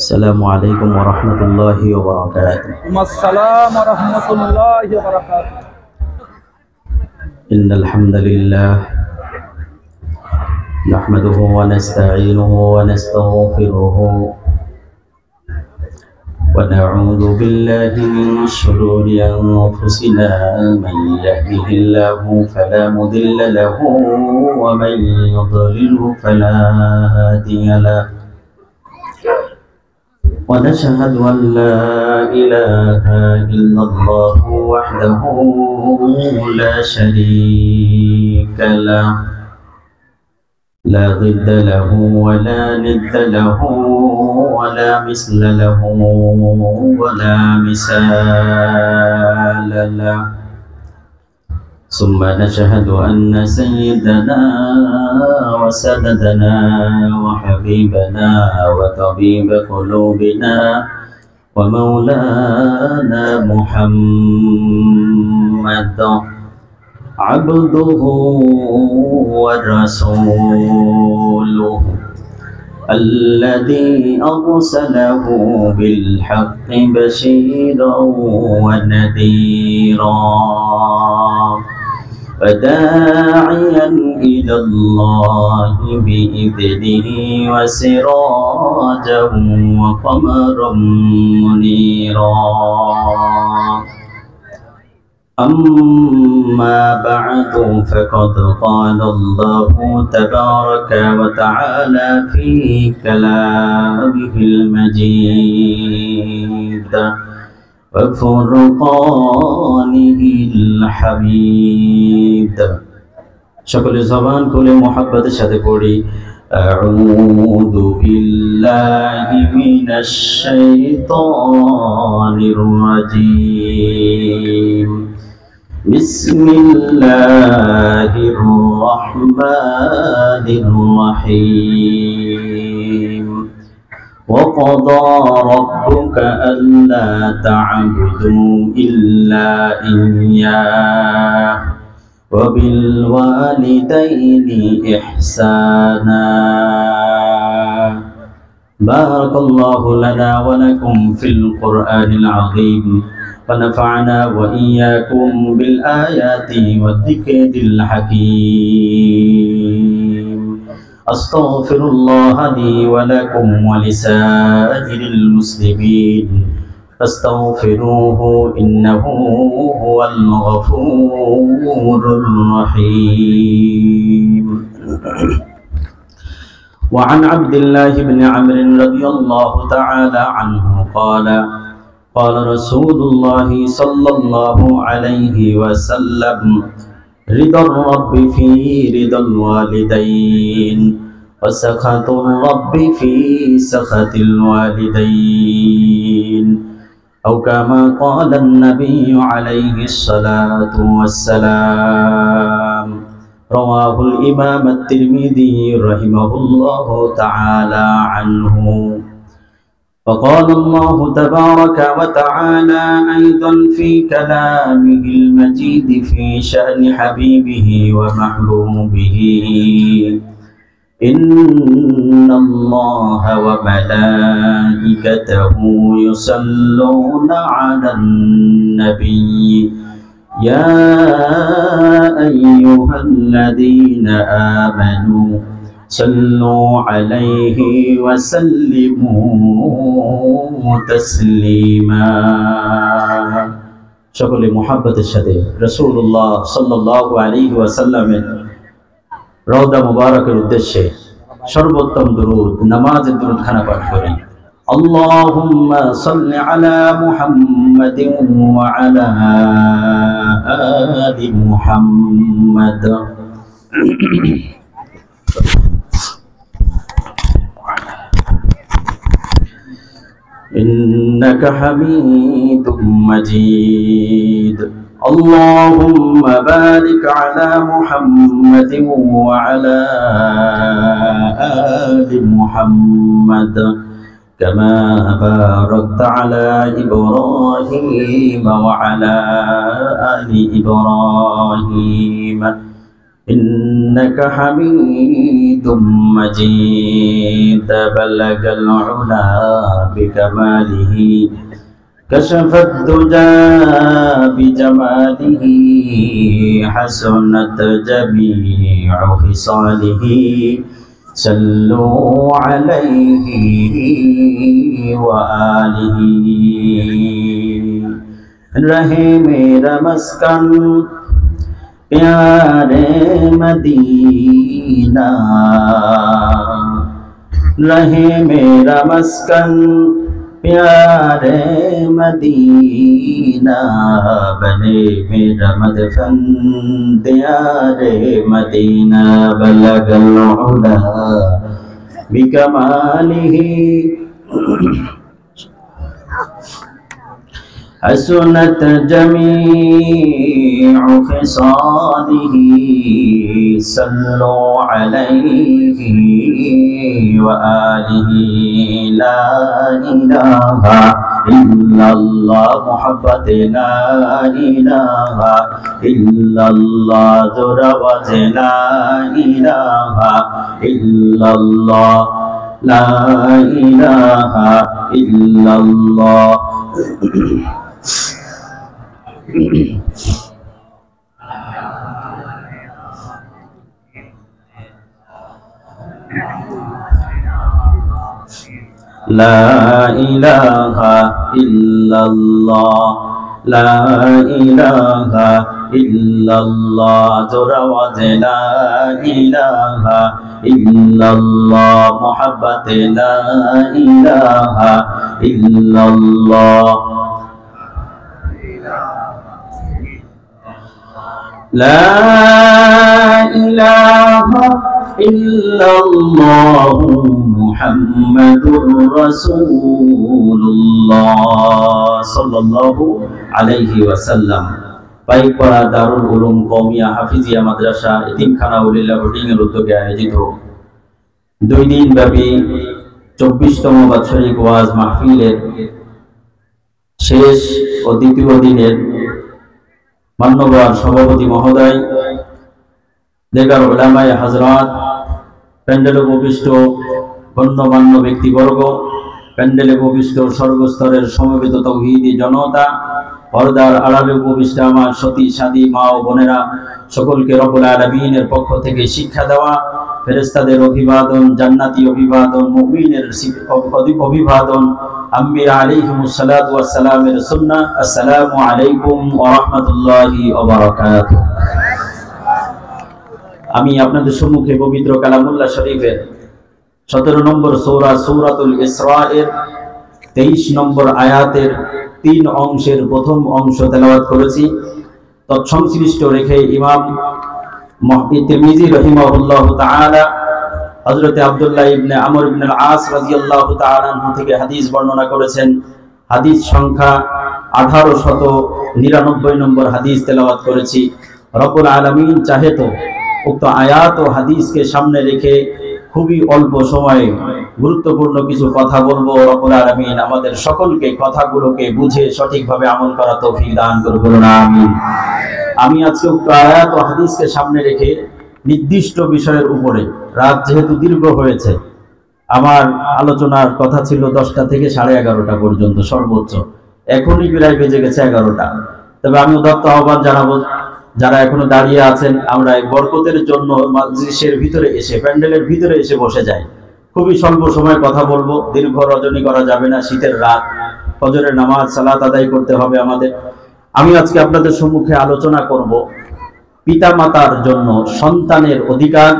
السلام عليكم ورحمة الله وبركاته. السلام ورحمة الله وبركاته. إن الحمد لله نحمده ونستعينه ونستغفره ونعوذ بالله من شرور أنفسنا، من يهده الله فلا مضل له ومن يضلله فلا هادي له، ونشهد أن لا إله إلا الله وحده لا شريك له، لا ضد له ولا ند له ولا مثل له ولا مثال له. ثم نشهد أن سيدنا وسندنا وحبيبنا وطبيب قلوبنا ومولانا محمد عبده ورسوله الذي أرسله بالحق بشيرا ونذيرا، وداعيا إلى الله بإذنه وسراجا وقمرا منيرا. أما بعد، فقد قال الله تبارك وتعالى في كلامه المجيد وفرقانه الحميد। সকলে জবান খুলে মোহাব্বতের সাথে পড়ি, আউযু বিল্লাহি মিনাশ শাইতানির রাজীম। বিসমিল্লাহির রহমানির রহিম। وقضى ربك ألا تعبدوا إلا إياه وبالوالدين إحسانا. بارك الله لنا ولكم في القرآن العظيم، ونفعنا وإياكم بالآيات والذكر الحكيم. أستغفر الله لي ولكم ولسائر المسلمين فاستغفروه إنه هو الغفور الرحيم. وعن عبد الله بن عمرو رضي الله تعالى عنه قال قال رسول الله صلى الله عليه وسلم: رضا الرب في رضا الوالدين، وسخط الرب في سخط الوالدين، أو كما قال النبي عليه الصلاة والسلام. رواه الإمام الترمذي رحمه الله تعالى عنه. وقال الله تبارك وتعالى أيضا في كلامه المجيد في شأن حبيبه ومحبوبه: إن الله وملائكته يصلون على النبي يا أيها الذين آمنوا صلوا عليه وسلموا تسليما. সকলে মুহাব্বতের সাথে রাসূলুল্লাহ সাল্লাল্লাহু আলাইহি ওয়াসাল্লামের রওজা মুবারকের উদ্দেশ্যে সর্বোত্তম দুরূদ, নামাজের দুরূদ খানা পাঠ করি। আল্লাহুম্মা সাল্লি আলা মুহাম্মাদিন ওয়া আলা আলি মুহাম্মাদ। إنك حميد مجيد. اللهم بارك على محمد وعلى آل محمد كما باركت على إبراهيم وعلى آل إبراهيم إنك حميد مجيد بلغ العلا بكماله كشف الدجى بجماله حسنت جميع خصاله صلوا عليه وآله रहे मेरा मस्कन प्यारे मदीना रहे मेरा मस्कन प्यारे मदीना बने मेरा मदफन दियारे मदीना बलगल उला बिकमालिही हसनत जमीउ खिसालिह सल्लु अलैहि व आलिहि ला इलाहा इल्लल्लाह मुहब्बत ला इलाहा इल्लल्लाह दुरवज ला इलाहा इल्लल्लाह ला इलाहा इल्लल्लाह ला इलाहा इल्लल्लाह ला इलाहा इल्लल्लाह जोरावाज ला इलाहा इल्लल्लाह मुहब्बत ला इलाहा इल्लल्लाह ला इलाहा इल्लल्लाह मुहम्मदुर रसूलुल्लाह सल्लल्लाहु अलैहि वसल्लम। পাইকপাড়া দারুল উলুম কওমিয়া হাফিজিয়া মাদ্রাসা এতিমখানা উলিল্লাহ বোর্ডিং এর উদ্যোগে আয়োজিত 2 দিন ব্যাপী 24তম বাৎসরিক ওয়াজ মাহফিলের শেষ ও দ্বিতীয় দিনের মান্যবর সভাপতি মহোদয়, দেগার উলামায়ে হযরত, প্যান্ডেলে উপবিষ্ট গণ্যমান্য ব্যক্তিবর্গ, প্যান্ডেলে উপবিষ্ট সর্বস্তরের সমবেত তাওহীদি জনতা, পর্দার আড়ালে উপবিষ্ট আমার সতী সাদী মা ও বোনেরা, সকলকে রব্বুল আলামিনের পক্ষ থেকে শিক্ষা দেওয়া ফেরেশতাদের অভিবাদন, জান্নাতি অভিবাদন, মুমিনের অভিবাদন, আম্বিয়া আলাইহিমুস সালাতু ওয়াস সালামের সুন্নাহ। আসসালামু আলাইকুম ওয়া রাহমাতুল্লাহি ওয়া বারাকাতুহু। আমি আপনাদের সম্মুখে পবিত্র কালামুল্লাহ শরীফের 17 নম্বর সূরা সূরাতুল ইসরা এর 23 নম্বর আয়াতের 3 অংশের প্রথম অংশ তেলাওয়াত করেছি। তৎসংশ্লিষ্ট রেখে ইমাম তিরমিজি রাহিমাহুল্লাহু তাআলা হযরত আব্দুল্লাহ ইবনে আমর ইবনে আল-আস রাদিয়াল্লাহু তাআলা আনহু থেকে হাদিস বর্ণনা করেছেন। হাদিস সংখ্যা 1899 নম্বর হাদিস তেলাওয়াত করেছি। রব্বুল আলামিন চাহে তো উক্ত আয়াত ও হাদিসকে সামনে রেখে খুবই অল্প সময়ে গুরুত্বপূর্ণ কিছু কথা বলবো। রব্বুল আলামিন আমাদের সকলকে কথাগুলোকে বুঝে সঠিকভাবে আমল করা তৌফিক দান করুন, বলুন আমিন। আমি আজকে উক্ত আয়াত ও হাদিসকে সামনে রেখে নির্দিষ্ট বিষয়ের উপরে, রাত যেহেতু দীর্ঘ হয়েছে, আমার আলোচনার কথা ছিল 10টা থেকে 11:30 পর্যন্ত সর্বোচ্চ, এখনই প্রায় বেজে গেছে 11টা। তবে আমি উদাত্ত আহ্বান জানাবো, যারা এখনো দাঁড়িয়ে আছেন, আমরা বরকতের জন্য মাজলিসের ভিতরে এসে, প্যান্ডেলের ভিতরে এসে বসে যাই। খুবই স্বল্প সময় কথা বলবো, দীর্ঘ রজনী করা যাবে না, শীতের রাত, ফজরের নামাজ সালাত আদায় করতে হবে আমাদের। আমি আজকে আপনাদের সম্মুখে আলোচনা করব পিতামাতার জন্য সন্তানের অধিকার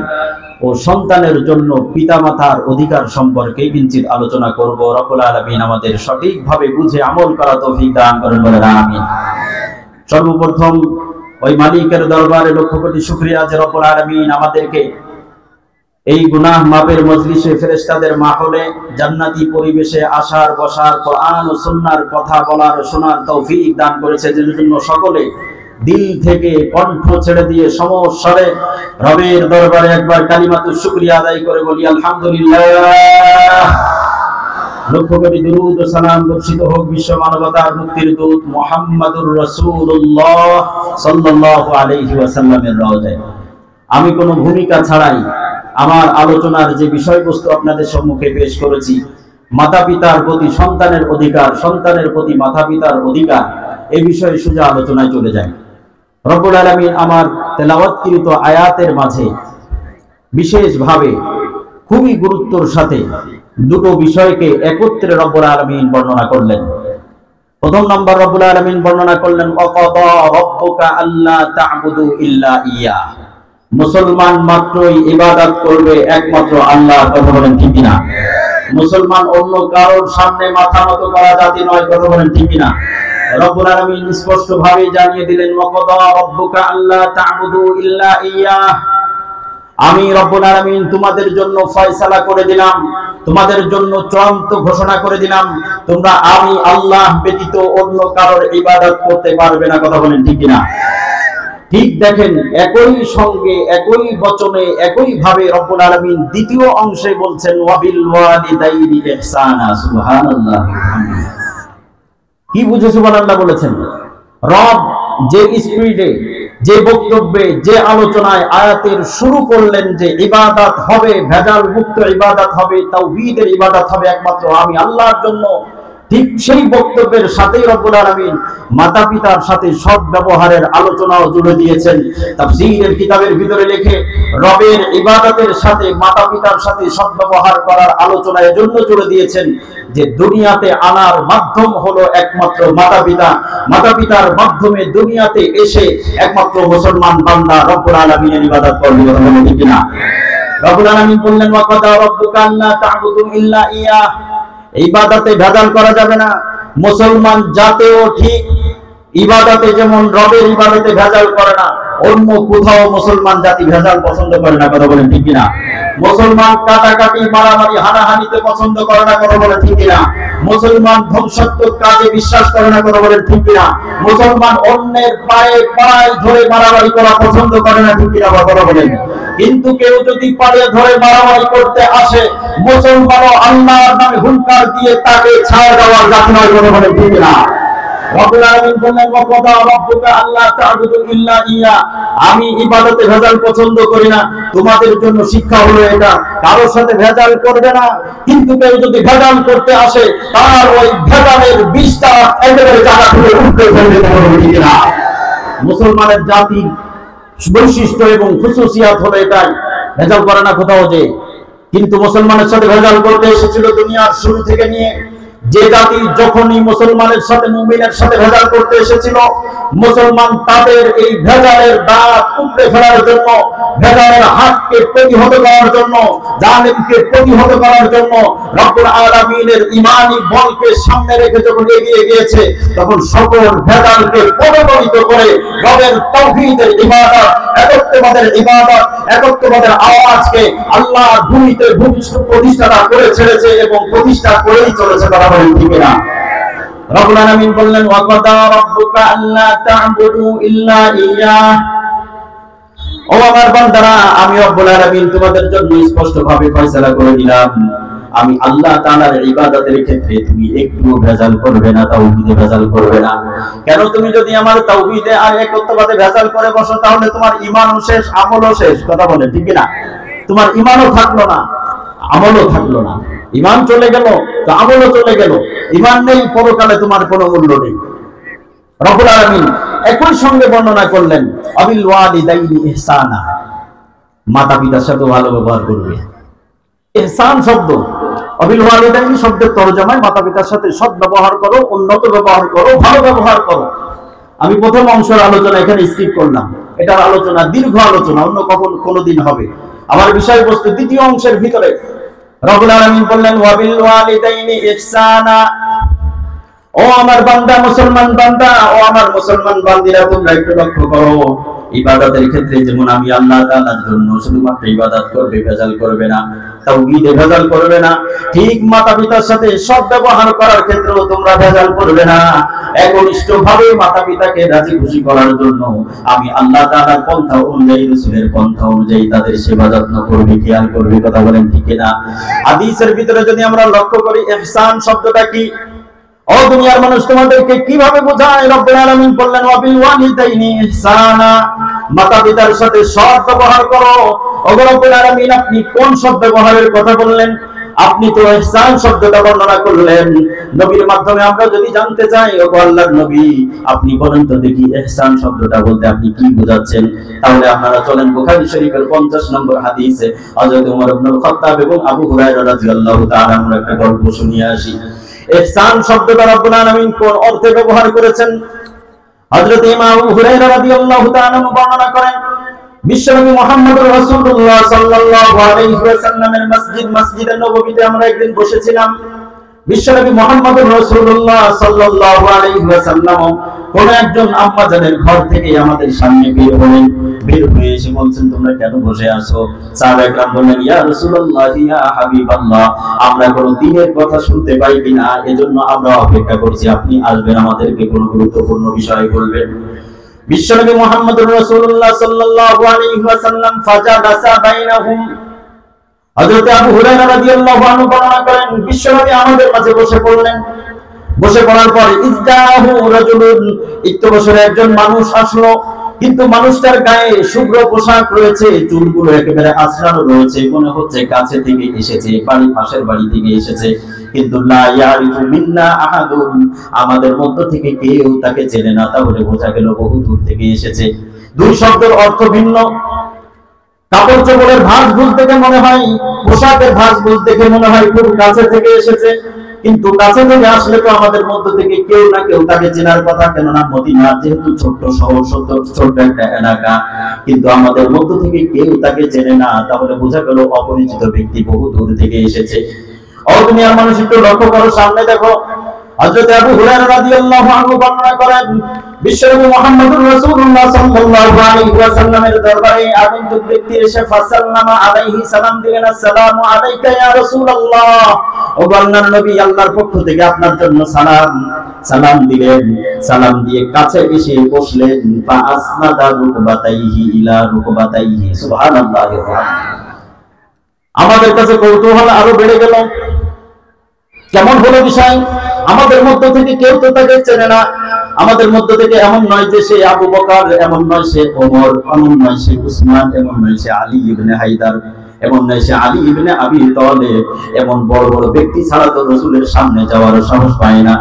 ও সন্তানের জন্য পিতামাতার অধিকার সম্পর্কে কিঞ্চিত আলোচনা করব। রব্বুল আলামিন আমাদের সঠিকভাবে বুঝে আমল করা তৌফিক দান করেন, বলেন আমিন। সর্বপ্রথম ওই মালিকের দরবারে লক্ষ কোটি শুকরিয়া যে রব্বুল আলামিন আমাদেরকে এই গুনাহ মাপের মজলিসে, ফেরেশতাদের মাহলে, জান্নাতি পরিবেশে আসার, বসার, কোরআন ও সুন্নাহর কথা বলার, শোনার তৌফিক দান করেছে। যার জন্য সকলে দিল থেকে কণ্ঠ ছেড়ে দিয়ে সমস্বরে রবের দরবারে একবার কালিমাতুশ শুকরিয়া আদায় করে বলি আলহামদুলিল্লাহ। লক্ষ কোটি দুরূদ ও সালাম বর্ষিত হোক বিশ্ব মানবতার মুক্তির দূত মুহাম্মাদুর রাসূলুল্লাহ সাল্লাল্লাহু আলাইহি ওয়াসাল্লামের রওজায়। আমি কোনো ভূমিকা ছাড়াই আমার আলোচনার যে বিষয়বস্তু আপনাদের সম্মুখে পেশ করেছি, মাতা পিতার প্রতি সন্তানের অধিকার, সন্তানের প্রতি মাতা পিতার অধিকার, এই বিষয়ে সোজা আলোচনায় চলে যায়। রব্বুল আলামিন আমার তেলাওয়াতকৃত আয়াতের মাঝে বিশেষভাবে খুবই গুরুত্বের সাথে দুটো বিষয়কে একত্রে রব্বুল আলামিন বর্ণনা করলেন। প্রথম নম্বর রব্বুল আলামিন বর্ণনা করলেন ওয়াকাদা রাব্বুকা আল্লা তা'বুদু ইল্লা ইয়া। মুসলমান মাত্রই ইবাদত করবে একমাত্র আল্লাহ। কথা বলেন ঠিক কিনা? মুসলমান অন্য কারোর সামনে মাথা নত করা জাতি নয়। কথা বলেন ঠিক কিনা? রব্বুল আলামিন স্পষ্ট ভাবে জানিয়ে দিলেন ওয়াকাদা রাব্বুকা আল্লা তা'বুদু ইল্লা ইয়া। আমি রব্বুল আলামিন তোমাদের জন্য ফয়সালা করে দিলাম, তোমাদের জন্য চূড়ান্ত ঘোষণা করে দিলাম, তোমরা আমি আল্লাহ ব্যতীত অন্য কারোর ইবাদত করতে পারবে না। কথা বলেন ঠিক কিনা? ঠিক দেখেন, একই সঙ্গে একই বচনে একই ভাবে রব্বুল আলামিন দ্বিতীয় অংশে বলছেন ওয়াবিল ওয়ালিদাইনি ইহসানা। সুবহানাল্লাহ। কি বুঝে সুবহানাল্লাহ বলেছেন? রব যে স্পিডে, যে বক্তব্যে, যে আলোচনায় আয়াতের শুরু করলেন যে ইবাদত হবে, ভেজাল মুক্ত ইবাদত হবে, তাওহীদের ইবাদত হবে একমাত্র আমি আল্লাহর জন্য, ঠিক সেই বক্তব্যের সাথেই রব্বুল আলামিন মাতা পিতার সাথে সৎ ব্যবহারের আলোচনাও জুড়ে দিয়েছেন। তাফসীরের কিতাবের ভিতরে লেখে রবের ইবাদতের সাথে মাতা পিতার সাথে সৎ ব্যবহার করার আলোচনা এজন্য জুড়ে দিয়েছেন যে দুনিয়াতে আনার মাধ্যম হলো একমাত্র মাতা পিতা। মাতা পিতার মাধ্যমে দুনিয়াতে এসে একমাত্র মুসলমান বান্দা রব্বুল আলামিনের ইবাদত করবে। কথা বলেন ঠিক কিনা? রব্বুল আলামিন বললেন ওয়াকাদা রাব্বুকা আল্লা তা'বুদু ইল্লা ইয়া। ইবাদতে ভেজাল করা যাবে না। মুসলমান জাতেও ঠিক ইবাদতে যেমন রবের ইবাদতে ভেজাল করে না, অন্য কোথাও মুসলমান জাতি ভেজাল পছন্দ করে না। কথা বলেন ঠিক কিনা? মুসলমান কাটাকাটি, মারামারি, হানাহানিতে পছন্দ করে না। কথা বলেন ঠিক কিনা? মুসলমান ধ্বংসাত্মক কাজে বিশ্বাস করে না। কথা বলেন ঠিক কিনা? মুসলমান অন্যের পায়ে পায়ে ধরে মারামারি করা পছন্দ করে না। ঠিক কিনা? কথা বলেন। কিন্তু কেউ যদি পায়ে ধরে মারামারি করতে আসে, মুসলমানও আল্লাহর নামে হুঙ্কার দিয়ে তাকে ছাড় দেওয়ার জাতি নয়। কথা বলেন ঠিক কিনা? রব্বুল আলামিন বললেন ওয়াকাদা রাব্বুকা আল্লা তা'বুদু ইল্লা ইয়া। আমি ইবাদতে ভেজাল পছন্দ করি না। তোমাদের জন্য শিক্ষা হলো এটা, কারোর সাথে ভেজাল করবে না। কিন্তু কেউ যদি ভেজাল করতে আসে, তার ওই ভেজালের বিষটা একেবারে জায়গা থেকে উঠে ফেলবে। ঠিক না? মুসলমানের জাতি বৈশিষ্ট্য এবং খুসুসিয়াত হলো এটাই, ভেজাল করে না কোথাও যে। কিন্তু মুসলমানের সাথে ভেজাল করতে এসেছিল দুনিয়ার শুরু থেকে নিয়ে। যে জাতি যখনই মুসলমানের সাথে, মুমিনের সাথে ভেজাল করতে এসেছিল, মুসলমান তাদের এই ভেজালের দাঁত উপড়ে ফেলার জন্য, ভেজালের হাতকে প্রতিহত করার জন্য, জালিমকে প্রতিহত করার জন্য রব্বুল আলামিনের ঈমানি বলকে সামনে রেখে যখন এগিয়ে গিয়েছে, তখন সকল ভেজালকে পরিবর্তিত করে রবের তাওহীদের ইবাদত, একত্ববাদের ইবাদত, একত্ববাদের আওয়াজকে আল্লাহর ভূমিতে প্রতিষ্ঠা করে ছেড়েছে এবং প্রতিষ্ঠা করেই চলেছে। তারা বলেন ঠিক না? রব্বুল আলামিন বললেন ওয়াকাদা রাব্বুকা আল্লা তা'বুদু ইল্লা ইয়া। ও আমার বান্দারা, আমি রব্বুল আলামিন তোমাদের জন্য স্পষ্টভাবে ফয়সালা করে দিলাম, আমি আল্লাহ তাআলার ইবাদতের ক্ষেত্রে তুমি একটু ভেজাল করবে না, তাওহীদে ভেজাল করবে না। কেন? তুমি যদি আমার তাওহীদে আর একত্ববাদে ভেজাল করে বসো, তাহলে তোমার ঈমানও শেষ, আমলও শেষ। কথা বলে ঠিক না? তোমার ঈমানও থাকলো না, আমলও থাকলো না। ঈমান চলে গেল তো আমলও চলে গেল। ঈমান নেই, পরকালে তোমার কোনো মূল্য নেই। রব্বুল আলামিন একই সঙ্গে বর্ণনা করলেন আবিল ওয়ালিদাইনি ইহসানা। মাতা পিতার সাথে ভালো ব্যবহার করবে। ইহসান শব্দ, আবিল ওয়ালিদাইনি শব্দের তরজমায় মাতা পিতার সাথে সৎ ব্যবহার করো, উন্নত ব্যবহার করো, ভালো ব্যবহার করো। আমি প্রথম অংশের আলোচনা এখানে স্কিপ করলাম। এটার আলোচনা দীর্ঘ আলোচনা, অন্য কোনদিন হবে। আমার বিষয়বস্তু দ্বিতীয় অংশের ভিতরে রব্বুল আলামিন বললেন ওয়াবিল ওয়ালিদাইনি ইহসানা। ও আমার বান্দা, মুসলমান বান্দা, ও আমার মুসলমান বান্দিরা, তোমরা একটু লক্ষ্য করো। ইবাদতের ক্ষেত্রে যেমন আমি আল্লাহ তাআলার জন্য শুধুমাত্র ইবাদত করবে, ভেজাল করবে না, তাওহীদে ভেজাল করবে না, ঠিক মাতা পিতার সাথে সৎ ব্যবহার করার ক্ষেত্রেও তোমরা ভেজাল করবে না। একনিষ্ঠভাবে মাতা পিতাকে রাজি খুশি করার জন্য আমি আল্লাহ তাআলার পন্থা অনুযায়ী, রাসূলের পন্থা অনুযায়ী তাদের সেবা যত্ন করবে, খেয়াল করবে। কথা বলেন ঠিক না? হাদিসের ভিতরে যদি আমরা লক্ষ্য করি, ইহসান শব্দটা কি? ও দুনিয়ার মানুষ, তোমাদেরকে কিভাবে বোঝায়? রব্বুল আলামিন বললেন ওয়াবিল ওয়ালিদাইনি ইহসানা। মাতা পিতার সাথে সৎ ব্যবহার করো। ওগো রব্বুল আলামিন, আপনি কোন সৎ ব্যবহারের কথা বললেন? আপনি তো ইহসান শব্দটা বর্ণনা করলেন। নবীর মাধ্যমে আমরা যদি জানতে চাই, ওগো আল্লাহর নবী, আপনি বলেন তো দেখি ইহসান শব্দটা বলতে আপনি কি বোঝাচ্ছেন? তাহলে আপনারা চলেন বুখারী শরীফের 50 নম্বর হাদিসে হযরত ওমর ইবনে খাত্তাব এবং আবু হুরায়রা রাদিয়াল্লাহু তাআলা আমরা একটা গল্প শুনিয়ে আসি। ইহসান শব্দটা রব্বুল আলামিন কোন অর্থে ব্যবহার করেছেন? হযরত ইমাম আবু হুরায়রা রাদিয়াল্লাহু তাআলা বর্ণনা করেন, বিশ্বনবী মুহাম্মদুর রাসূলুল্লাহ সাল্লাল্লাহু আলাইহি ওয়াসাল্লামের মসজিদে নববীতে আমরা একদিন বসেছিলাম। বিশ্বনবী মুহাম্মদুর রাসূলুল্লাহ সাল্লাল্লাহু আলাইহি ওয়াসাল্লাম কোন একজন আম্মাজানের ঘর থেকে আমাদের সামনে বের হলেন। বের হয়ে এসে বলছেন, তোমরা কেন বসে আছো? সাহাবায়ে কেরাম বললেন, ইয়া রাসূলুল্লাহ, ইয়া হাবিবাল্লাহ, আমরা কোন দ্বীনের কথা শুনতে পাই কিনা এজন্য আমরা অপেক্ষা করছি, আপনি আসবেন, আমাদেরকে কোন গুরুত্বপূর্ণ বিষয় বলবেন। বিশ্বনবী মুহাম্মদুর রাসূলুল্লাহ সাল্লাল্লাহু আলাইহি ওয়াসাল্লাম ফাজালাসা বাইনাহুম। হযরত আবু হুরায়রা রাদিয়াল্লাহু আনহু বর্ণনা করেন, বিশ্বনবী আমাদের মাঝে বসে পড়লেন। বসে পড়ার পর ইজদাহু রাজুলুন, একটু বছরে একজন মানুষ আসলো, কিন্তু মানুষটার গায়ে শুভ্র পোশাক রয়েছে, চুলগুলো একেবারে আঁচড়ানো রয়েছে, মনে হচ্ছে কাছে থেকে এসেছে, পাশের বাড়ি থেকে এসেছে, কিন্তু লা ইয়ারিফু মিন্না আহাদুন, আমাদের মধ্য থেকে কেউ তাকে চেনে না। তাহলে বোঝা গেল বহু দূর থেকে এসেছে। দুই শব্দের অর্থ ভিন্ন। কাপড় চোপড়ের ভাঁজ-ভুজ দেখে মনে হয়, পোশাকের ভাঁজ-ভুজ দেখে মনে হয় খুব কাছে থেকে এসেছে, কিন্তু কাছে থেকে আসলে তো আমাদের মধ্য থেকে কেউ না কেউ তাকে চেনার কথা। কেননা মদিনা যেহেতু ছোট্ট শহর, ছোট্ট একটা এলাকা, কিন্তু আমাদের মধ্য থেকে কেউ তাকে চেনে না। তাহলে বোঝা গেল অপরিচিত ব্যক্তি বহু দূর থেকে এসেছে। ও দুনিয়ার মানুষ, একটু লক্ষ্য করো, সামনে দেখো। হযরত আবু হুরায়রা রাদিয়াল্লাহু আনহু বর্ণনা করেন, বিশ্বনবী মুহাম্মদুর রাসূলুল্লাহ সাল্লাল্লাহু আলাইহি ওয়াসাল্লামের দরবারে আগন্তুক ব্যক্তি এসে ফাসাল্লামা আলাইহি, সালাম দিলেন, আসসালামু আলাইকা ইয়া রাসূলুল্লাহ, ও আল্লাহর নবী, আল্লাহর পক্ষ থেকে আপনার জন্য সালাম। সালাম দিলেন, সালাম দিয়ে কাছে এসে বসলেন। ফা আসনাদা রুকবাতাইহি ইলা রুকবাতাইহি, সুবহানাল্লাহি ওয়া বিহামদিহি। আমাদের কাছে কৌতূহল আরো বেড়ে গেল। কেমন হলো বিষয়? আমাদের মধ্য থেকে কেউ তো তাকে চেনে না। আমাদের মধ্য থেকে এমন নয় যে সে আবু বকর, এমন নয় সে ওমর, এমন নয় সে উসমান, এমন নয় সে আলী ইবনে হায়দার, এমন নয় সে আলী ইবনে আবি তালেব। এমন বড় বড় ব্যক্তি ছাড়া তো রাসূলের সামনে যাওয়ার সাহস পায় না।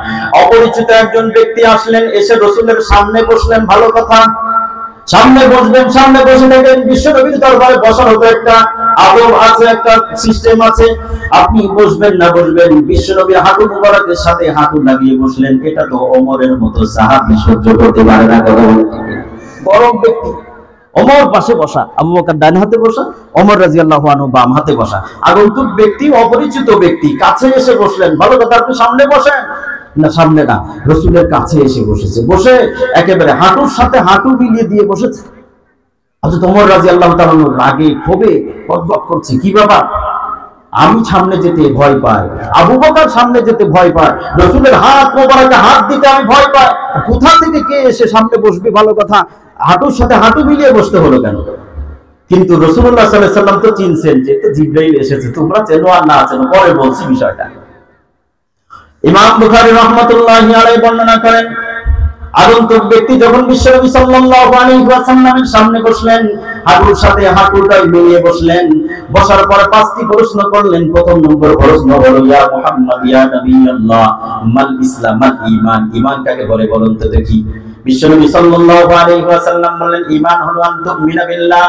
অপরিচিত একজন ব্যক্তি আসলেন, এসে রাসূলের সামনে বসলেন। ভালো কথা, সামনে বসবেন, সামনে বসে থাকেন। বিশ্বনবীর দরবারে বসার হতো একটা আদব আছে, একটা সিস্টেম আছে। আপনি বসবেন না বসবেন, বিশ্বনবীর হাঁটু মুবারকের সাথে হাঁটু লাগিয়ে বসলেন। এটা তো ওমরের মতো সাহাবী সহ্য করতে পারে না। কথা বলতে বড় ব্যক্তি ওমর পাশে বসা, আবু বকর ডান হাতে বসা, ওমর রাদিয়াল্লাহু আনহু বাম হাতে বসা। আগন্তুক ব্যক্তি, অপরিচিত ব্যক্তি কাছে এসে বসলেন। ভালো কথা, আপনি সামনে বসেন না, সামনে না, রাসূলের কাছে এসে বসেছে। বসে একেবারে হাঁটুর সাথে হাঁটু মিলিয়ে দিয়ে বসেছে। হযরত ওমর রাদিয়াল্লাহু তাআলা রাগে ক্ষোভে বকবক করছে, কি বাবা, আমি সামনে যেতে ভয় পাই, আবু বকর সামনে যেতে ভয় পায়, রাসূলের হাত মোবারকে হাত দিতে আমি ভয় পাই, কোথা থেকে কে এসে সামনে বসবে? ভালো কথা, হাঁটুর সাথে হাঁটু মিলিয়ে বসতে হলো কেন? কিন্তু রাসূলুল্লাহ সাল্লাল্লাহু আলাইহি ওয়াসাল্লাম তো চিনছেন যে তো জিবরাইল এসেছে, তোমরা চেনো আর না চেনো পরে বলছি বিষয়টা। ইমাম বুখারী রাহমাতুল্লাহি আলাইহি বর্ণনা করেন, আগন্তুক ব্যক্তি যখন বিশ্বনবী সাল্লাল্লাহু আলাইহি ওয়াসাল্লামের সামনে বসলেন, হাঁটুর সাথে হাঁটুটাই মিলিয়ে বসলেন। বসার পর 5টি প্রশ্ন করলেন। প্রথম নম্বর প্রশ্ন হলো, ইয়া মুহাম্মদ, ইয়া নবিয়াল্লাহ, মাল ইসলাম, মাল ঈমান, ঈমান কাকে বলে বলুন তো দেখি। বিশ্বনবী সাল্লাল্লাহু আলাইহি ওয়াসাল্লাম বললেন, ঈমান হলো আন তুমিনা বিল্লাহ,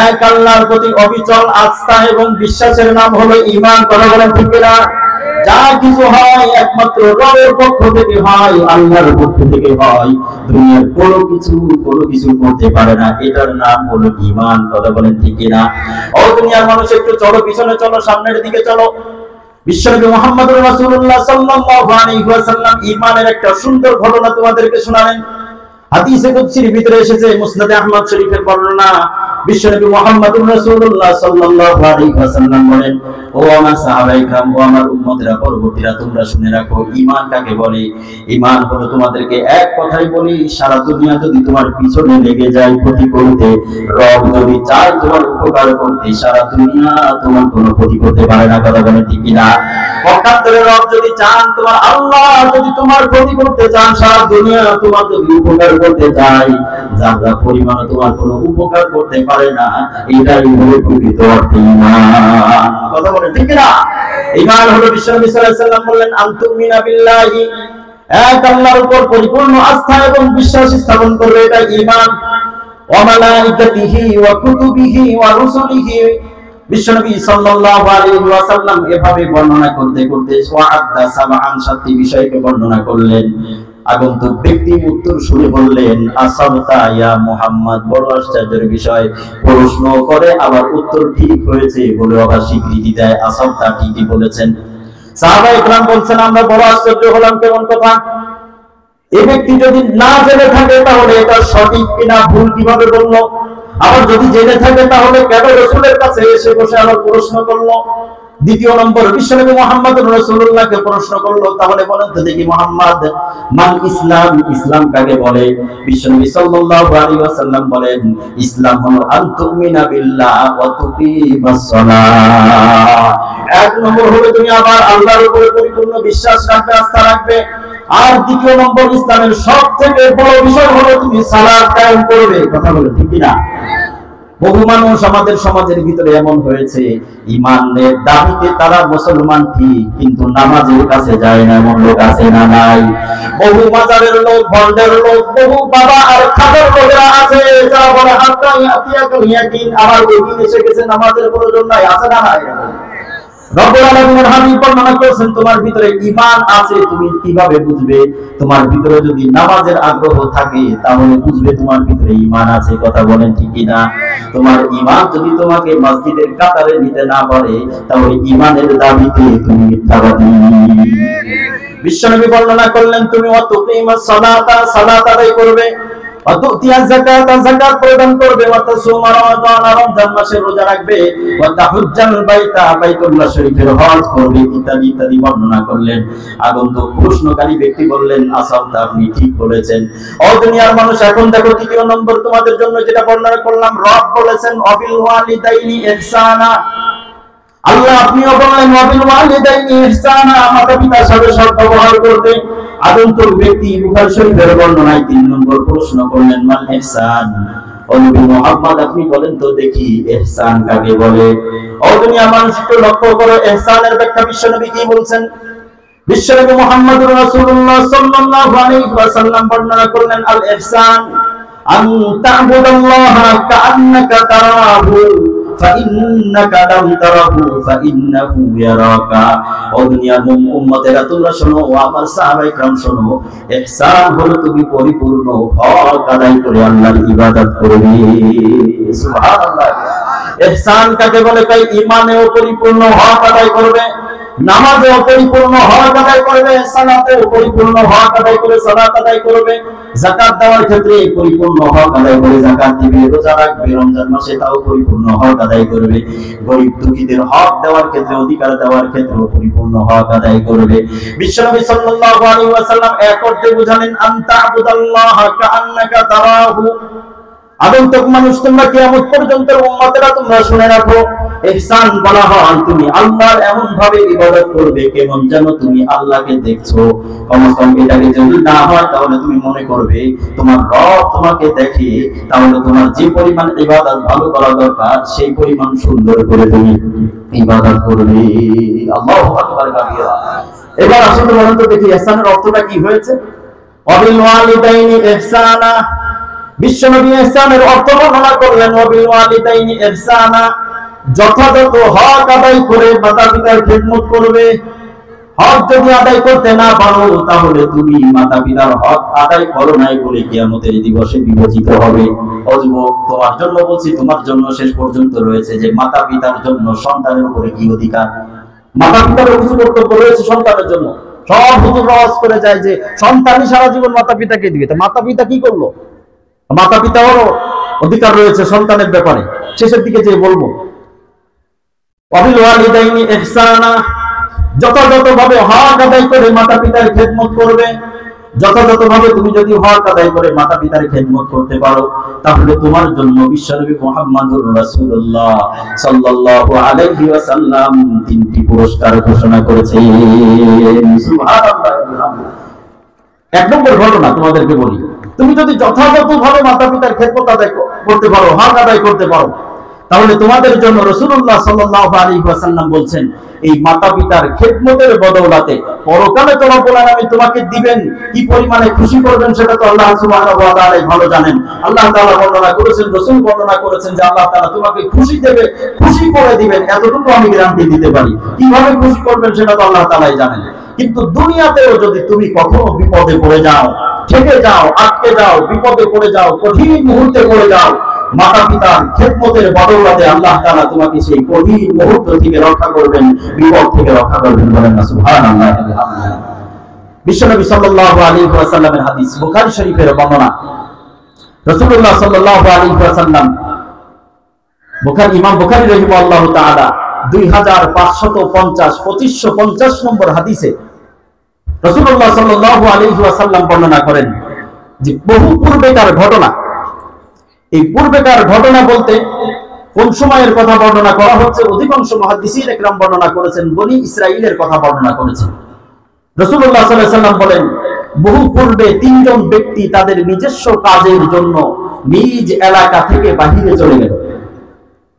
এক আল্লাহর প্রতি অবিচল আস্থা এবং বিশ্বাসের নাম হলো ঈমান। কথা বলেন ঠিক না? যা কিছু হয় একমাত্র রবের পক্ষ থেকে হয়, আল্লাহর পক্ষ থেকে হয়। দুনিয়ার কোনো কিছু করতে পারে না, এটার নাম হলো ঈমান। কথা বলেন ঠিক না? ও দুনিয়ার মানুষ, একটু চলো, পিছনে চলো, সামনের দিকে চলো। বিশ্বনবী মুহাম্মদুর রাসূলুল্লাহ সাল্লাল্লাহু আলাইহি ওয়াসাল্লাম ঈমানের একটা সুন্দর ঘটনা তোমাদেরকে শোনালেন। হাদিসে কুদসির ভিতরে এসেছে, মুসনাদে আহমদ শরীফের বর্ণনা। বিশ্বনবী মুহাম্মদুর রাসূলুল্লাহ সাল্লাল্লাহু আলাইহি ওয়াসাল্লাম বলেন, ও আমার সাহাবায়ে کرام, ও আমার উম্মতেরা, পরবর্তীরা, তোমরা শুনে রাখো, ঈমান কাকে বলে। ঈমান হলো, তোমাদেরকে এক কথাই বলি, সারা দুনিয়া যদি তোমার পিছনে লেগে যায় ক্ষতি করতে, রব যদি চায় তোমার উপকার করতে, সারা দুনিয়া তোমার কোনো ক্ষতি করতে পারে না। কথা বলে ঠিক না? পক্ষান্তরে রব যদি চান, তোমার আল্লাহ যদি তোমার ক্ষতি করতে চান, সারা দুনিয়া তোমার যদি উপকার করতে চায়, যারা পরিমাণ তোমার কোনো উপকার করতে পারে না, এটাই হলো প্রকৃত অর্থে ঈমান। কথা বলেন ঠিক না? ঈমান হলো বিশ্বনবী সাল্লাল্লাহু আলাইহি ওয়াসাল্লাম বললেন, আনতুমিনা বিল্লাহি, এক আল্লাহর উপর পরিপূর্ণ আস্থা এবং বিশ্বাস স্থাপন করবে, এটা ঈমান। ওয়া মালাইকাতিহি ওয়া কুতুবিহি ওয়া রুসুলিহি, বিশ্বনবী সাল্লাল্লাহু আলাইহি ওয়াসাল্লাম এভাবে বর্ণনা করতে করতে ওয়া'আদ্দা সাবআন, 7টি বিষয়কে বর্ণনা করলেন। আগন্তুক ব্যক্তি উত্তর শুনে বললেন, আসাবতা ইয়া মুহাম্মদ, বড় আশ্চর্যের বিষয়, প্রশ্ন করে আবার উত্তর ঠিক হয়েছে বলে আবার স্বীকৃতি দেয়, আসাবতা, ঠিকই বলেছেন। সাহাবায়ে কেরাম বলছেন, আমরা বড় আশ্চর্য হলাম, কেমন কথা, এই ব্যক্তি যদি না জেনে থাকে তাহলে এটা সঠিক কিনা ভুল কিভাবে বললো, আবার যদি জেনে থাকে তাহলে কেন রাসূলের কাছে এসে বসে আবার প্রশ্ন করলো। দ্বিতীয় নম্বর, বিশ্বনবী মুহাম্মদুর রাসূলুল্লাহকে প্রশ্ন করলো, তাহলে বলেন তো দেখি মুহাম্মদ, মান ইসলাম, ইসলাম কাকে বলে? বিশ্বনবী সাল্লাল্লাহু আলাইহি ওয়াসাল্লাম বলেন, ইসলাম হলো আন তুমিনা বিল্লাহ ওয়া তুকিমাস সালাহ। এক নম্বর হলো তুমি আবার আল্লাহর উপর পরিপূর্ণ বিশ্বাস রাখবে, আস্থা রাখবে। আর দ্বিতীয় নম্বর, ইসলামের সবথেকে বড় বিষয় হলো তুমি সালাত কায়েম করবে। কথা বলে ঠিক না? বহু মানুষ আমাদের সমাজের ভিতরে এমন হয়েছে, ঈমানের দাবিতে তারা মুসলমান ঠিক, কিন্তু নামাজের কাছে যায় না, এমন লোক আছে না নাই? বহু মাজারের লোক, ভণ্ডের লোক, বহু বাবা আর খাজার লোকেরা আছে যারা বলে হাত্তা ইয়াতিয়াকাল ইয়াকিন, আমার ইয়াকিন এসে গেছে, নামাজের প্রয়োজন নাই, আছে না নাই? রব্বুল আলামিনের হাবিব বর্ণনা করেছেন, তোমার ভিতরে ঈমান আছে, তুমি কিভাবে বুঝবে? তোমার ভিতরে যদি নামাজের আগ্রহ থাকে তাহলে বুঝবে তোমার ভিতরে ঈমান আছে। কথা বলেন ঠিক কি না? তোমার ঈমান যদি তোমাকে মসজিদের কাতারে নিতে না পারে, তাহলে ঈমানের দাবিতে তুমি মিথ্যাবাদী। বিশ্বনবী বর্ণনা করলেন, তুমি ওয়াতুকিমাস সালাতা, সালাত আদায় করবে, ওয়াতুতিয়াজ যাকাতা, যাকাত প্রদান করবে, ওয়াতাসুমা রমাদান, রমজান মাসে রোজা রাখবে, ওয়াতাহুজ্জাল বাইতা, বাইতুল্লাহ শরীফের হজ করবে, ইত্যাদি ইত্যাদি বর্ণনা করলেন। আগন্তুক প্রশ্নকারী ব্যক্তি বললেন, আসাবতা, আপনি ঠিক বলেছেন। ও দুনিয়ার মানুষ, এখন দেখো তৃতীয় নম্বর তোমাদের জন্য যেটা বর্ণনা করলাম, রব বলেছেন অবিল ওয়ালিদাইনি ইহসানা। আল্লাহ আপনিও বললেন ওয়াবিল ওয়ালিদাইনি ইহসানা, মাতা-পিতার সাথে সদ্ব্যবহার করতে। আগন্তুক ব্যক্তি বুখারী শরীফের বর্ণনায় 3 নম্বর প্রশ্ন করলেন, মাল ইহসান, ও নবী মুহাম্মদ আপনি বলেন তো দেখি ইহসান কাকে বলে? ও দুনিয়ার মানুষ, একটু লক্ষ্য করো ইহসানের ব্যাখ্যা বিশ্বনবী কি বলছেন। বিশ্বনবী মুহাম্মদুর রাসূলুল্লাহ সাল্লাল্লাহু আলাইহি ওয়াসাল্লাম বর্ণনা করলেন, আল ইহসান আন তা'বুদাল্লাহা কাআন্নাকা তারাহু ফাইন্নাকা লাম তারাহু ফাইন্নাহু ইয়ারাকা। ও দুনিয়ার উম্মতেরা তোমরা শোনো, ও আমার সাহাবায়ে کرام শোনো, ইহসান হলো তুমি পরিপূর্ণ হক আদায় করে আল্লাহর ইবাদত করবে। সুবহানাল্লাহ। ইহসান কাকে বলে? তাই ঈমানেও পরিপূর্ণ হক আদায় করবে, নামাজেও পরিপূর্ণ হক আদায় করবে, সালাতেও পরিপূর্ণ হক আদায় করে সালাত আদায় করবে, যাকাত দেওয়ার ক্ষেত্রে পরিপূর্ণ হক আদায় করে যাকাত দিবে, রোজা রাখবে, রমজান মাসে তাও পরিপূর্ণ হক আদায় করবে, গরীব দুঃখীদের হক দেওয়ার ক্ষেত্রে, অধিকার দেওয়ার ক্ষেত্রে পরিপূর্ণ হক আদায় করবে। বিশ্বনবী সাল্লাল্লাহু আলাইহি ওয়াসাল্লাম এক অর্থে বুঝালেন, আনতা আবুদাল্লাহা কাআন্নাকা তারাহু। আগন্তুক মানুষ, তোমরা কিয়ামত পর্যন্ত উম্মতেরা তোমরা শুনে রাখো, ইহসান বলা হয় তুমি আল্লাহর এমন ভাবে ইবাদত করবে কেমন যেন তুমি আল্লাহকে দেখছো। কমসে কম এটাকে যদি না হয় তাহলে তুমি মনে করবে তোমার রব তোমাকে দেখে, তাহলে তোমার যে পরিমাণ ইবাদত ভালো করা দরকার সেই পরিমাণ সুন্দর করে তুমি ইবাদত করবে। আল্লাহু আকবার কাবীরা। এবার আসুন বলুন তো দেখি ইহসানের অর্থটা কি হয়েছে। ওয়াবিল ওয়ালিদাইনি ইহসানা, বিশ্বনবী ইহসানের অর্থ বর্ণনা করলেন, ওয়াবিল ওয়ালিদাইনি ইহসানা, যথাযথ হক আদায় করে মাতা-পিতার খেদমত করবে। হক যদি আদায় করতে না পারো তাহলে তুমি মাতা-পিতার হক আদায় করো নাই বলে কিয়ামতের দিবসে বিবেচিত হবে। ও যুবক, তোমার জন্য বলছি, তোমার জন্য শেষ পর্যন্ত রয়েছে যে মাতা-পিতার জন্য সন্তানের উপরে কি অধিকার। মাতা-পিতার কিছু কর্তব্য রয়েছে সন্তানের জন্য। সব হুজুররা ওয়াজ করে যায় যে সন্তানই সারা জীবন মাতা-পিতাকে দিবে, তা মাতা-পিতা কি করলো? মাতা-পিতারও অধিকার রয়েছে সন্তানের ব্যাপারে, শেষের দিকে যে বলবো। ওয়াবিল ওয়ালিদাইনি ইহসানা, যথাযথভাবে হক আদায় করে মাতা-পিতার খেদমত করবে। যথাযথভাবে তুমি যদি হক আদায় করে মাতা পিতার খেদমত করতে পারো, তাহলে তোমার জন্য বিশ্বনবী মুহাম্মদুর রাসূলুল্লাহ সাল্লাল্লাহু আলাইহি ওয়াসাল্লাম তিনটি পুরস্কার ঘোষণা করেছেন। সুবহানাল্লাহ। এক নম্বর ঘটনা তোমাদেরকে বলি, তুমি যদি যথাযথভাবে মাতা পিতার খেদমত আদায় করতে পারো, হক আদায় করতে পারো, তাহলে তোমাদের জন্য রাসূলুল্লাহ সাল্লাল্লাহু আলাইহি ওয়াসাল্লাম বলছেন, এই মাতা পিতার খেদমতের বদৌলতে পরকালে রব্বুল আলামিন তোমাকে দিবেন, কি পরিমাণে খুশি করবেন সেটা তো আল্লাহ সুবহানাহু ওয়া তাআলা ভালো জানেন। আল্লাহ তাআলা বর্ণনা করেছেন, রাসূল বর্ণনা করেছেন যে আল্লাহ তাআলা তোমাকে খুশি দেবে, খুশি করে দিবেন, এতটুকু আমি গ্যারান্টি দিতে পারি। কিভাবে খুশি করবেন সেটা তো আল্লাহ তাআলাই জানেন। কিন্তু দুনিয়াতেও যদি তুমি কখনো বিপদে পড়ে যাও, ঠেকে যাও, আটকে যাও, বিপদে পড়ে যাও, কঠিন মুহূর্তে পড়ে যাও, মাতা পিতার খেদমতের বদৌলতে আল্লাহ তাআলা তোমাকে সেই কঠিন মুহূর্ত থেকে রক্ষা করবেন, বিপদ থেকে রক্ষা করবেন। বলেন না সুবহানাল্লাহ। বিশ্বনবী সাল্লাল্লাহু আলাইহি ওয়াসাল্লামের হাদিস, বুখারী শরীফের বর্ণনা। রাসূলুল্লাহ সাল্লাল্লাহু আলাইহি ওয়াসাল্লাম, ইমাম বুখারী রাহিমাহুল্লাহ তাআলা 2550 2550 নম্বর হাদিসে রাসূলুল্লাহ সাল্লাল্লাহু আলাইহি ওয়াসাল্লাম বর্ণনা করেন যে বহু পূর্বেকার ঘটনা। এই পূর্বেকার ঘটনা বলতে কোন সময়ের কথা বর্ণনা করা হচ্ছে? অধিকাংশ মুহাদ্দিসিন একরাম বর্ণনা করেছেন বনি ইসরাইলের কথা বর্ণনা করেছেন। রাসূলুল্লাহ সাল্লাল্লাহু আলাইহি ওয়াসাল্লাম বলেন, বহু পূর্বে তিনজন ব্যক্তি তাদের নিজস্ব কাজের জন্য নিজ এলাকা থেকে বাহিরে চলে গেল।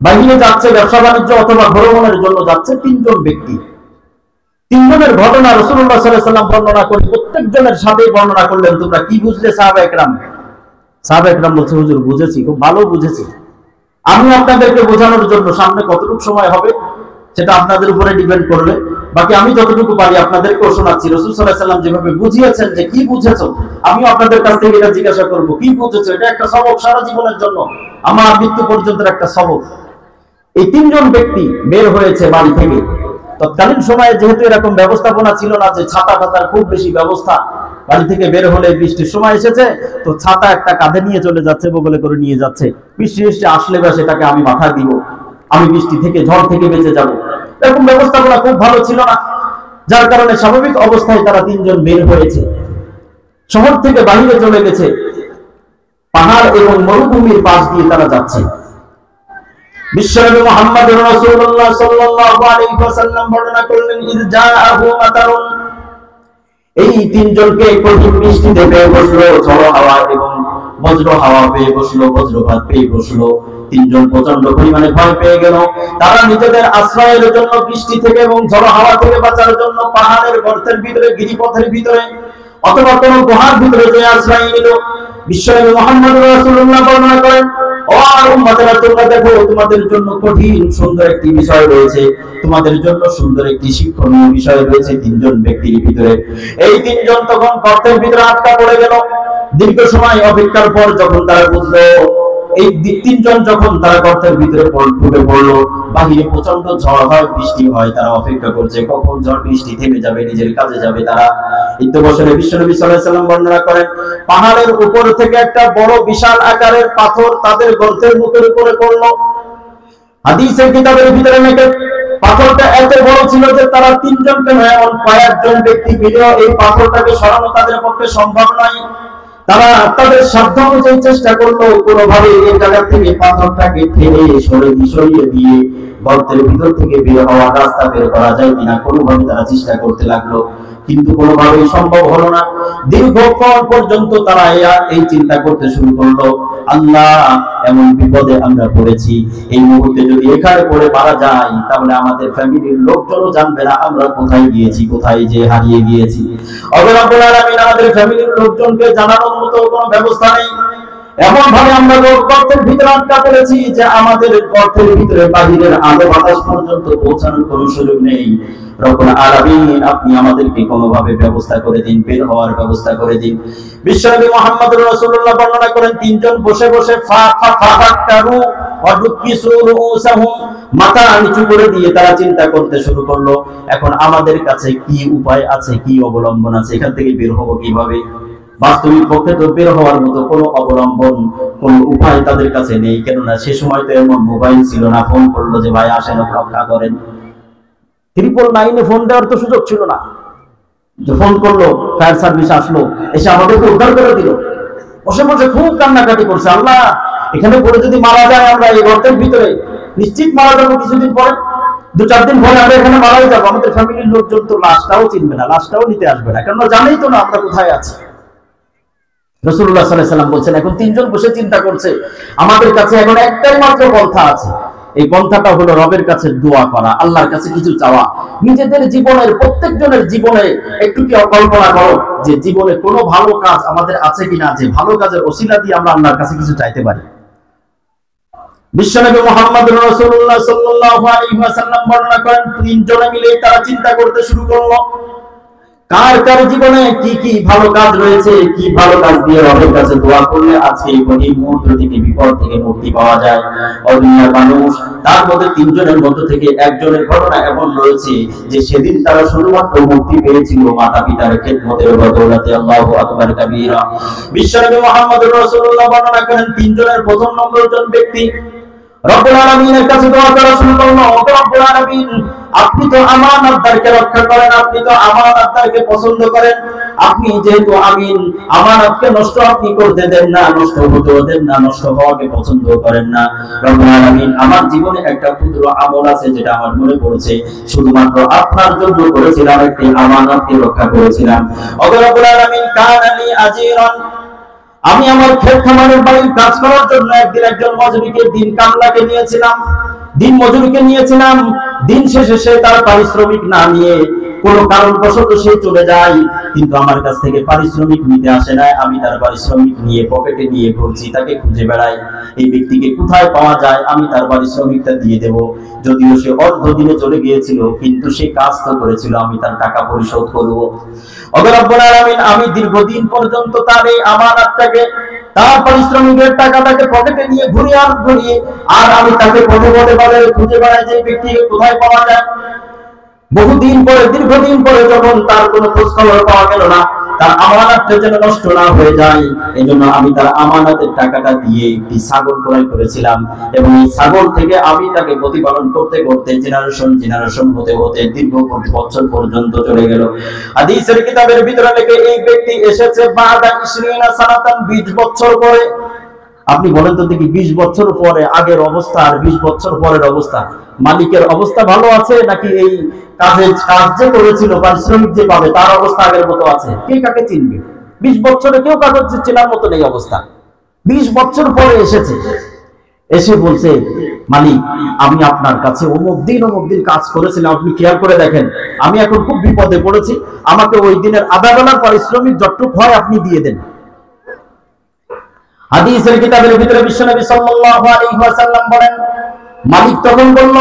বাহিরে যাচ্ছে, ব্যবসা বাণিজ্য অথবা ভ্রমণের জন্য যাচ্ছে তিনজন ব্যক্তি। তিনজনের ঘটনা রাসূলুল্লাহ সাল্লাল্লাহু আলাইহি ওয়াসাল্লাম বর্ণনা করে প্রত্যেকজনের সাথে বর্ণনা করলেন, তোমরা কি বুঝলে সাহাবা একরাম? সাহাবা একরাম বলছে, হুজুর বুঝেছি, খুব ভালো বুঝেছি। আমি আপনাদেরকে বোঝানোর জন্য সামনে কতটুকু সময় হবে সেটা আপনাদের উপরে ডিপেন্ড করবে, বাকি আমি যতটুকু পারি আপনাদেরকেও শোনাচ্ছি। রাসূল সাল্লাল্লাহু আলাইহি ওয়াসাল্লাম যেভাবে বুঝিয়েছেন যে কি বুঝেছো, আমিও আপনাদের কাছ থেকে এটা জিজ্ঞাসা করব, কি বুঝেছো? এটা একটা সবক সারা জীবনের জন্য, আমার মৃত্যু পর্যন্ত একটা সবক। এই তিনজন ব্যক্তি বের হয়েছে বাড়ি থেকে। তৎকালীন সময়ে যেহেতু এরকম ব্যবস্থাপনা ছিল না যে ছাতা টাতার খুব বেশি ব্যবস্থা, বাড়ি থেকে বের হলে বৃষ্টির সময় এসেছে তো ছাতা একটা কাঁধে নিয়ে চলে যাচ্ছে, বগলে করে নিয়ে যাচ্ছে, বৃষ্টি আসলে বা সেটাকে আমি মাথায় দিব, আমি বৃষ্টি থেকে ঝড় থেকে বেঁচে যাব। এরকম ব্যবস্থাপনা খুব ভালো ছিল না, যার কারণে স্বাভাবিক অবস্থায় তারা তিনজন বের হয়েছে, শহর থেকে বাহিরে চলে গেছে, পাহাড় এবং মরুভূমির পাশ দিয়ে তারা যাচ্ছে। বিশ্বনবী মুহাম্মদুর রাসূলুল্লাহ সাল্লাল্লাহু আলাইহি ওয়াসাল্লাম বর্ণনা করলেন, ইরজাআহু মাতারুন, এই তিনজনকে কঠিন বৃষ্টিতে পেয়ে বসলো, ঝড়ো হাওয়া এবং বজ্র হাওয়া পেয়ে বসলো, বজ্রপাত পেয়ে বসলো। তিনজন প্রচন্ড পরিমাণে ভয় পেয়ে গেল। তারা নিজেদের আশ্রয়ের জন্য, বৃষ্টি থেকে এবং ঝড়ো হাওয়া থেকে বাঁচার জন্য পাহাড়ের গর্তের ভিতরে, গিরিপথের ভিতরে অথবা কোনো গুহার ভিতরে যে আশ্রয় নিল। বিশ্বনবী মুহাম্মদুর রাসূলুল্লাহ বর্ণনা করেন, ও উম্মতেরা, তোমরা দেখো, তোমাদের জন্য কঠিন সুন্দর একটি বিষয় রয়েছে, তোমাদের জন্য সুন্দর একটি শিক্ষণীয় বিষয় রয়েছে তিনজন ব্যক্তির ভিতরে। এই তিনজন তখন গর্তের ভিতরে আটকা পড়ে গেল। দীর্ঘ সময় অপেক্ষার পর যখন তারা বুঝলো, এই তিনজন যখন তারা গর্তের ভিতরে ঢুকে পড়লো, বাহিরে প্রচন্ড ঝড় হয়, বৃষ্টি হয়, তারা অপেক্ষা করছে কখন ঝড় বৃষ্টি থেমে যাবে, নিজের কাজে যাবে তারা। ইত্যবসরে বিশ্বনবী সাল্লাল্লাহু আলাইহি ওয়াসাল্লাম বর্ণনা করেন, পাহাড়ের উপর থেকে একটা বড় বিশাল আকারের পাথর তাদের গর্তের মুখের উপরে পড়লো। হাদিসের কিতাবের ভিতরে নাকি পাথরটা এত বড় ছিল যে তারা তিনজনকে নয়, এমন কয়েকজন ব্যক্তি মিলেও এই পাথরটাকে সরানো তাদের পক্ষে সম্ভব নয়। তারা তাদের সাধ্য অনুযায়ী চেষ্টা করলো, কোনোভাবে এই জায়গা থেকে পাথরটাকে ঠেলে সরিয়ে দিয়ে গর্তের ভিতর থেকে বের হওয়ার রাস্তা বের করা যায় কিনা কোনোভাবে তারা চেষ্টা করতে লাগলো, কিন্তু কোনোভাবেই সম্ভব হলো না। দীর্ঘক্ষণ পর্যন্ত তারা এই চিন্তা করতে শুরু করলো, আল্লাহ, এমন বিপদে আমরা পড়েছি, এই মুহূর্তে যদি এখানে পড়ে মারা যাই তাহলে আমাদের ফ্যামিলির লোকজনও জানবে না আমরা কোথায় গিয়েছি, কোথায় যে হারিয়ে গিয়েছি। রব্বুল আলামিন আমাদের ফ্যামিলির লোকজনকে জানানোর মতো কোনো ব্যবস্থা নেই। এমন ভাবে আমরা গর্তের ভিতরে আটকা পড়েছি যে আমাদের গর্তের ভিতরে বাহিরের আলো বাতাস পর্যন্ত পৌঁছানোর কোনো সুযোগ নেই। রব্বুল আলামিন, আপনি আমাদেরকে কোনোভাবে ব্যবস্থা করে দিন, বের হওয়ার ব্যবস্থা করে দিন। বিশ্বনবী মুহাম্মদুর রাসূলুল্লাহ বর্ণনা করেন, তিনজন বসে বসে ফাফাকারু ওয়া দুকিসু রুউসাহুম, মাথা নিচু করে দিয়ে তারা চিন্তা করতে শুরু করলো, এখন আমাদের কাছে কি উপায় আছে, কি অবলম্বন আছে, এখান থেকে বের হবো কিভাবে। বাস্তবিক পক্ষে তো বের হওয়ার মতো কোনো অবলম্বন, কোনো উপায় তাদের কাছে নেই, কেননা সে সময় তো এমন মোবাইল ছিল না, ফোন করলো যে ভাই আসেন রক্ষা করেন, 999 ফোন দেওয়ার তো সুযোগ ছিল না। ফোন করলো, ফায়ার সার্ভিস আসলো, এসে আমাদেরকে উদ্ধার করে দিল। বসে বসে খুব কান্নাকাটি করছে, আল্লাহ এখানে পড়ে যদি মারা যায় আমরা এই গর্তের ভিতরে, নিশ্চিত মারা যাবো কিছুদিন পরে, 2-4 দিন পরে আমরা এখানে মারাই যাবো। আমাদের ফ্যামিলির লোকজন তো লাশটাও চিনবে না, লাশটাও নিতে আসবে না, কারণ জানেই তো না আমরা কোথায় আছি। রাসূলুল্লাহ সাল্লাল্লাহু আলাইহি ওয়াসাল্লাম বলছেন, এখন 3 জন বসে চিন্তা করছে, আমাদের কাছে এখন একটাই মাত্র পন্থা আছে। এই পন্থাটা হলো রবের কাছে দোয়া করা, আল্লাহর কাছে কিছু চাওয়া। নিজেদের জীবনের, প্রত্যেকজনের জীবনে একটু কি কল্পনা করো যে জীবনে কোনো ভালো কাজ আমাদের আছে কিনা, যে ভালো কাজের ওসিলা দিয়ে আমরা আল্লাহর কাছে কিছু চাইতে পারি। বিশ্বনবী মুহাম্মদুর রাসূলুল্লাহ সাল্লাল্লাহু আলাইহি ওয়াসাল্লাম বর্ণনা করেন, 3 জনে মিলে তারা চিন্তা করতে শুরু করলো, কার কার জীবনে কি কি ভালো কাজ রয়েছে, কি ভালো কাজ দিয়ে রবের কাছে দোয়া করলে আজকে এই কঠিন মুহূর্ত থেকে, বিপদ থেকে মুক্তি পাওয়া যায়। অদুনিয়ার মানুষ, তার মধ্যে 3 জনের মধ্যে থেকে একজনের ঘটনা এমন রয়েছে যে সেদিন তারা শুধুমাত্র মুক্তি পেয়েছিল মাতা পিতার খেদমতের বদৌলতে। আল্লাহু আকবার কাবীরা। বিশ্বনবী মুহাম্মদুর রাসূলুল্লাহ বর্ণনা করেন, 3 জনের প্রথম নম্বর জন ব্যক্তি রব্বুল আলামিনের কাছে দোয়া করা শুরু করলো, ও রব্বুল আলামিন, আপনি তো আমানতদারকে রক্ষা করেন, আপনি তো আমানতদারকে পছন্দ করেন, আপনি যেহেতু আমিন, আমানতকে নষ্ট আপনি করতে দেন না, নষ্ট হতেও দেন না, নষ্ট হওয়াকে পছন্দ করেন না। রব্বুল আলামিন, আমার জীবনে একটা ক্ষুদ্র আমল আছে যেটা আমার মনে পড়ছে, শুধুমাত্র আপনার জন্য করেছিলাম, একটি আমানতকে রক্ষা করেছিলাম। ও রব্বুল আলামিন, কানা লি আজিরান, আমি আমার ক্ষেত খামারের বাড়ির কাজ করার জন্য একদিন একজন মজুরিকে, দিন কামলাকে নিয়েছিলাম, দিন মজুরিকে নিয়েছিলাম। দিন শেষে সে তার পারিশ্রমিক না নিয়ে কোন কারণবশত সে চলে যায়, কিন্তু আমার কাছ থেকে পারিশ্রমিক নিতে আসে না। আমি তার পারিশ্রমিক নিয়ে পকেটে নিয়ে ঘুরছি, তাকে খুঁজে বেড়াই, এই ব্যক্তিকে কোথায় পাওয়া যায়, আমি তার পারিশ্রমিকটা দিয়ে দেব। যদিও সে অর্ধ দিনে চলে গিয়েছিল, কিন্তু সে কাজ তো করেছিল, আমি তার টাকা পরিশোধ করব। রব্বুল আলামিন, আমি দীর্ঘদিন পর্যন্ত তার এই আমানতটাকে, তার পারিশ্রমিকের টাকাটাকে পকেটে নিয়ে ঘুরিয়ে আর আমি তাকে পথে পথে বাজারে খুঁজে বেড়াই যে ব্যক্তিকে কোথায় পাওয়া যায়। বহুদিন পরে, দীর্ঘদিন পরে যখন তার কোনো খোঁজ খবর পাওয়া গেল না, তার আমানতটা যেন নষ্ট না হয়ে যায়, এজন্য আমি তার আমানতের টাকাটা দিয়ে একটি ছাগল ক্রয় করেছিলাম, এবং এই ছাগল থেকে আমি তাকে প্রতিপালন করতে করতে জেনারেশন হতে হতে দীর্ঘ বছর পর্যন্ত চলে গেল। হাদিসের কিতাবের ভিতরে লেখে, এই ব্যক্তি এসেছে বাদা 20 সানাতান, 20 বছর পরে। আপনি বলেন তো দেখি, 20 বছর পরে আগের অবস্থা আর 20 বছর পরের অবস্থা, মালিকের অবস্থা ভালো আছে নাকি এই কাজ যে করেছিল পারিশ্রমিক যে পাবে তার অবস্থা আগের মতো আছে? কে কাকে চিনবে? 20 বছরে কেউ কাকে চেনার মতো নেই অবস্থা। 20 বছর পরে এসেছে, এসে বলছে, মালিক আমি আপনার কাছে অমুক দিন কাজ করেছিলাম, আপনি খেয়াল করে দেখেন, আমি এখন খুব বিপদে পড়েছি, আমাকে ওই দিনের আধা বেলার পারিশ্রমিক যতটুকু হয় আপনি দিয়ে দেন। হাদিসের কিতাবের ভিতরে বিশ্বনবী সাল্লাল্লাহু আলাইহি ওয়াসাল্লাম বলেন, মালিক তখন বলল,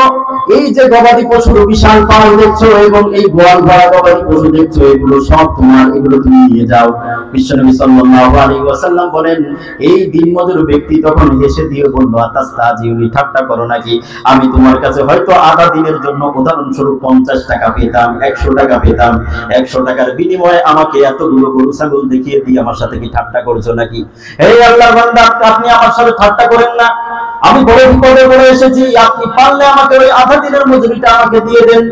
এই যে গবাদি পশুর বিশাল পাল দেখছো এবং এই গোয়াল ভরা গবাদি পশু দেখছো, এগুলো সব তোমার, এগুলো তুমি নিয়ে যাও। বিশ্বনবী সাল্লাল্লাহু আলাইহি ওয়াসাল্লাম বলেন, এই দিনমজুর ব্যক্তি তখন হেসে দিয়ে বলল, আতাস্তাজিউনি, ঠাট্টা করো নাকি? আমি তোমার কাছে হয়তো আধা দিনের জন্য উদাহরণস্বরূপ 50 টাকা পেতাম, 100 টাকা পেতাম, 100 টাকার বিনিময়ে আমাকে এতগুলো গরু ছাগল দেখিয়ে দিয়ে আমার সাথে কি ঠাট্টা করছো নাকি? হে আল্লাহর বান্দা, আপনি আমার সাথে ঠাট্টা করেন না, আমি বড় বিপদে পড়ে এসেছি, আপনি পারলে আমাকে ওই আধা দিনের মজুরিটা আমাকে দিয়ে দেন।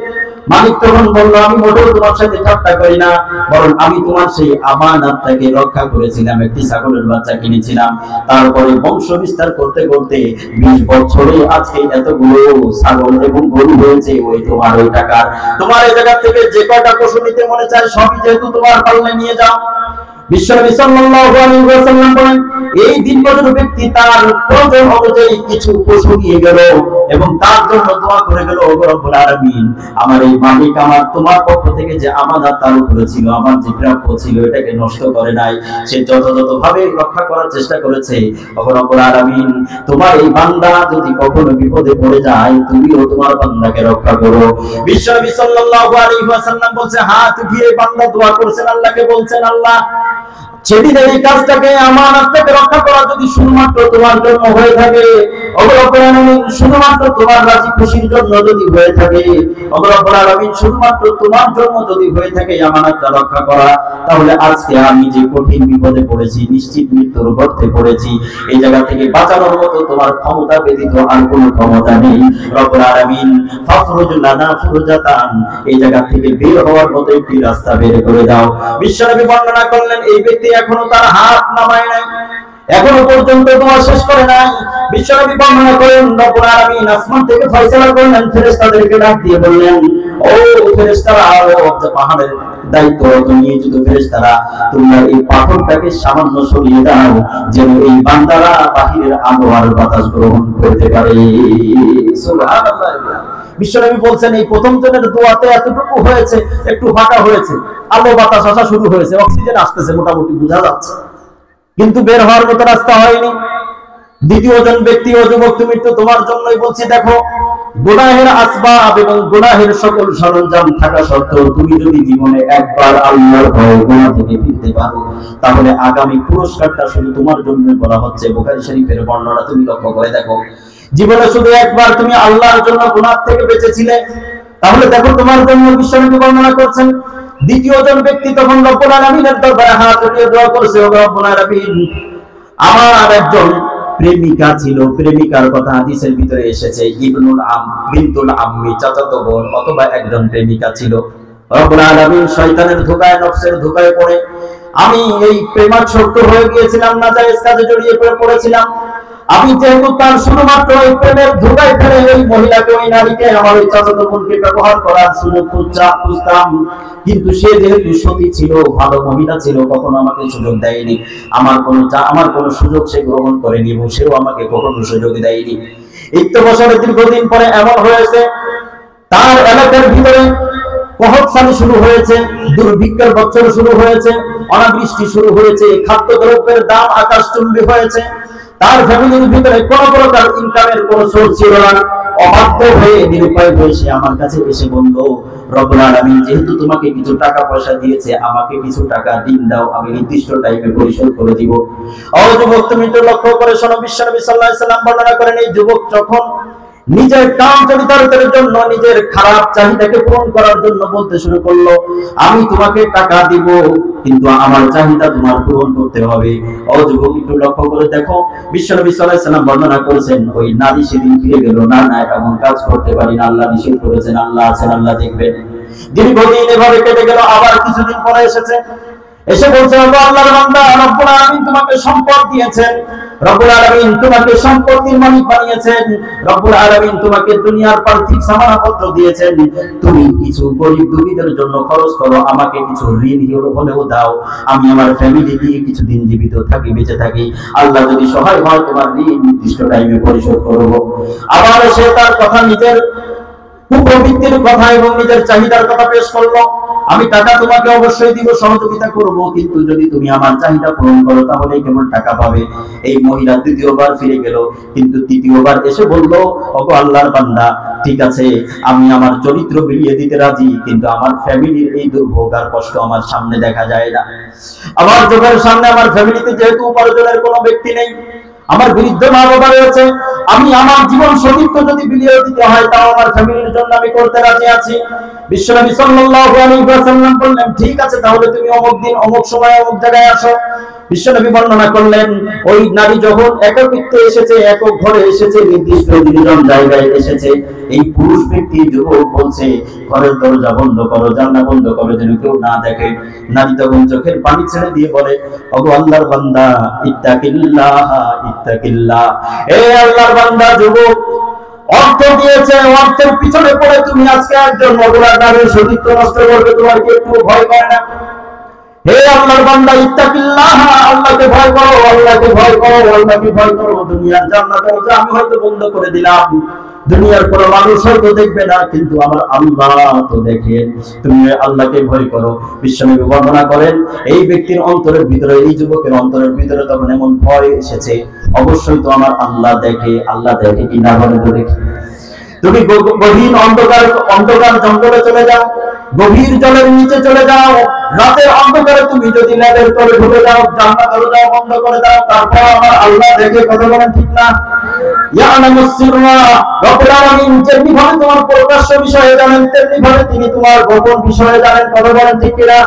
মালিক তখন বলল, আমি মোটেও তোমার সাথে ঠাট্টা করি না, বরং আমি তোমার সেই আমানতটাকে রক্ষা করেছিলাম, একটি ছাগলের বাচ্চা কিনেছিলাম, তারপরে বংশ বিস্তার করতে করতে 20 বছরে আজকে এতগুলো ছাগল এবং গরু হয়েছে ওই তোমার ওই টাকার। তোমার এই জায়গা থেকে যে কয়টা পশু নিতে মনে চায় সবই যেহেতু তোমার পালনে নিয়ে যাও। বিশ্বনবী সাল্লাল্লাহু আলাইহি ওয়াসাল্লাম বলেন, এই দিনমজুর ব্যক্তি তার প্রয়োজন অনুযায়ী কিছু পশু নিয়ে গেল এবং তার জন্য দোয়া করে গেল, ও রব্বুল আলামিন, আমার এই মালিক আমার তোমার পক্ষ থেকে যে আমানত তার উপরে ছিল, আমার যে প্রাপ্য ছিল, এটাকে নষ্ট করে নাই, সে যথাযথভাবে রক্ষা করার চেষ্টা করেছে। ও রব্বুল আলামিন, তোমার এই বান্দা যদি কখনো বিপদে পড়ে যায়, তুমিও তোমার বান্দাকে রক্ষা করো। বিশ্বনবী সাল্লাল্লাহু আলাইহি ওয়াসাল্লাম বলছে, হাত উঠিয়ে বান্দা দোয়া করছেন, আল্লাহকে বলছেন, আল্লাহ সেদিনের এই কাজটাকে আমানত থেকে রক্ষা করা যদি শুধুমাত্র তোমার জন্য হয়ে থাকে, শুধুমাত্র তোমার রাজি খুশির জন্য যদি হয়ে থাকে, শুধুমাত্র তোমার জন্য যদি হয়ে থাকে আমানতটা রক্ষা করা, তাহলে আজকে আমি যে কঠিন বিপদে পড়েছি, নিশ্চিত মৃত্যুর গর্তে পড়েছি, এই জায়গা থেকে বাঁচানোর মতো তোমার ক্ষমতা ব্যতীত আর কোনো ক্ষমতা নেই। রব্বুল আলামিন ফাফরুজ লানা ফুরজাতান, এই জায়গা থেকে বের হওয়ার মতো একটি রাস্তা বের করে দাও। বিশ্বনবী বর্ণনা করলেন, এই ব্যক্তি এখনো তার হাত নামায় নাই, এখনো পর্যন্ত দোয়া শেষ করে নাই। বিশ্বনবী বর্ণনা করেন, রব্বুল আলামিন আসমান থেকে ফয়সালা করলেন, ফেরেশতাদেরকে ডাক দিয়ে বললেন, ও ফেরেশতারা, পাহাড়ের দায়িত্ব নিয়োজিত ফেরেশতারা, তোমরা এই পাথরটাকে সামান্য সরিয়ে দাও, যেন এই বান্দারা বাহিরের আলো আর বাতাস গ্রহণ করতে পারে। সুবহানাল্লাহ। বিশ্বনবী বলছেন, এই প্রথম জনের দোয়াতে এতটুকু হয়েছে, একটু ফাঁকা হয়েছে, আলো বাতাস আসা শুরু হয়েছে, অক্সিজেন আসতেছে, মোটামুটি বোঝা যাচ্ছে, কিন্তু বের হওয়ার মতো রাস্তা হয়নি। দ্বিতীয় জন ব্যক্তি, ও যুবক, তুমি তো তোমার জন্যই বলছি, দেখো গুনাহের আসবাব এবং গুনাহের সকল সরঞ্জাম থাকা সত্ত্বেও তুমি যদি জীবনে একবার আল্লাহর ভয়ে গুনাহ থেকে ফিরতে পারো, তাহলে আগামী পুরস্কারটা শুধু তোমার জন্যই বলা হচ্ছে। বুখারী শরীফের বর্ণনা তুমি লক্ষ্য করে দেখো, জীবনে শুধু একবার তুমি আল্লাহর জন্য গুনাহ থেকে বেঁচেছিলে, তাহলে দেখো তোমার জন্য বিশ্বনবী বর্ণনা করছেন। দ্বিতীয় জন ব্যক্তি তখন রব্বুল আলামিনের দরবারে হাত উঠিয়ে দোয়া করছে, ও রব্বুল আলামিন, আমার একজন প্রেমিকা ছিল, প্রেমিকার কথা হাদিসের ভিতরে এসেছে, ইবনুল আম, বিনতুল আম্মি, চাচাতো বোন, অথবা একজন প্রেমিকা ছিল। রব্বুল আলামিন শয়তানের ধোঁকায়, নফসের ধোঁকায় পড়ে আমি এই প্রেমাসক্ত হয়ে গিয়েছিলাম, নাজায়েজ কাজে জড়িয়ে পড়েছিলাম। আমি যেহেতু তার শুধুমাত্র ওই প্রেমের ধোঁকায় ফেলে ওই মহিলাকে, ওই নারীকে, আমার ওই চাচাতো বোনকে ব্যবহার করার সুযোগ খুঁজতাম, কিন্তু সে যেহেতু সতী ছিল, ভালো মহিলা ছিল, কখনো আমাকে সুযোগ দেয়নি, আমার কোনো সুযোগ সে গ্রহণ করেনি এবং সেও আমাকে কখনো সুযোগ দেয়নি। ইত্যবসরে দীর্ঘদিন পরে এমন হয়েছে, তার এলাকার ভিতরে কহৎসানি শুরু হয়েছে, দুর্ভিক্ষের বছর শুরু হয়েছে, অনাবৃষ্টি শুরু হয়েছে, খাদ্যদ্রব্যের দাম আকাশচুম্বী হয়েছে, তার ফ্যামিলির ভিতরে কোন প্রকার ইনকামের কোন সোর্স ছিল না। অবাধ্য হয়ে, নিরুপায় হয়ে সে আমার কাছে এসে বলল, রব্বুল আলামিন যেহেতু তোমাকে কিছু টাকা পয়সা দিয়েছে, আমাকে কিছু টাকা দিন দাও, আমি নির্দিষ্ট টাইমে পরিশোধ করে দিব। ও যুবক, তুমি তো লক্ষ্য করে শোনো, বিশ্বনবী সাল্লাল্লাহু আলাইহি সাল্লাম বর্ণনা করেন, এই যুবক যখন নিজের কাম চরিতার্থের জন্য, নিজের খারাপ চাহিদাকে পূরণ করার জন্য বলতে শুরু করলো, আমি তোমাকে টাকা দিব, কিন্তু আমার চাহিদা তোমার পূরণ করতে হবে। ও যুবক, একটু লক্ষ্য করে দেখো, বিশ্বনবী সাল্লাল্লাহু আলাইহি সাল্লাম বর্ণনা করেছেন, ওই নারী সেদিন ফিরে গেল, না না, এমন কাজ করতে পারি না, আল্লাহ নিষেধ করেছেন, আল্লাহ আছেন, আল্লাহ দেখবেন। দীর্ঘদিন এভাবে কেটে গেল, আবার কিছুদিন পরে এসে বলছে, আল্লাহর বান্দা, রব্বুল আলামিন তোমাকে সম্পদ দিয়েছেন, রব্বুল আলামিন তোমাকে সম্পত্তির মালিক বানিয়েছেন, রব্বুল আলামিন তোমাকে দুনিয়ার পার্থিব সামানাপত্র দিয়েছেন, তুমি কিছু গরিব দুঃখীদের জন্য খরচ করো, আমাকে কিছু ঋণ হলেও দাও, আমি আমার ফ্যামিলি দিয়ে কিছুদিন জীবিত থাকি, বেঁচে থাকি, আল্লাহ যদি সহায় হয় তোমার ঋণ নির্দিষ্ট টাইমে পরিশোধ করব। আবার সে তার কথা, নিজের কুপ্রবৃত্তির কথা এবং নিজের চাহিদার কথা পেশ করলো, আমি টাকা তোমাকে অবশ্যই দিব, সহযোগিতা করব, কিন্তু যদি তুমি আমার চাহিদা পূরণ করো তাহলে কেবল টাকা পাবে। এই মহিলা দ্বিতীয়বার ফিরে গেল, কিন্তু তৃতীয়বার এসে বলল, ওগো আল্লাহর বান্দা, ঠিক আছে, আমি আমার চরিত্র বিলিয়ে দিতে রাজি, কিন্তু আমার ফ্যামিলির এই দুর্ভোগ আর কষ্ট আমার সামনে দেখা যায় না। আমার চোখের সামনে আমার ফ্যামিলিতে যেহেতু উপার্জনের কোনো ব্যক্তি নেই, আমার বৃদ্ধ মা বাবা রয়েছে, আমি আমার জীবন সতীত্ব যদি বিলিয়ে দিতে হয় তাও আমার ফ্যামিলির জন্য আমি করতে রাজি আছি। বিশ্বনবী সাল্লাল্লাহু আলাইহি ওয়াসাল্লাম বললেন, ঠিক আছে, তাহলে তুমি অমুক দিন অমুক সময় অমুক জায়গায় আসো। বিশ্বনবী বর্ণনা করলেন, ওই নারী যখন একত্রিত এসেছে, একক ঘরে এসেছে, নির্দিষ্ট নির্জন জায়গায় এসেছে, এই পুরুষ ব্যক্তি যুবক বলছে, ঘরের দরজা বন্ধ করো, জানলা বন্ধ করো, যেন কেউ না দেখে। নারী তখন চোখের পানি ছেড়ে দিয়ে বলে, ওগো আল্লাহর বান্দা, ইত্তাকিল্লাহ ইত্তাকিল্লাহ, এ আল্লাহর বান্দা যুবক, অর্থ দিয়েছে, অর্থের পিছনে পড়ে তুমি আজকে একজন মহিলা নারীর সতীত্ব নষ্ট করবে, তোমার কি একটু ভয় করে না? হে আল্লাহর বান্দা, ইত্তাকিল্লাহ, আল্লাহকে ভয় করো, আল্লাহকে ভয় করো, আল্লাহকে ভয় করো। দুনিয়ার জান্নাত দরজা আমি হয়তো বন্ধ করে দিলাম, দুনিয়ার কোনো মানুষ হয়তো দেখবে না, কিন্তু আমার আল্লাহ তো দেখেন, তুমি আল্লাহকে ভয় করো। বিশ্বনবী বর্ণনা করেন, এই ব্যক্তির অন্তরের ভিতরে, এই যুবকের অন্তরের ভিতরে তখন এমন ভয় এসেছে, অবশ্যই তো আমার আল্লাহ দেখে, আল্লাহ দেখে কি না বলে তো দেখে। তুমি গহীন অন্ধকার জঙ্গলে চলে যাও, গভীর জলের নিচে চলে যাও, রাতের অন্ধকারে তুমি যদি লেদের তলে ঢুকে যাও, জান্নাত দরজা বন্ধ করে দাও, তারপর আমার আল্লাহ দেখে, কথা বলেন ঠিক না? ইয়ালামুস সিররা, রব্বুল আলামিন যেমনি ভাবে তোমার প্রকাশ্য বিষয়ে জানেন, তেমনি ভাবে তিনি তোমার গোপন বিষয়ে জানেন, কথা বলেন ঠিক কিনা?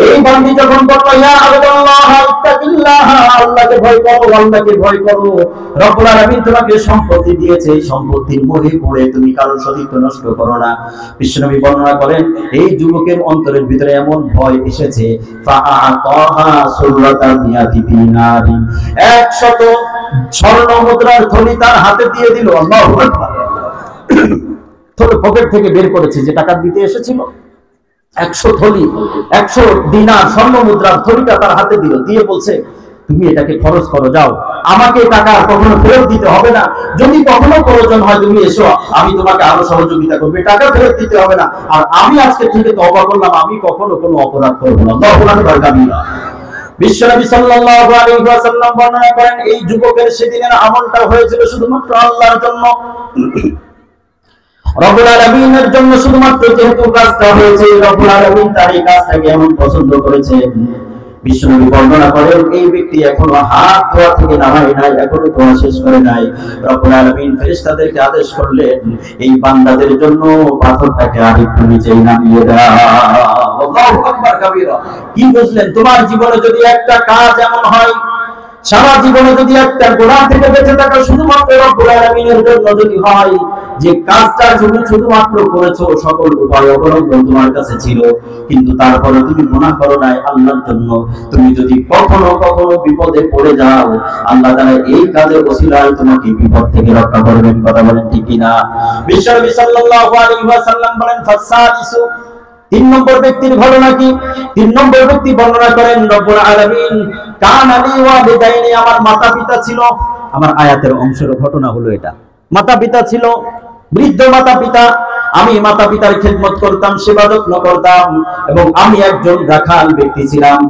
এই বান্দি যখন বলল ইয়া আল্লাহ ইত্তাকিল্লাহ, আল্লাহকে ভয় করো, আল্লাহকে ভয় করো, রব্বুল আলামিন তোমাকে সম্পত্তি দিয়েছে, এই সম্পত্তির মোহে পড়ে তুমি কারোর সতীত্ব নষ্ট করো না। বিশ্বনবী বর্ণনা করেন, এই যুবকের অন্তরের ভিতরে এমন ভয় এসেছে, ফাআতাহা সুররাতান মিয়াতি দিনারিন, 100 স্বর্ণ মুদ্রার থলি তার হাতে দিয়ে দিল। আল্লাহু আকবার। থলে পকেট থেকে বের করেছে, যে টাকা দিতে এসেছিল 100 থলি, 100 দিনার স্বর্ণ মুদ্রার থলিটা তার হাতে দিল, দিয়ে বলছে তুমি এটাকে খরচ করো, যাও, আমাকে টাকা কখনো ফেরত দিতে হবে না, যদি কখনো প্রয়োজন হয় তুমি এসো, আমি তোমাকে আরো সহযোগিতা করবো, টাকা ফেরত দিতে হবে না, আর আমি আজকে থেকে তওবা করলাম, আমি কখনো কোনো অপরাধ করবো না। আল্লাহু আকবার কাবীরা। বিশ্বনবী সাল্লাল্লাহু আলাইহি ওয়াসাল্লাম বর্ণনা করেন, এই যুবকের সেদিনের আমলটা হয়েছিল শুধুমাত্র আল্লাহর জন্য, রব্বুল আলামিনের জন্য শুধুমাত্র। যেহেতু কাজটা হয়েছে, রব্বুল আলামিন তার এই কাজটাকে এমন পছন্দ করেছে, বিশ্বনবী বর্ণনা করেন, এই ব্যক্তি এখনো হাত ধোয়া থেকে নামায় নাই, এখনো দোয়া শেষ করে নাই। রব্বুল আলামিন ফেরেশতাদেরকে আদেশ করলেন, এই বান্দাদের জন্য পাথরটাকে আরেকটু নিচে নামিয়ে দাও। আল্লাহু আকবার কাবীরা। কি বুঝলেন? তোমার জীবনে যদি একটা কাজ এমন হয়, সারা জীবনে যদি একটা গুনাহ থেকে বেঁচে থাকা শুধুমাত্র রব্বুল আলামিনের জন্য যদি হয়, যে কাজটা তুমি শুধুমাত্র করেছো, সকল উপায় অবলম্বন তোমার কাছে ছিল, কিন্তু তারপরে তুমি গুনাহ করো নাই আল্লাহর জন্য, তুমি যদি কখনো কখনো বিপদে পড়ে যাও, আল্লাহ তাআলা এই কাজের ওসিলায় তোমাকে বিপদ থেকে রক্ষা করবেন। কথা বলেন ঠিক কিনা? বিশ্বনবী সাল্লাল্লাহু আলাইহি ওয়াসাল্লাম বলেন, ফাসাদিসু, 3 নম্বর ব্যক্তির ঘটনা কি? 3 নম্বর ব্যক্তি বর্ণনা করেন, রব্বুল আলামিন কানা লি ওয়ালিদাইনি, আমার মাতা পিতা ছিল। আমার আয়াতের অংশের ঘটনা হলো এটা। মাতা পিতা ছিল, বৃদ্ধ মাতা পিতা, আমি মাতা পিতার খেদমত করতাম, সেবা যত্ন করতাম, এবং আমি একজন রাখাল ব্যক্তি ছিলাম।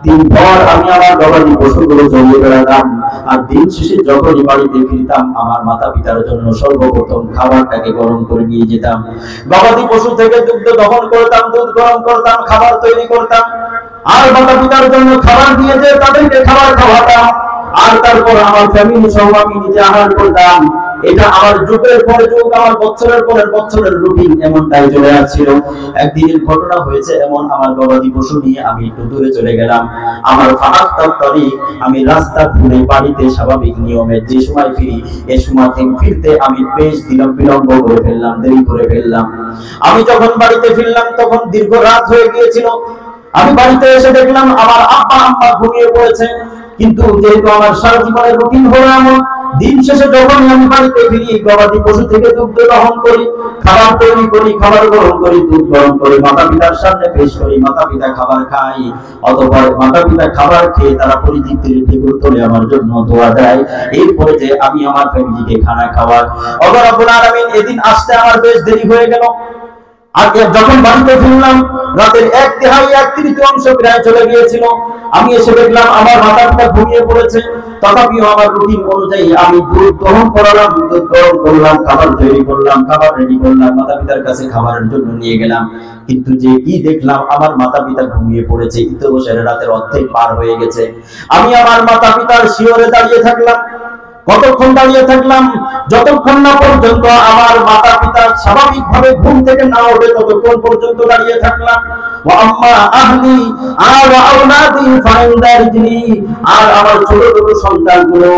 দিনভর আমি আমার গবাদি পশুগুলো চলিয়ে বেড়াতাম, আর দিন শেষে যখনই বাড়িতে ফিরতাম, আমার মাতা পিতার জন্য সর্বপ্রথম খাবারটাকে গরম করে নিয়ে যেতাম। গবাদি পশু থেকে দুগ্ধ দহন করতাম, দুধ গরম করতাম, খাবার তৈরি করতাম, আর মাতা পিতার জন্য খাবার দিয়ে যে তাদেরকে খাবার খাওয়াতাম, আর তারপর আমার ফ্যামিলি সহ আমি নিজে আহার করতাম। এটা আমার যুগের পরে যুগ, আমার বছরের পরের বছরের রুটিন এমনটাই চলে আসছিল। একদিনের ঘটনা হয়েছে এমন, আমার গবাদি পশু নিয়ে আমি একটু দূরে চলে গেলাম। আমার ফারাক্তার তারিখ, আমি রাস্তা ঘুরে বাড়িতে স্বাভাবিক নিয়মে যে সময় ফিরি, এই সময় ফিরতে আমি বেশ বিলম্ব করে ফেললাম, দেরি করে ফেললাম। আমি যখন বাড়িতে ফিরলাম তখন দীর্ঘ রাত হয়ে গিয়েছিল। আমি বাড়িতে এসে দেখলাম আমার আব্বা আম্মা ঘুমিয়ে পড়েছে, কিন্তু যেহেতু আমার সারা জীবনের রুটিন হলো এমন, দিন শেষে যখন আমি বাড়িতে ফিরি, গবাদি পশু থেকে দুগ্ধ দহন করি, খাবার তৈরি করি, খাবার গরম করি, দুধ গরম করি, মাতা পিতার সামনে পেশ করি, মাতা পিতা খাবার খাই, অতঃপর মাতা পিতা খাবার খেয়ে তারা পরিতৃপ্তির ঢেকুর তোলে, আমার জন্য দোয়া দেয়, এরপরে যে আমি আমার ফ্যামিলিকে খানা খাওয়াই। আল্লাহ রাব্বুল আলামিন এদিন আসতে আমার বেশ দেরি হয়ে গেল। আর যখন বাড়িতে ফিরলাম, রাতের 1/3 প্রায় চলে গিয়েছিল। আমি এসে দেখলাম আমার মাতা পিতা ঘুমিয়ে পড়েছে, তথাপিও আমার রুটিন অনুযায়ী আমি দুধ দহন করালাম, দুধ গরম করলাম, খাবার তৈরি করলাম, খাবার রেডি করলাম, মাতা পিতার কাছে খাবারের জন্য নিয়ে গেলাম। কিন্তু যে কি দেখলাম, আমার মাতা পিতা ঘুমিয়ে পড়েছে, ইতবসের রাতের অর্ধেক পার হয়ে গেছে। আমি আমার মাতা পিতার শিয়রে দাঁড়িয়ে থাকলাম। কতক্ষণ দাঁড়িয়ে থাকলাম? যতক্ষণ না পর্যন্ত আমার মাতা পিতা স্বাভাবিকভাবে ঘুম থেকে না ওঠে, ততক্ষণ পর্যন্ত দাঁড়িয়ে থাকলাম। ওয়া আম্মা আহলি আর আওলাদি ফাইন্দারিজনি, আর আমার ছোট ছোট সন্তানগুলো,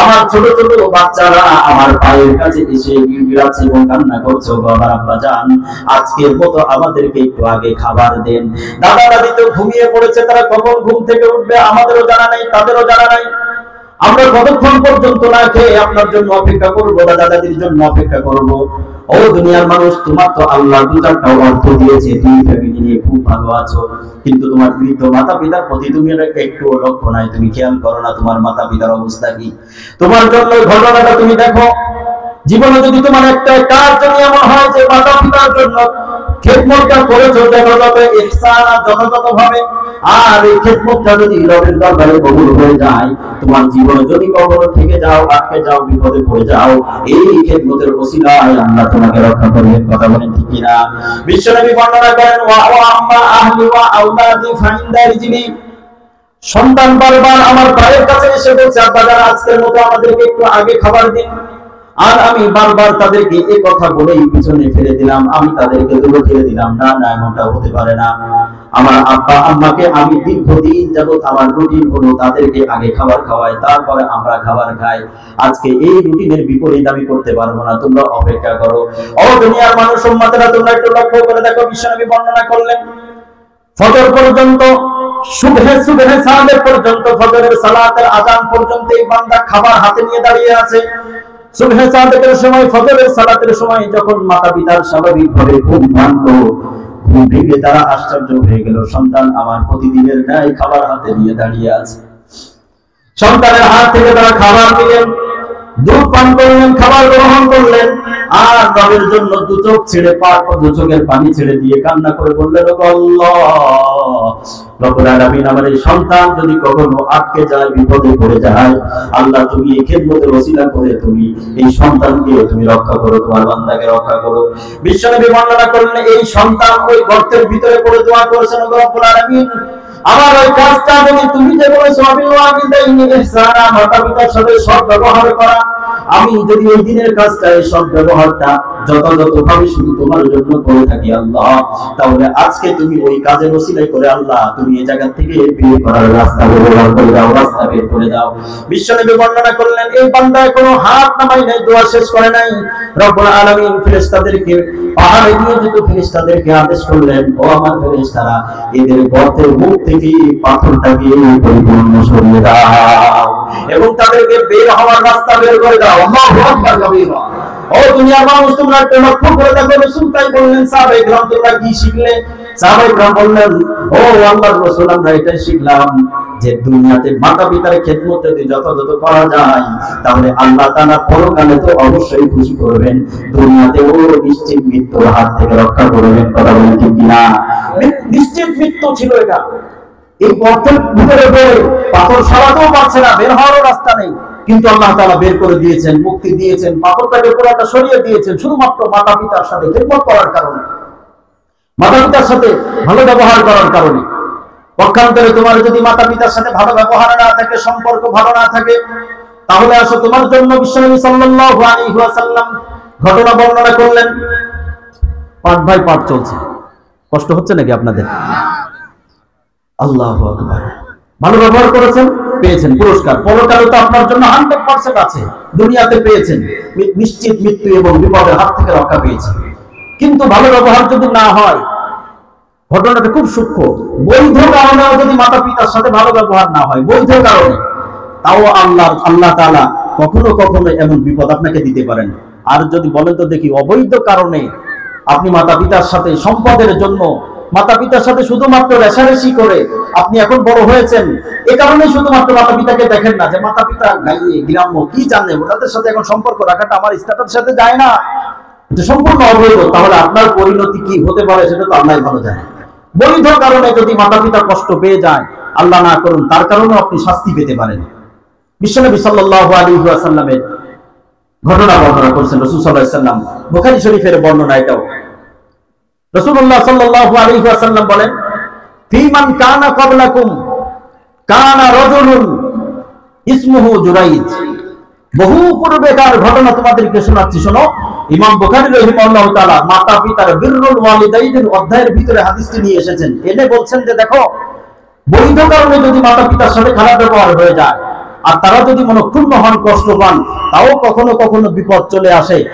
আমার ছোট ছোট বাচ্চারা আমার পায়ের কাছে এসে গিড়গিড়াচ্ছে এবং কান্না করছে, বাবা আব্বা জান, আজকের মতো আমাদেরকে একটু আগে খাবার দেন। দাদা দাদি তো ঘুমিয়ে পড়েছে, তারা কখন ঘুম থেকে উঠবে আমাদেরও জানা নাই, তাদেরও জানা নাই। আমরা কতক্ষণ পর্যন্ত না খেয়ে আপনার জন্য অপেক্ষা করবো, দাদা দাদির জন্য অপেক্ষা করবো? ও দুনিয়ার মানুষ, তোমার তো আল্লাহ 2-4টা অর্থ দিয়েছে, তুমি ফ্যামিলি নিয়ে খুব ভালো আছো, কিন্তু তোমার বৃদ্ধ মাতা পিতার প্রতি তুমি একটু লক্ষ্য নাই, তুমি খেয়াল করো না তোমার মাতা পিতার অবস্থা কি। তোমার জন্য ঘটনাটা তুমি দেখো। জীবনে যদি তোমার একটা কাজ যদি এমন হয় যে মাতা পিতার জন্য খেদমতটা করেছো যথাযথ ইহসান আর যথাযথভাবে, আর এই খেদমতটা যদি রবের দরবারে কবুল হয়ে যায়, তোমার জীবনে যদি কখনো থেকে যাও, আটকে যাও, বিপদে পড়ে যাও, এই খেদমতের ওসিলায় আল্লাহ তোমাকে রক্ষা করবেন। কথা বলেন ঠিক কিনা? বিশ্বনবী বর্ণনা করেন, ওয়া আম্মা আহলি ওয়া আওলাদি ফাইন্দা রিজলি, সন্তান বারবার আমার পায়ের কাছে এসে বলছে, আব্বা যারা আজকের মতো আমাদেরকে একটু আগে খাবার দিন, আর আমি বারবার তাদেরকে এই কথা বলেই পিছনে ফেলে দিলাম, আমি তাদেরকে দূরে ফেলে দিলাম। না না, এমনটা হতে পারে না। আমার আব্বা আম্মাকে আমি দীর্ঘদিন যাবত আমার রুটিন হলো তাদেরকে আগে খাবার খাওয়াই, তারপরে আমরা খাবার খাই। আজকে এই রুটিনের বিপরীত আমি করতে পারবো না, তোমরা অপেক্ষা করো। ও দুনিয়ার মানুষ, উম্মতেরা, তোমরা একটু লক্ষ্য করে দেখো, বিশ্বনবী বর্ণনা করলেন ফজর পর্যন্ত, সুবহে সাদেক পর্যন্ত, ফজরের সালাতের আযান পর্যন্ত এই বান্দা খাবার হাতে নিয়ে দাঁড়িয়ে আছে। সুবহে সাদেকের সময়, ফজরের সালাতের সময় যখন মাতা-পিতার স্বাভাবিকভাবে ঘুম ভাঙলো, ঘুম ভেঙে তারা আশ্চর্য হয়ে গেল, সন্তান আমার প্রতিদিনের ন্যায় খাবার হাতে নিয়ে দাঁড়িয়ে আছে। সন্তানের হাত থেকে তারা খাবার নিলেন, দুধ পান করলেন, খাবার গ্রহণ করলেন, আর রবের জন্য দু চোখ ছেড়ে দু চোখের পানি ছেড়ে দিয়ে কান্না করে বললেন, ও আল্লাহ, রব্বুল আলামিন, আমার এই সন্তান যদি কখনো আটকে যায়, বিপদে পড়ে যায়, আল্লাহ তুমি এই খেদমতের ওসিলা করে তুমি এই সন্তানকে তুমি রক্ষা করো, তোমার বান্দাকে রক্ষা করো। বিশ্বনবী বর্ণনা করলেন, এই সন্তান ওই গর্তের ভিতরে পড়ে দোয়া করেছেন, ও রব্বুল আলামিন, আমার ওই কাজটা যদি তুমি যে বলেছো, মাতা-পিতার সাথে সৎ ব্যবহার করা, আমি যদি ওই দিনের কাজটা, এই সৎ ব্যবহারটা যথাযথভাবে শুধু তোমার জন্য করে থাকি আল্লাহ, তাহলে আজকে তুমি ওই কাজের ওসিলাই করে আল্লাহ তুমি এই জায়গা থেকে বের করার রাস্তা ব্যবহার করে দাও, রাস্তা বের করে দাও। বিশ্বনবী বর্ণনা করলেন, এই বান্দা এখনো হাত নামাই নাই, দোয়া শেষ করে নাই, রব্বুল আলামিন ফেরেশতাদেরকে পাহাড়ে দিয়ে যেত, ফেরেশতাদেরকে আদেশ করলেন, ও আমার ফেরেশতারা, এদের গর্তের মুখ থেকে পাথরটাকে পরিপূর্ণ সরিয়ে দাও এবং তাদেরকে বের হওয়ার রাস্তা বের করে দাও। আল্লাহু আকবার কাবীরা। ও দুনিয়ার মানুষ, তোমরা একটু লক্ষ্য করে দেখো, রাসূল তাই বললেন, সাহাবায়ে কেরাম তোমরা কি শিখলে? সাহাবায়ে কেরাম বললেন, ও আল্লাহর রাসূল, আমরা এটাই শিখলাম যে দুনিয়াতে মাতা-পিতার খেদমত যদি যথাযথ করা যায়, তাহলে আল্লাহ তাআলা পরকালে তো অবশ্যই খুশি করবেন, দুনিয়াতেও নিশ্চিত মৃত্যুর হাত থেকে রক্ষা করবেন। কথা বলেন ঠিক কিনা? নিশ্চিত মৃত্যু ছিল এটা। এই গর্তের ভিতরে পড়ে পাথর সরাতেও পারছে না, বের হওয়ারও রাস্তা নেই, কিন্তু আল্লাহ তাআলা বের করে দিয়েছেন, মুক্তি দিয়েছেন, পাথরটাকে পুরোটা সরিয়ে দিয়েছেন, শুধুমাত্র মাতা-পিতার সাথে খেদমত করার কারণে, মাতা-পিতার সাথে ভালো ব্যবহার করার কারণে। পক্ষান্তরে তোমার যদি মাতা-পিতার সাথে ভালো ব্যবহার না থাকে, সম্পর্ক ভালো না থাকে, তাহলে আসো তোমার জন্য বিশ্বনবী সাল্লাল্লাহু আলাইহি ওয়াসাল্লাম ঘটনা বর্ণনা করলেন। পাঠ ভাই পাঠ চলছে, কষ্ট হচ্ছে নাকি আপনাদের? আল্লাহু আকবার। ভালো ব্যবহার করেছেন, পেয়েছেন পুরস্কার, পরকালে তো আপনার জন্য 100% আছে, দুনিয়াতে পেয়েছেন নিশ্চিত মৃত্যু এবং বিপদের হাত থেকে রক্ষা পেয়েছেন। কিন্তু ভালো ব্যবহার যদি না হয়, ঘটনাটা খুব সূক্ষ্ম, বৈধ কারণেও যদি মাতা-পিতার সাথে ভালো ব্যবহার না হয়, বৈধ কারণে, তাও আল্লাহ তাআলা কখনো কখনো এমন বিপদ আপনাকে দিতে পারেন। আর যদি বলেন তো দেখি, অবৈধ কারণে আপনি মাতা-পিতার সাথে সম্পদের জন্য মাতা-পিতার সাথে শুধুমাত্র রেশারেশি করে আপনি এখন বড় হয়েছেন, এ কারণে শুধুমাত্র মাতা-পিতাকে দেখেন না যে মাতা-পিতা গাইয়ে গ্রাম্য কি জানে, ওদের সাথে এখন সম্পর্ক রাখাটা আমার স্ট্যাটাসের সাথে যায় না, এটা সম্পূর্ণ অবৈধ, তাহলে আপনার পরিণতি কি হতে পারে সেটা তো আল্লাহই ভালো জানেন। বৈধ কারণে যদি মাতা-পিতা কষ্ট পেয়ে যায়, আল্লাহ না করুন, তার কারণেও আপনি শাস্তি পেতে পারেন। বিশ্বনবী সাল্লাল্লাহু আলাইহি ওয়াসাল্লামের ঘটনা বর্ণনা করেছেন রাসূল সাল্লাল্লাহু আলাইহি ওয়াসাল্লাম, বুখারী শরীফের বর্ণনা এটাও। রাসূলুল্লাহ সাল্লাল্লাহু আলাইহি ওয়াসাল্লাম বলেন, ফীমান কানা ক্বাবলাকুম কানা রাজুলুন ইসমুহু জুরাইজ। বহু পূর্বেকার ঘটনা তোমাদেরকে শোনাচ্ছি, শোনো। ইমাম বুখারী রাহিমাহুল্লাহ তাআলা মাতা-পিতার বিররুল ওয়ালিদাইনের অধ্যায়ের ভিতরে হাদিসটি নিয়ে এসেছেন। এনে বলছেন যে দেখো, বৈধ কারণে যদি মাতা-পিতার সাথে খারাপ ব্যবহার হয়ে যায়, আর তারা যদি মনক্ষুণ্ণ হন, কষ্ট পান, তাও কখনো কখনো বিপদ চলে আসে।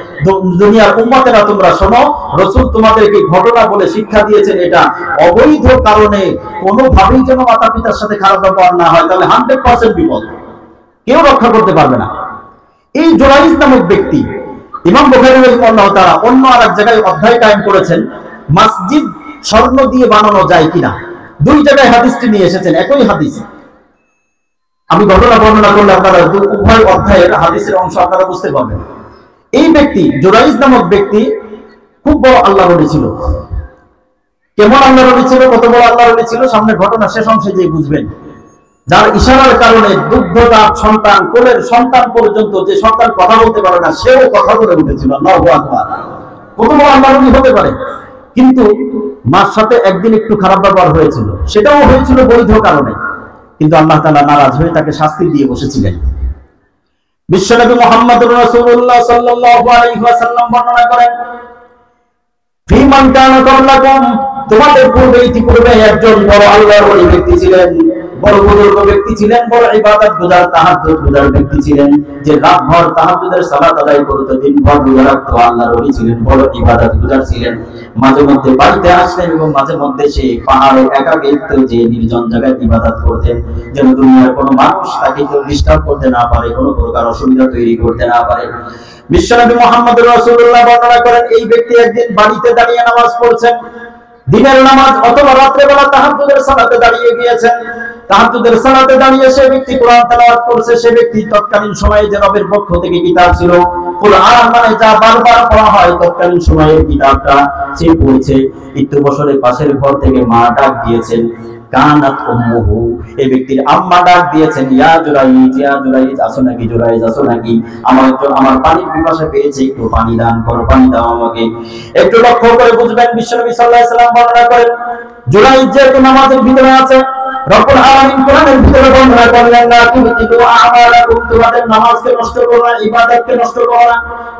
দুনিয়ার উম্মতেরা তোমরা শোনো, রাসূল তোমাদেরকে ঘটনা বলে শিক্ষা দিয়েছেন, এটা অবৈধ কারণে কোনোভাবেই যেন মাতা-পিতার সাথে খারাপ ব্যবহার না হয়, তাহলে 100% বিপদ, কেউ রক্ষা করতে পারবে না। এই জুরাইজ নামক ব্যক্তি, ইমাম বুখারী রাহিমাহুল্লাহ তাআলা অন্য আরেক জায়গায় অধ্যায় কায়েম করেছেন, মসজিদ স্বর্ণ দিয়ে বানানো যায় কিনা। দুই জায়গায় হাদিসটি নিয়ে এসেছেন, একই হাদিস। আমি ঘটনা বর্ণনা করলে আপনারা উভয় অধ্যায়ের হাদিসের অংশ আপনারা বুঝতে পারবেন। এই ব্যক্তি জুরাইজ নামক ব্যক্তি খুব বড় আল্লাহর ওলি ছিল, কেমন আল্লাহ নবী ছিল, কত বড় আল্লাহ নবী ছিল, সামনে ঘটনা শেষ অংশে যে বুঝবেন। যার ইশারার কারণে দুগ্ধদাত সন্তান, কোলের সন্তান পর্যন্ত, যে সন্তান কথা বলতে পারে না সেও কথা বলে উঠেছিল। আল্লাহু আকবার। কত বড় আল্লাহ নবী হতে পারে। কিন্তু মার সাথে একদিন একটু খারাপ ব্যবহার হয়েছিল, সেটাও হয়েছিল বৈধ কারণে, কিন্তু আল্লাহ তাআলা নারাজ হয়ে তাকে শাস্তি দিয়ে বসেছিলেন। বিশ্বনবী মুহাম্মদুর রাসূলুল্লাহ সাল্লাল্লাহু আলাইহি ওয়াসাল্লাম বর্ণনা করেন, ফিমান কানা ক্বাবলাকুম, তোমাদের পূর্বে ইতিপূর্বে একজন বড় আল্লাহর ওলি ব্যক্তি ছিলেন, বড় বুজুর্গ ব্যক্তি ছিলেন, বড় ইবাদত গুজার, তাহাজ্জুদ গুজার ব্যক্তি ছিলেন, যে রাত ভর তাহাজ্জুদের সালাত আদায় করতে, দিন ভর রোজা রাখতো। আল্লাহর ওলি ছিলেন, বড় ইবাদত গুজার ছিলেন। মাঝে মধ্যে বাড়িতে আসতেন এবং মাঝে মধ্যে সেই পাহাড়ে একাকিত্ব যে নির্জন জায়গায় ইবাদত করতেন, যেন দুনিয়ার কোনো মানুষ তাকে কেউ ডিস্টার্ব করতে না পারে, কোনো প্রকার অসুবিধা তৈরি করতে না পারে। বিশ্বনবী মুহাম্মদুর রাসূলুল্লাহ বর্ণনা করেন, এই ব্যক্তি একদিন বাড়িতে দাঁড়িয়ে নামাজ পড়ছেন, দিনের নামাজ অথবা রাতের বেলা তাহাজ্জুদের সালাতে দাঁড়িয়ে গিয়েছেন। তাহাজ্জুদের সালাতে দাঁড়িয়ে সে ব্যক্তি কোরআন তেলাওয়াত করছে। সে ব্যক্তি তৎকালীন সময়ে যে রবের পক্ষ থেকে কিতাব ছিল, কোরআন মানে যা বারবার পড়া হয়, তৎকালীন সময়ের কিতাবটা সে পড়ছে। একটু বছরের পাশের ঘর থেকে মা ডাক দিয়েছেন, কানাত উম্মুহু, এই ব্যক্তির আম্মা ডাক দিয়েছেন, ইয়া জুরাইজ, ইয়া জুরাইজ, আসো নাকি জুরাইজ, আসো নাকি, আমার পানির পিপাসা পেয়েছে, একটু পানি দান করো, পানি দাও আমাকে। একটু লক্ষ্য করে বুঝবেন, বিশ্বনবী সাল্লাল্লাহু আলাইহি ওয়াসাল্লাম বর্ণনা করেন, জুরাইজ যেহেতু নামাজের ভিতরে আছে, রব্বুল আলামিন কোরআনের ভিতরে বর্ণনা করলেন, না তুবতিলু আমালাকুম, তোমাদের নামাজকে নষ্ট করো না, ইবাদতকে নষ্ট করো না।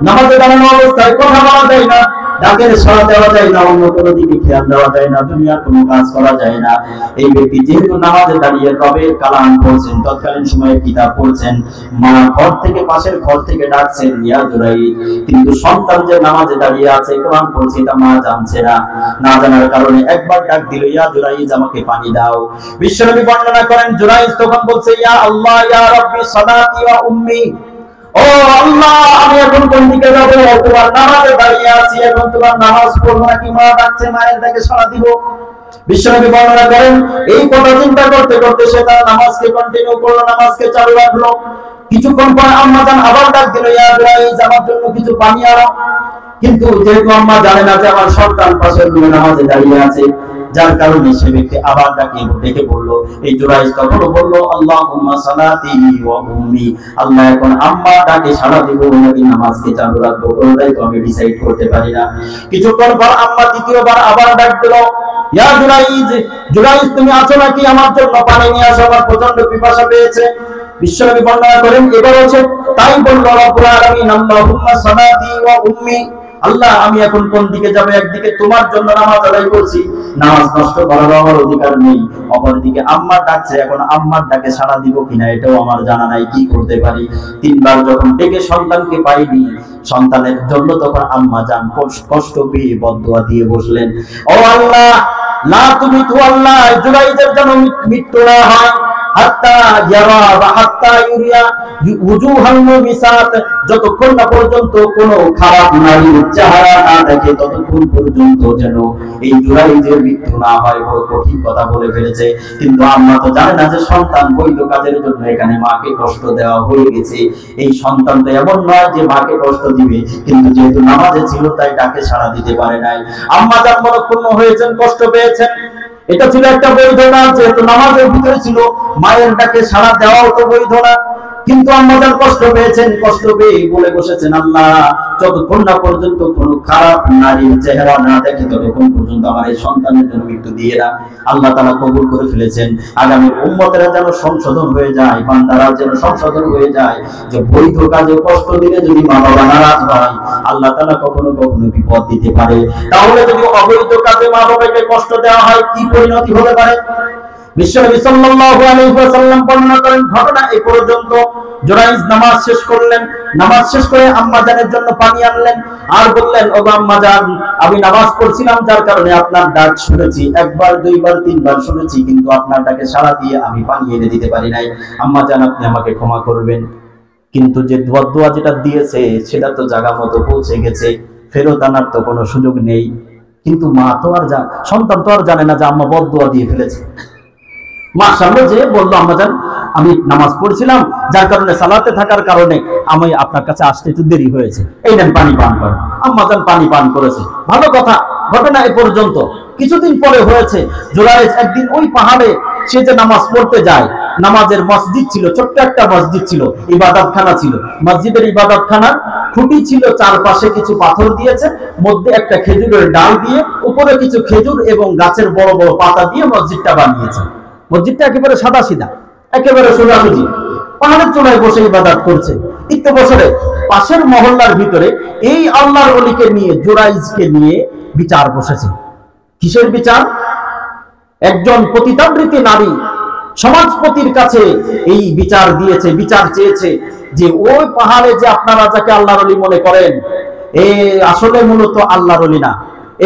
নামাজে দাঁড়ানো অবস্থায় কথা বলা যায় না, ডাকের সাড়া দেওয়া যায় না, অন্য কোনো দিকে খেয়াল দেওয়া যায় না, দুনিয়ার কোনো কাজ করা যায় না। এই ব্যক্তি যেহেতু নামাজে দাঁড়িয়ে রবের কালাম পড়ছেন, তৎকালীন সময়ে কিতাব পড়ছেন, মা ঘর থেকে, পাশের ঘর থেকে ডাকছেন, ইয়া জুরাইজ, কিন্তু সন্তান যে নামাজে দাঁড়িয়ে আছে, কোরআন পড়ছে, এটা মা জানছে না। না জানার কারণে একবার ডাক দিল, ইয়া জুরাইজ, আমাকে পানি দাও। বিশ্বনবী বর্ণনা করেন, জুরাইজ তখন বলছে, ইয়া আল্লাহ, ইয়া রাব্বি, সালাতি ওয়া উম্মি, ও আল্লাহ, আমি এখন কোন দিকে যাব? তোমার নামাজে দাঁড়িয়ে আছি, এখন তোমার নামাজ পড়বো নাকি মা ডাকছে, মায়ের ডাকে সাড়া দিব? বিশ্বনবী বর্ণনা করেন, এই কথা চিন্তা করতে করতে সে তার নামাজকে কন্টিনিউ করলো, নামাজকে চালু রাখলো। কিছুক্ষণ পর আম্মা জান আবার ডাক দিল, ইয়া জুরাইজ, আমার জন্য কিছু পানি আনো। কিন্তু যেহেতু আম্মা জানে না যে আমার সন্তান পাশের রুমে নামাজে দাঁড়িয়ে আছে, যার কারণে সে ব্যক্তি আবার ডেকে বলল। এই জুরাইজ তখনও বলল, আল্লাহুম্মা সালাতি ওয়া উম্মি, আল্লাহ, এখন আম্মা ডাকে সাড়া দিব নাকি নামাজকে চালু রাখবো, কোনটাই তো আমি ডিসাইড করতে পারি না। কিছুক্ষণ পর আম্মা দ্বিতীয়বার আবার ডাক দিল, ইয়া জুরাইজ, জুরাইজ, তুমি আছো নাকি? আমার জন্য পানি নিয়ে আসো, আমার প্রচন্ড পিপাসা পেয়েছে। বিশ্বনবী বর্ণনা করেন, এবার হচ্ছে তাই বলল রব্বুল আলামিন, আল্লাহুম্মা সালাতি ওয়া উম্মি, আল্লাহ, আমি এখন কোন দিকে যাব? একদিকে তোমার জন্য নামাজ আদায় করছি, নামাজ নষ্ট করার আমার অধিকার নেই, অপরদিকে আম্মা ডাকছে, এখন আম্মার ডাকে সাড়া দিব কিনা এটাও আমার জানা নাই, কি করতে পারি? তিনবার যখন ডেকে সন্তানকে পাইনি, সন্তানের জন্য তখন আম্মা জান কষ্ট পেয়ে বদদুয়া দিয়ে বসলেন, ও আল্লাহ, লা তুমি তো আল্লাহ, জুরাইজের যেন মৃত্যু না হয়, হাত্তা ইয়ারা বা হাত্তা ইউরিয়া উজুহাল মুমিসাত, যতক্ষণ না পর্যন্ত কোনো খারাপ নারীর চেহারা না দেখে, ততক্ষণ পর্যন্ত যেন এই জুরাইজের মৃত্যু না হয়। বড় কঠিন কথা বলে ফেলেছে, কিন্তু আম্মা তো জানে না যে সন্তান বৈধ কাজের জন্য এখানে মাকে কষ্ট দেওয়া হয়ে গেছে। এই সন্তান তো এমন নয় যে মাকে কষ্ট দিবে, কিন্তু যেহেতু নামাজে ছিল তাই ডাকে সাড়া দিতে পারে নাই। আম্মা জান মনক্ষুণ্ণ হয়েছেন, কষ্ট পেয়েছেন। এটা ছিল একটা বৈধ না, যেহেতু নামাজের ভিতরে ছিল, মায়ের ডাকে সাড়া দেওয়াও তো বৈধ না। কিন্তু আম্মা জান কষ্ট পেয়েছেন, কষ্ট পেয়ে বলে বসেছেন, আল্লাহ, যতক্ষণ না পর্যন্ত কোনো খারাপ নারীর চেহারা না দেখে, ততক্ষণ পর্যন্ত আমার এই সন্তানের জন্য মৃত্যু দিয়ে না। আল্লাহ তাআলা কবুল করে ফেলেছেন। আগামী উম্মতেরা যেন সংশোধন হয়ে যায়, বান্দারা যেন সংশোধন হয়ে যায়, যে বৈধ কাজে কষ্ট দিলে যদি মা বাবা নারাজ হয়, আল্লাহ তাআলা কখনো কখনো বিপদ দিতে পারে। তাহলে যদি অবৈধ কাজে মা বাবাকে কষ্ট দেওয়া হয়, কি পরিণতি হতে পারে? বিশ্বনবী সাল্লাল্লাহু আলাইহি ওয়াসাল্লাম বর্ণনা করেন, ঘটনা এই পর্যন্ত। জুরাইজ নামাজ শেষ করলেন, নামাজ শেষ করে আম্মা জানের জন্য পানি আনলেন, আর বললেন, ও আম্মা জান, আমি নামাজ পড়ছিলাম, যার কারণে আপনার ডাক শুনেছি, একবার, দুইবার, তিনবার শুনেছি, কিন্তু আপনার ডাকে সাড়া দিয়ে আমি পানি এনে দিতে পারি নাই। আম্মা জান, আপনি আমাকে ক্ষমা করবেন, কিন্তু যে দোয়া যেটা দিয়েছে সেটা তো জায়গা মতো পৌঁছে গেছে, ফেরত আনার তো কোনো সুযোগ নেই। কিন্তু মা তো আর সন্তান তো আর জানে না যে আম্মা বদদোয়া দিয়ে ফেলেছে। মা সামনে যে বললো, আম্মা জান, আমি নামাজ পড়ছিলাম, যার কারণে সালাতে থাকার কারণে আমি আপনার কাছে আসতে একটু দেরি হয়েছে, এই নেন পানি পান করেন। আম্মাজান পানি পান করেছে, ভালো কথা। ঘটনা এ পর্যন্ত। কিছুদিন পরে হয়েছে, জুরাইজ একদিন ওই পাহাড়ে সে যে নামাজ পড়তে যায়, নামাজের মসজিদ ছিল, ছোট্ট একটা মসজিদ ছিল, ইবাদতখানা ছিল। মসজিদের ইবাদতখানার খুঁটি ছিল, চারপাশে কিছু পাথর দিয়েছে, মধ্যে একটা খেজুরের ডাল দিয়ে, উপরে কিছু খেজুর এবং গাছের বড় বড় পাতা দিয়ে মসজিদটা বানিয়েছে। মসজিদটা একেবারে সাদা সিধা, একেবারে সোজাসুজি। পাহাড়ের চূড়ায় বসে ইবাদত করছে। ইত্যে বছরে পাশের মহল্লার ভিতরে এই আল্লাহর ওলিকে নিয়ে, জুরাইজকে নিয়ে বিচার বসেছে। কিসের বিচার? একজন পতিতাবৃত্তি নারী সমাজপতির কাছে এই বিচার দিয়েছে, বিচার চেয়েছে যে ওই পাহাড়ে যে আপনারা যাকে আল্লাহর ওলি মনে করেন, এ আসলে মূলত আল্লাহর ওলি না।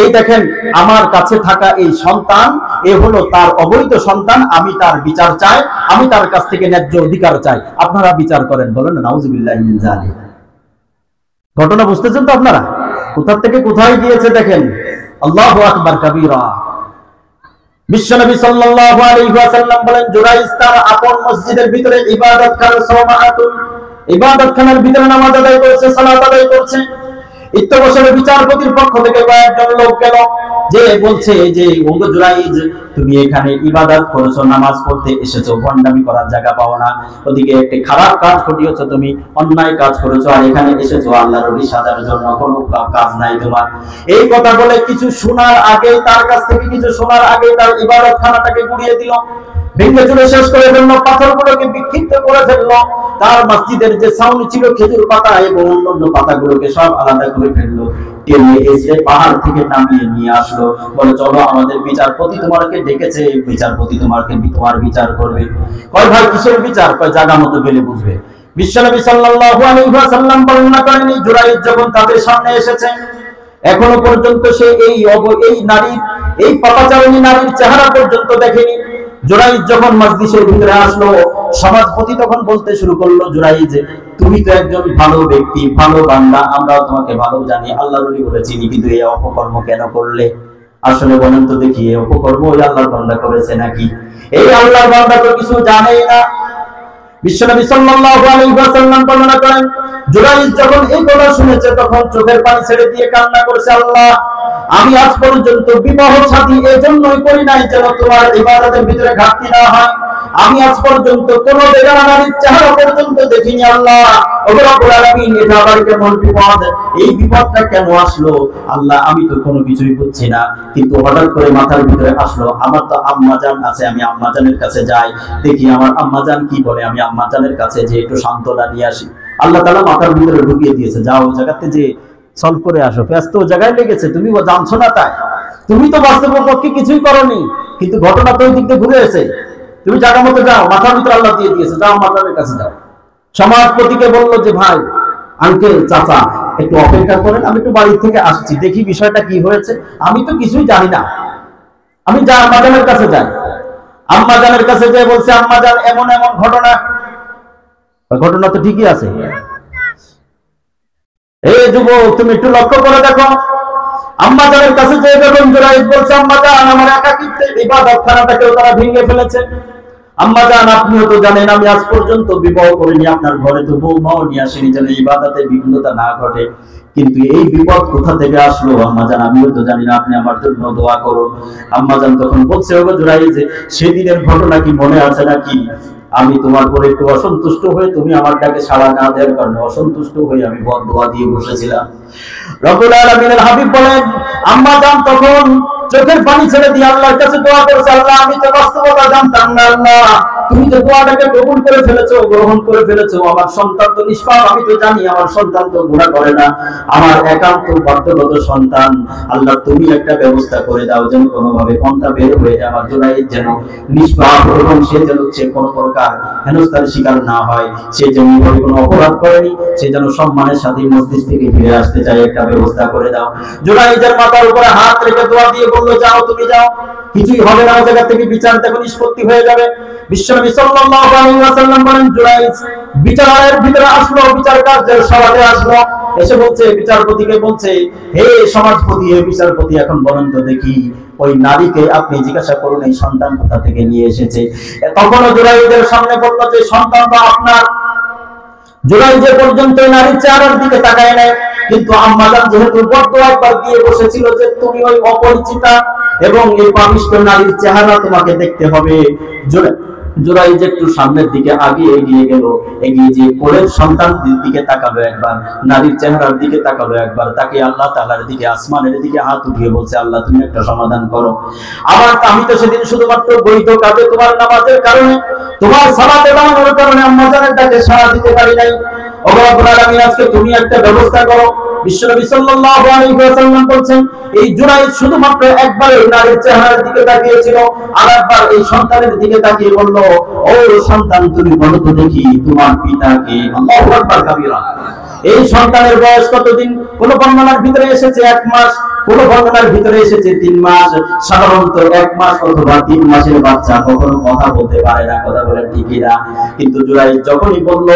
এই দেখেন আমার কাছে থাকা এই সন্তান, এ হলো তার অবৈধ সন্তান, আমি তার বিচার চাই, আমি তার কাছ থেকে ন্যায্য অধিকার চাই, আপনারা বিচার করেন। বলেন নাউজুবিল্লাহি মিন যালিক। ঘটনা বুঝতেছেন তো আপনারা? কোথা থেকে কোথায় গিয়েছে দেখেন। আল্লাহু আকবার কাবীরা। বিশ্বনবী সাল্লাল্লাহু আলাইহি ওয়াসাল্লাম বলেন, জুরাইজ তার আপন মসজিদের ভিতরে ইবাদতখানা সাওমাআতুন, ইবাদতখানার ভিতরে নামাজ আদায় করছে, সালাত আদায় করছে। ইত্তবসরে বিচারপতির পক্ষ থেকে কয়েকজন লোক গেল, যে বলছে যে ওগো জুরাইজ, তুমি এখানে ইবাদত করেছো, নামাজ পড়তে এসেছো, ভণ্ডামি করার জায়গা পাও না। ওদিকে একটি খারাপ কাজ ঘটিয়েছো, তুমি অন্যায় কাজ করেছো, আর এখানে এসেছো আল্লাহর ওলি সাজার জন্য, কোনো কাজ নাই তোমার। এই কথা বলে কিছু শোনার আগে, তার কাছ থেকে কিছু শোনার আগে তার ইবাদতখানাটাকে গুড়িয়ে দিল, ভেঙে চুরে শেষ করে ফেললো, পাথরগুলোকে বিক্ষিপ্ত করে ফেললো। তার মসজিদের যে ছাউনি ছিল খেজুর পাতা এবং অন্যান্য পাতাগুলোকে সব আলাদা করে ফেললো, টেনে এসে পাহাড় থেকে নামিয়ে নিয়ে আসলো। বলে চলো আমাদের বিচারপতি তোমাকে ডেকেছে, বিচারপতি তোমার বিচার করবে। কয় ভাই কিসের বিচার? কয় জায়গা মতো গেলে বুঝবে। বিশ্বনবী সাল্লাল্লাহু আলাইহি ওয়াসাল্লাম বর্ণনা করেন, জুরাইজ যখন তাদের সামনে এসেছে, এখনো পর্যন্ত সে এই নারীর, এই পাপাচারণী নারীর চেহারা পর্যন্ত দেখেনি। জুরাইজ যখন মসজিদের ভিতরে আসলো, সমাজপতি তখন বলতে শুরু করলো, জুরাইজ তুমি তো একজন ভালো ব্যক্তি, ভালো বান্দা, আমরাও তোমাকে ভালো জানি, আল্লাহর ওলি বলে চিনি, কিন্তু এই অপকর্ম কেন করলে? আসলে বলেন তো দেখি, এই অপকর্ম ওই আল্লাহর বান্দা করেছে নাকি? এই আল্লাহর বান্দা তো কিছু জানেই না। বিশ্বনবী সাল্লাল্লাহু আলাইহি ওয়াসাল্লাম বর্ণনা করেন, জুরাইজ যখন এই কথা শুনেছে তখন চোখের পানি ছেড়ে দিয়ে কান্না করেছে, আল্লাহ, আমি আজ পর্যন্ত বিবাহ শাদী এজন্যই করি নাই যেন তোমার ইবাদতের ভিতরে ঘাটতি না হয়। আমি আজ পর্যন্ত কোন বেগানা নারীর চেহারা পর্যন্ত দেখিনি, আল্লাহ ওগো রব্বুল আলামিন, এটা আবার কেমন বিপদ? এই বিপদটা কেন আসলো? আল্লাহ আমি তো কোনো কিছুই বুঝছি না, কিন্তু হঠাৎ করে মাথার ভিতরে আসলো আমার তো আম্মাজান আছে, আমি আম্মাজানের কাছে যাই, দেখি আমার আম্মাজান কি বলে, আমি আম্মাজানের কাছে যে একটু সান্ত্বনা নিয়ে আসি। আল্লাহ তাআলা মাথার ভিতরে ঢুকিয়ে দিয়েছে, যাও ওই জায়গাতে যে সলভ করে আসো। ব্যস্ত জায়গায় লেগেছে, তুমি জানছো না, তাই তুমি তো বাস্তবপক্ষে কিছুই করনি, কিন্তু ঘটনা তো ওই দিক দিয়ে ঘুরে এসে, তুমি জায়গা মতো যাও, মাথার ভিতরে আল্লাহ দিয়ে দিয়েছে, যাও মাতারের কাছে যাও। সমাজপতিকে বললো যে ভাই, আঙ্কেল, চাচা, একটু অপেক্ষা করেন, আমি একটু বাড়ি থেকে আসছি, দেখি বিষয়টা কি হয়েছে, আমি তো কিছুই জানি না। আমি যা আম্মাজানের কাছে যাই, আম্মাজানের কাছে যেয়ে বলছে, আম্মাজান এমন এমন ঘটনা। ঘটনা তো ঠিকই আছে, এই যুবক তুমি একটু লক্ষ্য করে দেখো। আম্মাজানের কাছে যে যখন জুরাইজ বলছে, আম্মাজান আমার একাকিত্বে ইবাদতখানাটাকেও তারা ভেঙে ফেলেছে। আম্মাজান আপনিও তো জানেন আমি আজ পর্যন্ত বিবাহ করিনি, আপনার ঘরে তো বৌমাও নিয়ে আসেনি যেন ইবাদতে বিঘ্নতা না ঘটে, কিন্তু এই বিপদ কোথা থেকে আসলো আম্মাজান আমিও তো জানি না, আপনি আমার জন্য দোয়া করুন। আম্মাজান তখন বলছে, ওগো জুরাইজ, সেদিনের ঘটনা কি মনে আছে নাকি? আমি তোমার পরে একটু অসন্তুষ্ট হয়ে, তুমি আমার ডাকে সাড়া না দেওয়ার কারণে অসন্তুষ্ট হয়ে আমি বদদোয়া দিয়ে বসেছিলাম। রব্বুল আলামিনের হাবিব বলেন, আম্মাজান তখন চোখের পানি ছেড়ে দিয়ে আল্লাহর কাছে দোয়া করেছে, আল্লাহ আমি তো বাস্তবতা জানতাম না, আল্লাহ তুমি যে দোয়াটাকে কবুল করে ফেলেছো, গ্রহণ করে ফেলেছো, আমার সন্তান তো নিষ্পাপ, আমি তো জানি আমার সন্তান তো গুনাহ করে না, আমার একান্ত বাধ্যগত সন্তান, আল্লাহ তুমি একটা ব্যবস্থা করে দাও যেন কোনোভাবে পন্থা বের হয়ে যায়, আমার জুরাইজ যেন নিষ্পাপ এবং সে যেন কোনো প্রকার হেনস্থার শিকার না হয়, সে যেন কোনো অপরাধ করেনি, সে যেন সম্মানের সাথে মসজিদ থেকে ফিরে আসতে চায়, একটা ব্যবস্থা করে দাও। জুরাইজের মাথার উপরে হাত রেখে দোয়া দিয়ে বললো, যাও তুমি যাও, কিছুই হবে না, জায়গা থেকে বিচার দেখো নিষ্পত্তি হয়ে যাবে। বিশ্বনবী সাল্লাল্লাহু আলাইহি ওয়াসাল্লাম বলেন, জুরাইজ বিচারের ভিতরে আসলো, বিচার কার্যের সভাতে আসলো, এসে বলছে, বিচারপতিকে বলছে, হে সমাজপতি, হে বিচারপতি, এখন বলেন তো দেখি ওই নারীকে আপনি জিজ্ঞাসা করুন এই সন্তান কোথা থেকে নিয়ে এসেছে। তখনও জুরাইজের সামনে বলল যে সন্তান তো আপনার। জুরাইজ পর্যন্ত নারীর চেহারার দিকে তাকায় নাই, কিন্তু আম্মাজান যেহেতু বড় একবার দিয়ে বসেছিল যে তুমি ওই অপরিচিতা এবং এই পাপিষ্ঠ নারীর চেহারা তোমাকে দেখতে হবে, জুরাইজ একটু সামনের দিকে এগিয়ে গেল, এগিয়ে যে কোলের সন্তানদের দিকে তাকালো একবার, নারীর চেহারার দিকে তাকালো একবার, তাকে আল্লাহ তাআলার দিকে, আসমানের দিকে হাত উঠিয়ে বলছে, আল্লাহ তুমি একটা সমাধান করো। আমি তো সেদিন শুধুমাত্র বৈধ কাজে তোমার নামাজের কারণে, তোমার সালাতে দাঁড়ানোর কারণে আম্মাজানের ডাকে সাড়া দিতে পারি নাই। ও রব্বুল আলামিন, আজকে তুমি একটা ব্যবস্থা করো। বিশ্বনবী সাল্লাল্লাহু আলাইহি ওয়াসাল্লাম বলেন, এই জুরাইজ শুধুমাত্র একবার এই নারীর চেহারার দিকে তাকিয়েছিল, আরেকবার এই সন্তানের দিকে তাকিয়ে বলল, ও সন্তান তুমি বলো তো দেখি তোমার পিতাকে। আল্লাহু আকবার কাবীরা। এই সন্তানের বয়স কতদিন? কোন বর্ণনার ভিতরে এসেছে 1 মাস, কোন বর্ণনার ভিতরে এসেছে 3 মাস। সাধারণত 1 মাস অথবা 3 মাসের বাচ্চা কখনো কথা বলতে পারে না, কথা বলে ঠিকই না। কিন্তু জুরাইজ যখনই বলল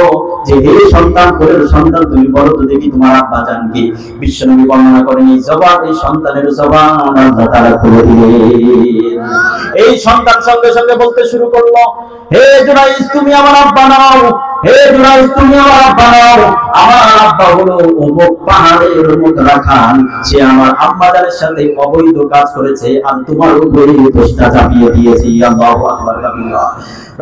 যে হে সন্তান, কোলের সন্তান তুমি বলো তো দেখি তোমার আব্বা জান কি, বিশ্বনবী বর্ণনা করেন এই জবান, এই সন্তানের জবান আল্লাহ তাআলা খুলে দিলেন। এই সন্তান সঙ্গে সঙ্গে বলতে শুরু করলো, হে জুরাইজ তুমি আমার আব্বা নাও, হে জুরাইজ তুমি আমার আব্বা নাও। আমার আব্বা হলো অমুক পাহাড়ের মুতরা খান, সে আমার আম্মাজানের সাথে অবৈধ কাজ করেছে আর তোমার উপরে দোষটা চাপিয়ে দিয়েছে। আল্লাহু আকবার কাবীরা।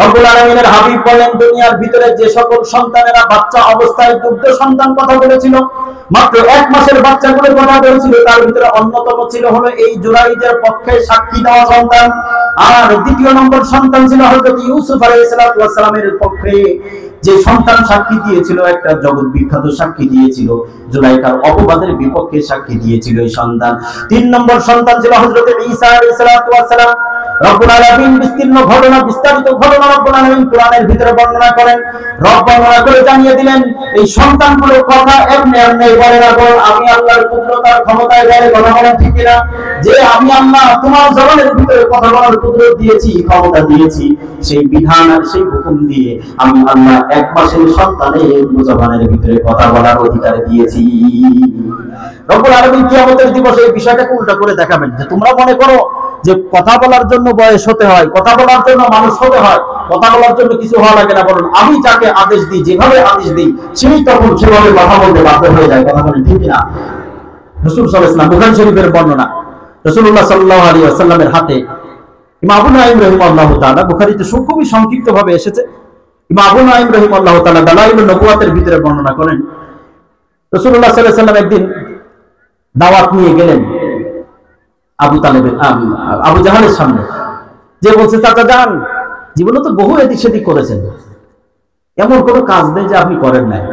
রব্বুল আলামিনের হাবিব বলেন, দুনিয়ার ভিতরে যে সকল সন্তানেরা বাচ্চা অবস্থায় দুগ্ধ সন্তান কথা বলেছিল, মাত্র 1 মাসের বাচ্চাগুলো কথা বলেছিল, তার ভিতরে অন্যতম ছিল হলো এই জুরাইজের পক্ষে সাক্ষী দেওয়া সন্তান। আর দ্বিতীয় নম্বর সন্তান ছিল হযরত ইউসুফ আলাইহিস সালামের পক্ষে যে সন্তান সাক্ষী দিয়েছিল, একটা জগৎ বিখ্যাত সাক্ষী দিয়েছিল, জুলাইখার অপবাদের বিপক্ষে সাক্ষী দিয়েছিল এই সন্তান। 3 নম্বর সন্তান ছিল হযরত ঈসা আলাইহিস সালাম। রব্বুল আলামিন বিস্তীর্ণ ঘটনা, বিস্তারিত ঘটনা রব্বুল আলামিন কোরআনের ভিতরে বর্ণনা করেন। রব বর্ণনা করে জানিয়ে দিলেন এই সন্তানগুলোর কথা এমনি এমনি বলে না, বল আমি আল্লাহর কুদরতার ক্ষমতায় বলে কথা বলেন ঠিক না, যে আমি আল্লাহ তোমার জবানের ভিতরে কথা বলার কুদরত দিয়েছি, ক্ষমতা দিয়েছি, সেই বিধান আর সেই হুকুম দিয়ে আমি আল্লাহ 1 মাসের সন্তানের জবানের ভিতরে কথা বলার অধিকার দিয়েছি। রব্বুল আলামিন কিয়ামতের দিবসে এই বিষয়টাকে উল্টা করে দেখাবেন যে তোমরা মনে করো যে কথা বলার জন্য বয়স হতে হয়, কথা বলার জন্য মানুষ হতে হয়, কথা বলার জন্য কিছু হওয়া লাগে না, বলুন আমি যাকে আদেশ দিই, যেভাবে আদেশ দিই, সেই তখন সেভাবে কথা বলতে বাধ্য হয়ে যায়। কথা বলেন ঠিক না? রাসূল সাল্লাল্লাহু আলাইহি ওয়াসাল্লাম, বুখারী শরীফের বর্ণনা, রাসূলুল্লাহ সাল্লাল্লাহু আলাইহি ওয়াসাল্লামের হাতে ইমাম আবু নাঈম রাহিমাহুল্লাহ তাআলা, বুখারীতে খুবই সংক্ষিপ্ত ভাবে এসেছে, ইমাম আবু নাঈম রাহিমাহুল্লাহ তাআলা দালাইলুন নবুওয়াতের ভিতরে বর্ণনা করেন, রাসূলুল্লাহ সাল্লাল্লাহু আলাইহি ওয়াসাল্লাম একদিন দাওয়াত নিয়ে গেলেন আবু জাহালের সামনে, যে বলছে চাচা যান, জীবনে তো বহু এদিক সেদিক করেছেন, এমন কোনো কাজ নেই যে আপনি করেন নাই,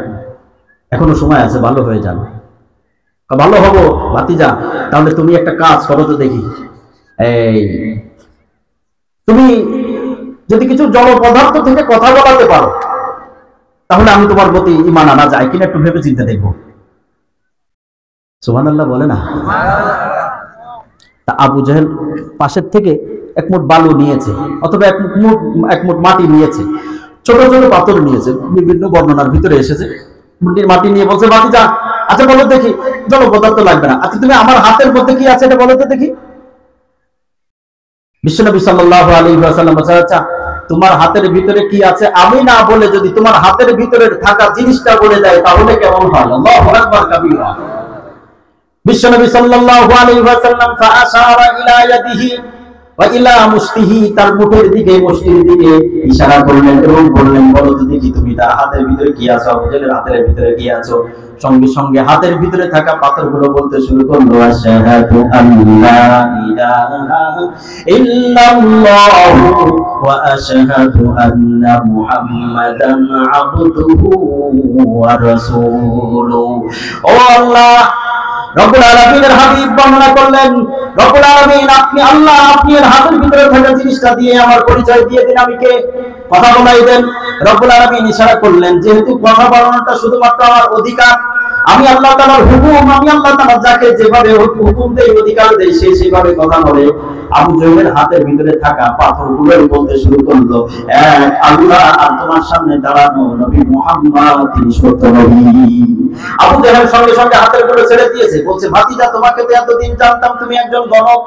এখনো সময় আছে, ভালো হয়ে যান। ভালো হবো ভাতিজা, তাহলে তুমি একটা কাজ করো তো দেখি, এই তুমি যদি কিছু জড় পদার্থ থেকে কথা বলাতে পারো তাহলে আমি তোমার প্রতি ঈমান আনা যায় কিনা একটু ভেবে চিন্তে দেখবো। সুবহানাল্লাহ বলে না? তা আবু জাহেল পাশের থেকে 1 মুঠ বালু নিয়েছে, অথবা 1 মুঠ মাটি নিয়েছে, ছোট ছোট পাথর নিয়েছে, বিভিন্ন বর্ণনার ভিতরে এসেছে, মুঠির মাটি নিয়ে বলছে ভাতিজা আচ্ছা বলো দেখি, জড় পদার্থ লাগবে না, আচ্ছা তুমি আমার হাতের মধ্যে কি আছে এটা বলো তো দেখি। বিশ্বনবী সাল্লাল্লাহু আলাইহি ওয়াসাল্লাম বলেন, আচ্ছা তোমার হাতের ভিতরে কি আছে আমি না বলে যদি তোমার হাতের ভিতরে থাকা জিনিসটা বলে দেয় তাহলে কেমন হয়? আল্লাহু আকবার কাবীরা। বিশ্বনবী সাল্লাল্লাহু আলাইহি ওয়াসাল্লাম ফাআশারা ইলা ইয়াদিহি ওয়া ইলা মুশতিহি, তার মুঠের দিকে, মুষ্টির দিকে ইশারা করলেন এবং বললেন বলো তো দেখি তুমি তার হাতের ভিতরে কি আছে, আবু জাহেলের হাতের ভিতরে কি আছে। সঙ্গে সঙ্গে হাতের ভিতরে থাকা পাথরগুলো বলতে শুরু করলো আশহাদু আল্লা ইলাহা ইল্লাল্লাহু ওয়া আশহাদু আন্না মুহাম্মাদান আবদুহু ওয়া রাসূলুহু। ও আল্লাহ, রব্বুল আলামিনের হাবিব বর্ণনা করলেন, রব্বুল আলামিন আপনি আল্লাহ, আপনি এর হাতের ভিতরে থাকা জিনিসটা দিয়ে আমার পরিচয় দিয়ে দিন, আমি কে, কথা বলাই দেন। রব্বুল আলামিন ইশারা করলেন যেহেতু কথা বলানোটা শুধুমাত্র আমার অধিকার, আমি আল্লাহ তাআলার হুকুম, আমি আল্লাহ তাআলা যাকে যেভাবে হুকুম দেই, অধিকার দেই, সে সেভাবে কথা বলে। আবু জহেলের হাতের ভিতরে থাকা পাথরগুলো বলতে শুরু করলো, আল্লাহ আর তোমার সামনে দাঁড়ানো নবী মুহাম্মদ তিনি সত্য নবী। আবু জহেল সঙ্গে সঙ্গে হাতের গুলো ছেড়ে দিয়েছে, বলছে ভাতিজা তোমাকে তো এতদিন জানতাম তুমি একজন গণক,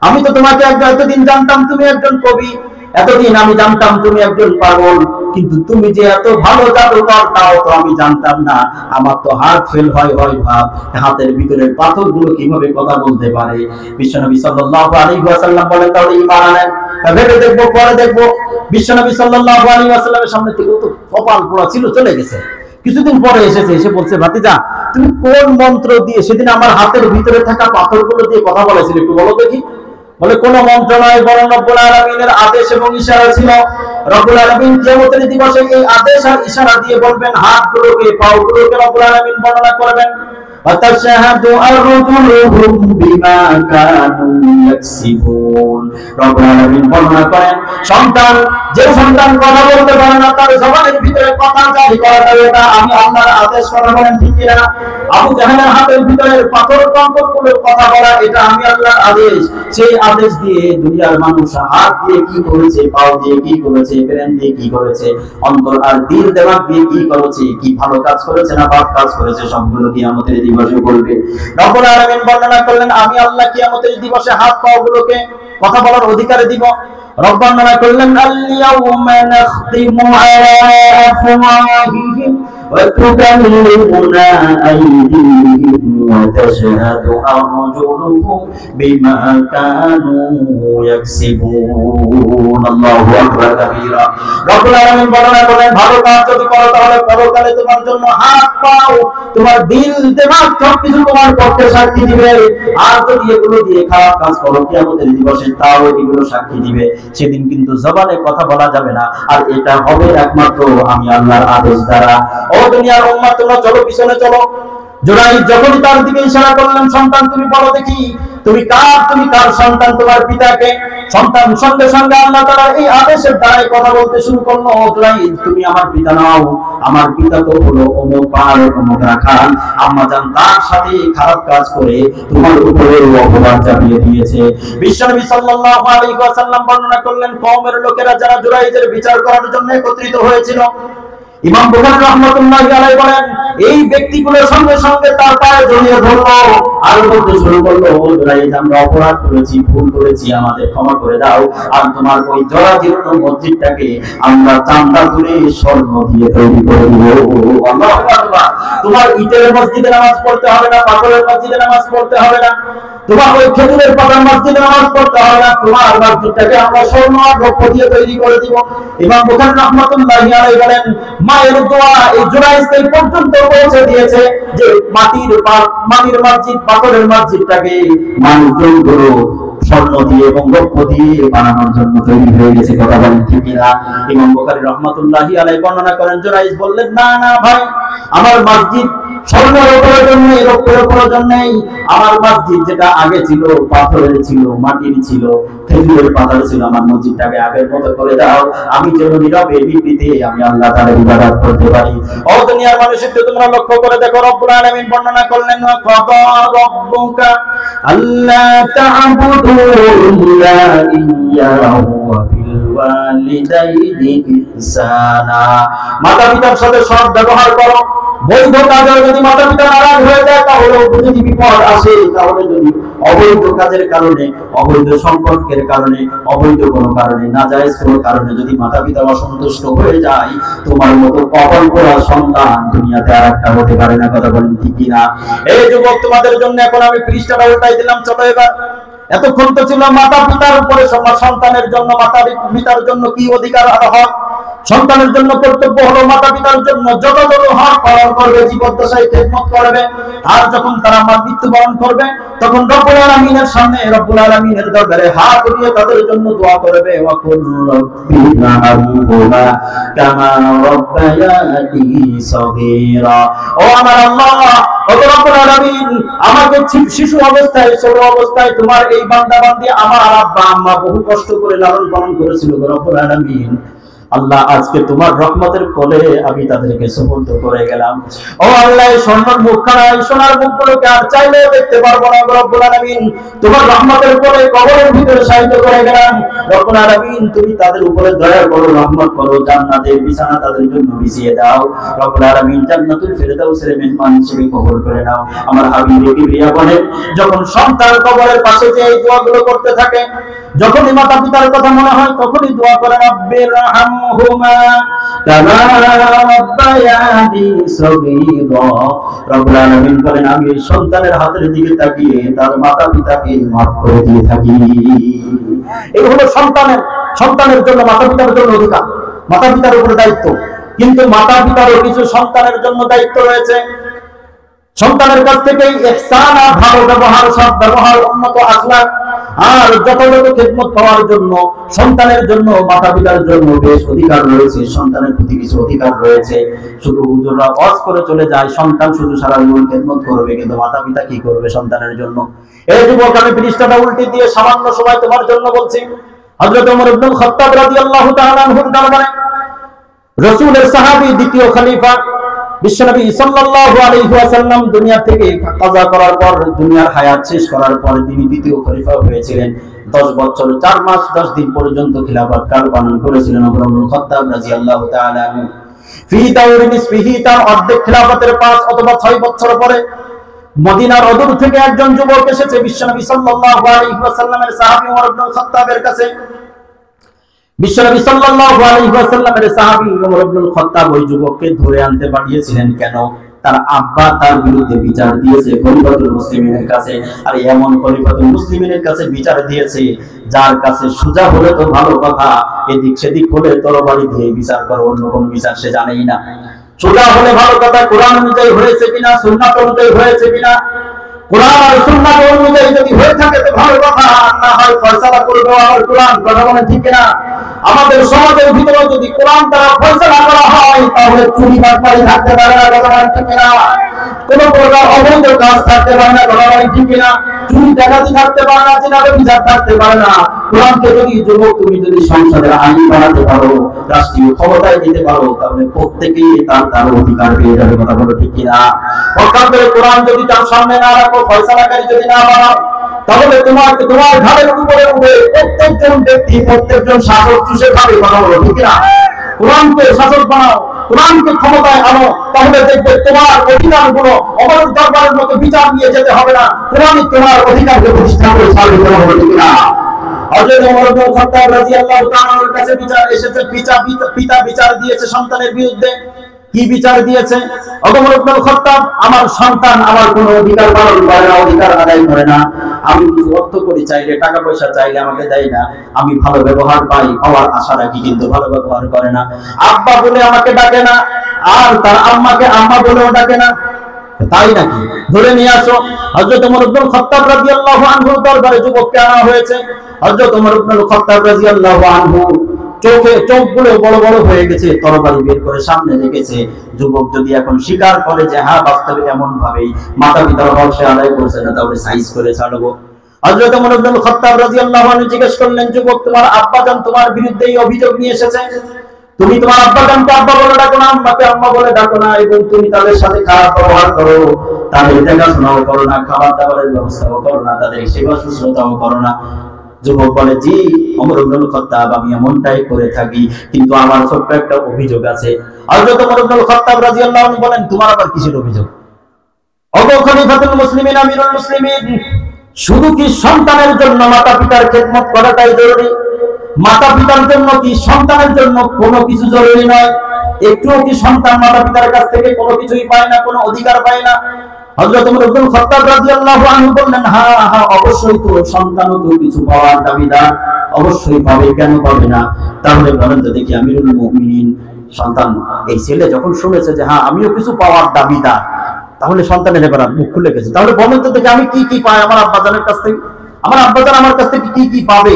আমি তো তোমাকে এতদিন জানতাম তুমি একজন কবি, এতদিন আমি জানতাম তুমি একজন পাগল, কিন্তু তুমি যে এত ভালো জাদুকর তাও তো আমি জানতাম না। আমার তো হাত ফেল হয় ভাব, হাতের ভিতরে পাথরগুলো কিভাবে কথা বলতে পারে। বিশ্বনবী সাল্লাল্লাহু আলাইহি ওয়াসাল্লাম বলেন তাহলে ঈমান আনেন, ভেবে দেখবো পরে দেখবো। বিশ্বনবী সাল্লাল্লাহু আলাইহি ওয়াসাল্লামের সামনে থেকে তো কপাল পোড়া ছিল, চলে গেছে। কিছুদিন পরে এসেছে, এসে বলছে ভাতিজা তুমি কোন মন্ত্র দিয়ে সেদিন আমার হাতের ভিতরে থাকা পাথরগুলো দিয়ে কথা বলেছিলে একটু বলো দেখি। বলে কোন মন্ত্র নয়, বরং রব্বুল আলামিনের আদেশ এবং ইশারা ছিল। রব্বুল আলামিন কিয়ামতের দিবসে এই আদেশ আর ইশারা দিয়ে বলবেন, হাতগুলোকে পাগুলোকে রব্বুল আলামিন বর্ণনা করবেন। ওয়াতাশহাদু আরজুলুহুম বিমা কানু ইয়াকসিবুন। রব্বুল আলামিন বর্ণনা করেন, সন্তান যে সন্তান কথা বলতে পারে না তার জবানের ভিতরে কথা জারি করা যাবে, এটা আমি আল্লাহর আদেশ করা, বলেন ঠিক কিনা? আবু জাহেলের হাতের ভিতরে পাথর কঙ্করগুলোর কথা বলা, এটা আমি আল্লাহর আদেশ। সেই আদেশ দিয়ে দুনিয়ার মানুষ হাত দিয়ে কি করেছে, পাও দিয়ে কি করেছে, ব্রেন দিয়ে কি করেছে, অন্তর আর দিল দেমাগ দিয়ে কি করেছে, কি ভালো কাজ করেছে না বাদ কাজ করেছে, সবগুলো কিয়ামতের দিবসে বলবে। রব্বুল আলামিন বর্ণনা করলেন, আমি আল্লাহ কিয়ামতের দিবসে হাত পাগুলোকে কথা বলার অধিকারে দিব। রব্বানা করলেন, আল-ইয়াউমা নাখতিমু আলা আফওয়াহিহিম ওয়া তুকাল্লিমুনা আইদিহিম ওয়া তাশহাদু আরজুলুহুম বিমা কানু ইয়াকসিবুন। আল্লাহু আকবার কাবীরা। রব্বুল আলামিন বর্ণনা করেন, ভালো কাজ যদি করো তাহলে পরকালে তোমার জন্য হাত পাও, তোমার দিল দেমাগ সবকিছু তোমার পক্ষে সাক্ষী দিবে। আর যদি এগুলো দিয়ে খারাপ কাজ করো কিয়ামতের দিবসে তাও এগুলো সাক্ষী দিবে। সেদিন কিন্তু জবানে কথা বলা যাবে না, আর এটা হবে একমাত্র আমি আল্লাহর আদেশ দ্বারা। ও দুনিয়ার উম্মাত তোমরা চলো, পিছনে চলো। জুরাইদ যখন তার দিকে ইশারা করলেন, সন্তান তুমি বলো দেখি তুমি কার সন্তান, তোমার পিতাকে। সন্তান সঙ্গে সঙ্গে আল্লাহ তাআলা এই আদেশের দ্বারা কথা বলতে শুরু করলো, জুরাইদ তুমি আমার পিতা নাও, আমার পিতা তো হলো অমুক পাহাড় অমুক রাখাল, আম্মা জান তার সাথে খারাপ কাজ করে তোমার উপরে অপবাদ চাপিয়ে দিয়েছে। বিশ্বনবী সাল্লাল্লাহু আলাইহি ওয়াসাল্লাম বর্ণনা করলেন, কওমের লোকেরা যারা জুরাইদের বিচার করার জন্য একত্রিত হয়েছিল, ইমাম বুখারী রাহমাতুল্লাহি আলাইহি বলেন, এই ব্যক্তিগুলোর সঙ্গে সঙ্গে তার পায়ে জড়িয়ে ধরলো আর বলতে শুরু করলো, ও জুরাইদ আমরা অপরাধ করেছি, ভুল করেছি, আমাদের ক্ষমা করে দাও। আর তোমার ওই জরাজীর্ণ মসজিদটাকে আমরা চামড়া তুলে স্বর্ণ দিয়ে তৈরি করে দিব। আল্লাহু আকবার। তোমার ইটের মসজিদে নামাজ পড়তে হবে না, পাথরের মসজিদে নামাজ পড়তে হবে না, তোমার ওই খেজুরের পাতার মসজিদে নামাজ পড়তে হবে না, তোমার মসজিদটাকে আমরা স্বর্ণ আর রৌপ্য দিয়ে তৈরি করে দিব। ইমাম বুখারী রাহমাতুল্লাহি আলাইহি বলেন, মায়ের দোয়া এই জুরাইদকে পর্যন্ত পৌঁছে দিয়েছে যে মাটির মসজিদ, পাথরের মসজিদটাকে মানুষগুলো স্বর্ণ দিয়ে এবং রৌপ্য দিয়ে বানানোর জন্য তৈরি হয়ে গেছে। কথা বলেন ঠিক কিনা? ইমাম বুখারী রাহমাতুল্লাহি আলাইহি বর্ণনা করেন, জুরাইদ বললেন, না না ভাই, আমার মসজিদ স্বর্ণের প্রয়োজন নেই, রৌপ্যের প্রয়োজন নেই। আমার মসজিদ যেটা আগে ছিল পাথরের ছিল, মাটির ছিল, খেজুরের পাতার ছিল, আমার মসজিদটাকে আগের মতো করে দাও, আমি যেন নীরবে নিভৃতে আমি আল্লাহ তাআলার ইবাদত করতে পারি। ও দুনিয়ার মানুষ, একটু তোমরা লক্ষ্য করে দেখো, রব্বুল আলামিন বর্ণনা করলেন, ওয়া রাব্বুকা আল্লা তা'বুদু ইল্লা ইয়্যাহু ওয়া বিল ওয়ালিদাইনি ইহসানা। মাতা পিতার সাথে সৎ ব্যবহার করো। বৈধ কাজে যদি মাতা পিতা নারাজ হয়ে যায়, তাহলে যদি বিপদ আসে, তাহলে যদি অবৈধ কাজের কারণে, অবৈধ সম্পর্কের কারণে, অবৈধ কোনো কারণে, নাজায়েজ কোনো কারণে যদি মাতা পিতা অসন্তুষ্ট হয়ে যায়, তোমার মতো কপাল পোড়া সন্তান দুনিয়াতে আর একটা হতে পারে না। কথা বলেন ঠিক কিনা? এই যুবক, তোমাদের জন্য এখন আমি পৃষ্ঠাটা উল্টাই দিলাম। চলো এবার, এতক্ষণ তো ছিল মাতা পিতার উপরে, সন্তানের জন্য মাতা পিতার জন্য কি অধিকার আর হক। সন্তানের জন্য কর্তব্য হলো মাতা পিতার জন্য যত হক পালন করবে, জীবদ্দশায় খেদমত করবে। আর যখন তারা মৃত্যুবরণ করবে, তখন রব্বুল আলামিনের সামনে, রব্বুল আলামিনের দরবারে হাত উঠিয়ে তাদের জন্য দোয়া করবে, ওয়া কুল রাব্বিনা আরহামহুমা কামা রাব্বায়ানি সগীরা। ও আমার আল্লাহ, ও রব্বুল আলামিন, আমাকে শিশু অবস্থায়, ছোট অবস্থায় তোমার এই বান্দা বান্দি আমার আব্বা আম্মা বহু কষ্ট করে লালন পালন করেছিল। রব্বুল আলামিন, আল্লাহ আজকে তোমার রহমতের কোলে আমি তাদেরকে সুপুর্দ করে গেলাম। ও আল্লাহ, এই স্বর্ণের মুখখানা, এই সোনার মুখগুলোকে আর চাইলেও দেখতে পারবো না রব্বুল আলামিন। তোমার রহমতের কোলে কবরের ভিতরে সাহিত্য করে গেলাম রব্বুল আলামিন। তুমি তাদের উপরে দয়া করো, রহমত করো, জান্নাতের বিছানা তাদের জন্য বিছিয়ে দাও রব্বুল আলামিন। জান্নাতুল ফেরদাউসের মেহমান হিসেবে কবুল করে নাও। আমার হাবিবে কিবরিয়া বলেন, যখন সন্তান কবরের পাশে যে এই দোয়াগুলো করতে থাকে, যখনই মাতা পিতার কথা মনে হয় তখনই দোয়া করে, রাব্বির হামহুমা কামা রাব্বায়ানি সগীরা। রব্বুল আলামিন বলেন, আমি এই সন্তানের হাতের দিকে তাকিয়ে তার মাতা পিতাকে মাফ করে দিয়ে থাকি। এই হলো সন্তানের জন্য মাতা পিতার জন্য অধিকার, মাতা পিতার উপরে দায়িত্ব। কিন্তু মাতা পিতারও কিছু সন্তানের জন্য দায়িত্ব রয়েছে। সন্তানের কাছ থেকে ইহসান আর ভালো ব্যবহার, সৎ ব্যবহার, উন্নত আখলাক আর যথাযথ খেদমত পাওয়ার জন্য সন্তানের জন্য, মাতা পিতার জন্য বেশ অধিকার রয়েছে। সন্তানের প্রতি কিছু অধিকার রয়েছে। শুধু হুজুররা ওয়াজ করে চলে যায়, সন্তান শুধু সারা জীবন খেদমত করবে, কিন্তু মাতা পিতা কি করবে সন্তানের জন্য? এই যুবক, আমি পৃষ্ঠাটা উল্টে দিয়ে সামান্য সময় তোমার জন্য বলছি। হযরত ওমর ইবনে খাত্তাব রাদিয়াল্লাহু তাআলা আনহুর দরবারে রাসূলের সাহাবী, দ্বিতীয় খলিফা বিশ্বনবী সাল্লাল্লাহু আলাইহি ওয়াসাল্লাম দুনিয়া থেকে কাজা করার পর, দুনিয়ার হায়াত শেষ করার পর তিনি দ্বিতীয় খলিফা হয়েছিলেন। 10 বছর 4 মাস 10 দিন পর্যন্ত খিলাফত কাল পালন করেছিলেন ওমর ইবনে খাত্তাব রাদিয়াল্লাহু তাআলা আনহু। ফি দাওরি নিসফিহি, তার অর্ধেক খিলাফতের 5 অথবা 6 বছর পরে মদিনার অদূর থেকে একজন যুবক এসেছে বিশ্বনবী সাল্লাল্লাহু আলাইহি ওয়াসাল্লামের সাহাবী ওমর ইবনে খাত্তাবের কাছে। বিশ্বনবী সাল্লাল্লাহু আলাইহি ওয়াসাল্লামের সাহাবী ওমর ইবনে খাত্তাব ওই যুবককে ধরে আনতে পাঠিয়েছিলেন। কেন? তার আব্বা তার বিরুদ্ধে বিচার দিয়েছে খলিফাতুল মুসলিমিনের কাছে। আর এমন খলিফাতুল মুসলিমিনের কাছে বিচার দিয়েছে যার কাছে সোজা হলে তো ভালো কথা, এদিক সেদিক হলে তরবারি দিয়ে বিচার করে, অন্য কোন বিচার সে জানেই না। সোজা হলে ভালো কথা, কোরআন অনুযায়ী হয়েছে কিনা, সুন্নাত অনুযায়ী হয়েছে কিনা। কোরআন আর সুন্নাত অনুযায়ী যদি হয়ে থাকে তো ভালো কথা, না হয় ফয়সালা করবে আর কোরআন, কথা বলেন ঠিক কিনা? আমাদের সমাজের ভিতরে যদি কোরআন দ্বারা ফয়সালা করা হয় তাহলে চুরি বাটপারি থাকতে পারে না, কথা বলেন ঠিক কিনা? কোন প্রকার অবৈধ কাজ থাকতে পারে না, কথা বলেন ঠিক কিনা? চুরি ডাকাতি থাকতে পারে না, জিনাবে বিচার থাকতে পারে না। কোরআনকে যদি যুবক তুমি যদি সংসদের আইন বানাতে পারো, রাষ্ট্রীয় ক্ষমতায় দিতে পারো, তাহলে প্রত্যেকেই তার অধিকার পেয়ে যাবে, কথা বলো ঠিক কিনা? পক্ষান্তরে কোরআন যদি তার সামনে না রাখো, ফয়সালাকারী যদি না বানাও, তাহলে তোমার ঘাড়ের উপরে উঠে প্রত্যেকজন ব্যক্তি, প্রত্যেকজন শাসক চুষে খাবে, কথা বলো ঠিক কিনা? কোরআনকে শাসক বানাও, কোরআনকে ক্ষমতায় আনো, তাহলে দেখবে তোমার অধিকারগুলো অমর দরবারের মতো বিচার নিয়ে যেতে হবে না, কোরআনই তোমার অধিকারকে প্রতিষ্ঠা করে ছাড়বে, কথা বলো ঠিক কিনা? হযরত ওমর ইবনে খাত্তাব রাদিয়াল্লাহু তাআলার কাছে বিচার এসেছে, পিতা বিচার দিয়েছে সন্তানের বিরুদ্ধে। কি বিচার দিয়েছে? ওমর ইবনে খাত্তাব, আমার সন্তান আমার কোনো অধিকার পালন করে না, অধিকার আদায় করে না। আমি কিছু অর্থ করি চাইলে, টাকা পয়সা চাইলে আমাকে দেয় না। আমি ভালো ব্যবহার পাই, পাওয়ার আশা রাখি, কিন্তু ভালো ব্যবহার করে না। আব্বা বলে আমাকে ডাকে না, আর তার আম্মাকে আম্মা বলেও ডাকে না। তাই নাকি? ধরে নিয়ে আসো। হযরত ওমর ইবনে খাত্তাব রাদিয়াল্লাহু আনহুর দরবারে যুবককে আনা হয়েছে। হযরত ওমর ইবনে খাত্তাব রাদিয়াল্লাহু আনহু চোখগুলো বড় বড় হয়ে গেছে, তরবারি বের করে সামনে রেখেছে। যুবক যদি এখন স্বীকার করে যে হ্যাঁ বাস্তবে এমন ভাবেই মাতা পিতার হক সে আদায় করছে না, তাহলে সাইজ করে ছাড়বো। হযরত ওমর ইবনে খাত্তাব রাদিয়াল্লাহু আনহু জিজ্ঞেস করলেন, যুবক, তোমার আব্বাজান তোমার বিরুদ্ধে এই অভিযোগ নিয়ে এসেছে, তুমি তোমার আব্বাজানকে আব্বা বলে ডাকো না, আম্মাকে আম্মা বলে ডাকো না, এবং তুমি তাদের সাথে খারাপ ব্যবহার করো, তাদের দেখাশোনাও করো না, খাবার দাবারের ব্যবস্থাও করো না, তাদের সেবা শুশ্রূষাও করো না। যুবক বলে, জি ওমর ইবনে খাত্তাব, আমি এমনটাই করে থাকি, কিন্তু আমার ছোট্ট একটা অভিযোগ আছে। হযরত ওমর ইবনে খাত্তাব রাদিয়াল্লাহু আনহু বলেন, তোমার আবার কিসের অভিযোগ? ওগো খলিফাতুল মুসলিমিন, আমিরুল মুসলিমিন, শুধু কি সন্তানের জন্য মাতা পিতার খেদমত করাটাই জরুরি? মাতা পিতার জন্য কি সন্তানের জন্য কোনো কিছু জরুরি নয়? একটুও কি সন্তান মাতা পিতার কাছ থেকে কোনো কিছুই পায় না, কোনো অধিকার পায় না? হযরত ওমর ইবনে খাত্তাব রাদিয়াল্লাহু আনহু বললেন, হ্যাঁ হ্যাঁ, অবশ্যই তো, সন্তানও তো কিছু পাওয়ার দাবিদার, অবশ্যই পাবে, কেন পাবে না? তাহলে বলেন তো দেখি, আমিরুল মুমিনিন, সন্তান এই ছেলে যখন শুনেছে যে হ্যাঁ আমিও কিছু পাওয়ার দাবিদার, তাহলে সন্তানের এবার মুখ খুলে গেছে। তাহলে বলেন তো দেখি, আমি কি কি পাই আমার আব্বাজানের কাছ থেকে? আমার আব্বাজান আমার কাছ থেকে কি কি পাবে?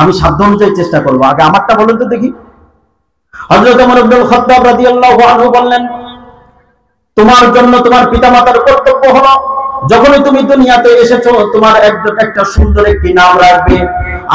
আমি সাধ্য অনুযায়ী চেষ্টা করবো, আগে আমারটা বলেন তো দেখি। হযরত ওমর ইবনে খাত্তাব রাদিয়াল্লাহু আনহু বললেন, তোমার জন্য তোমার পিতামাতার কর্তব্য হলো, যখনই তুমি দুনিয়াতে এসেছো তোমার একটা সুন্দর একটি নাম রাখবে,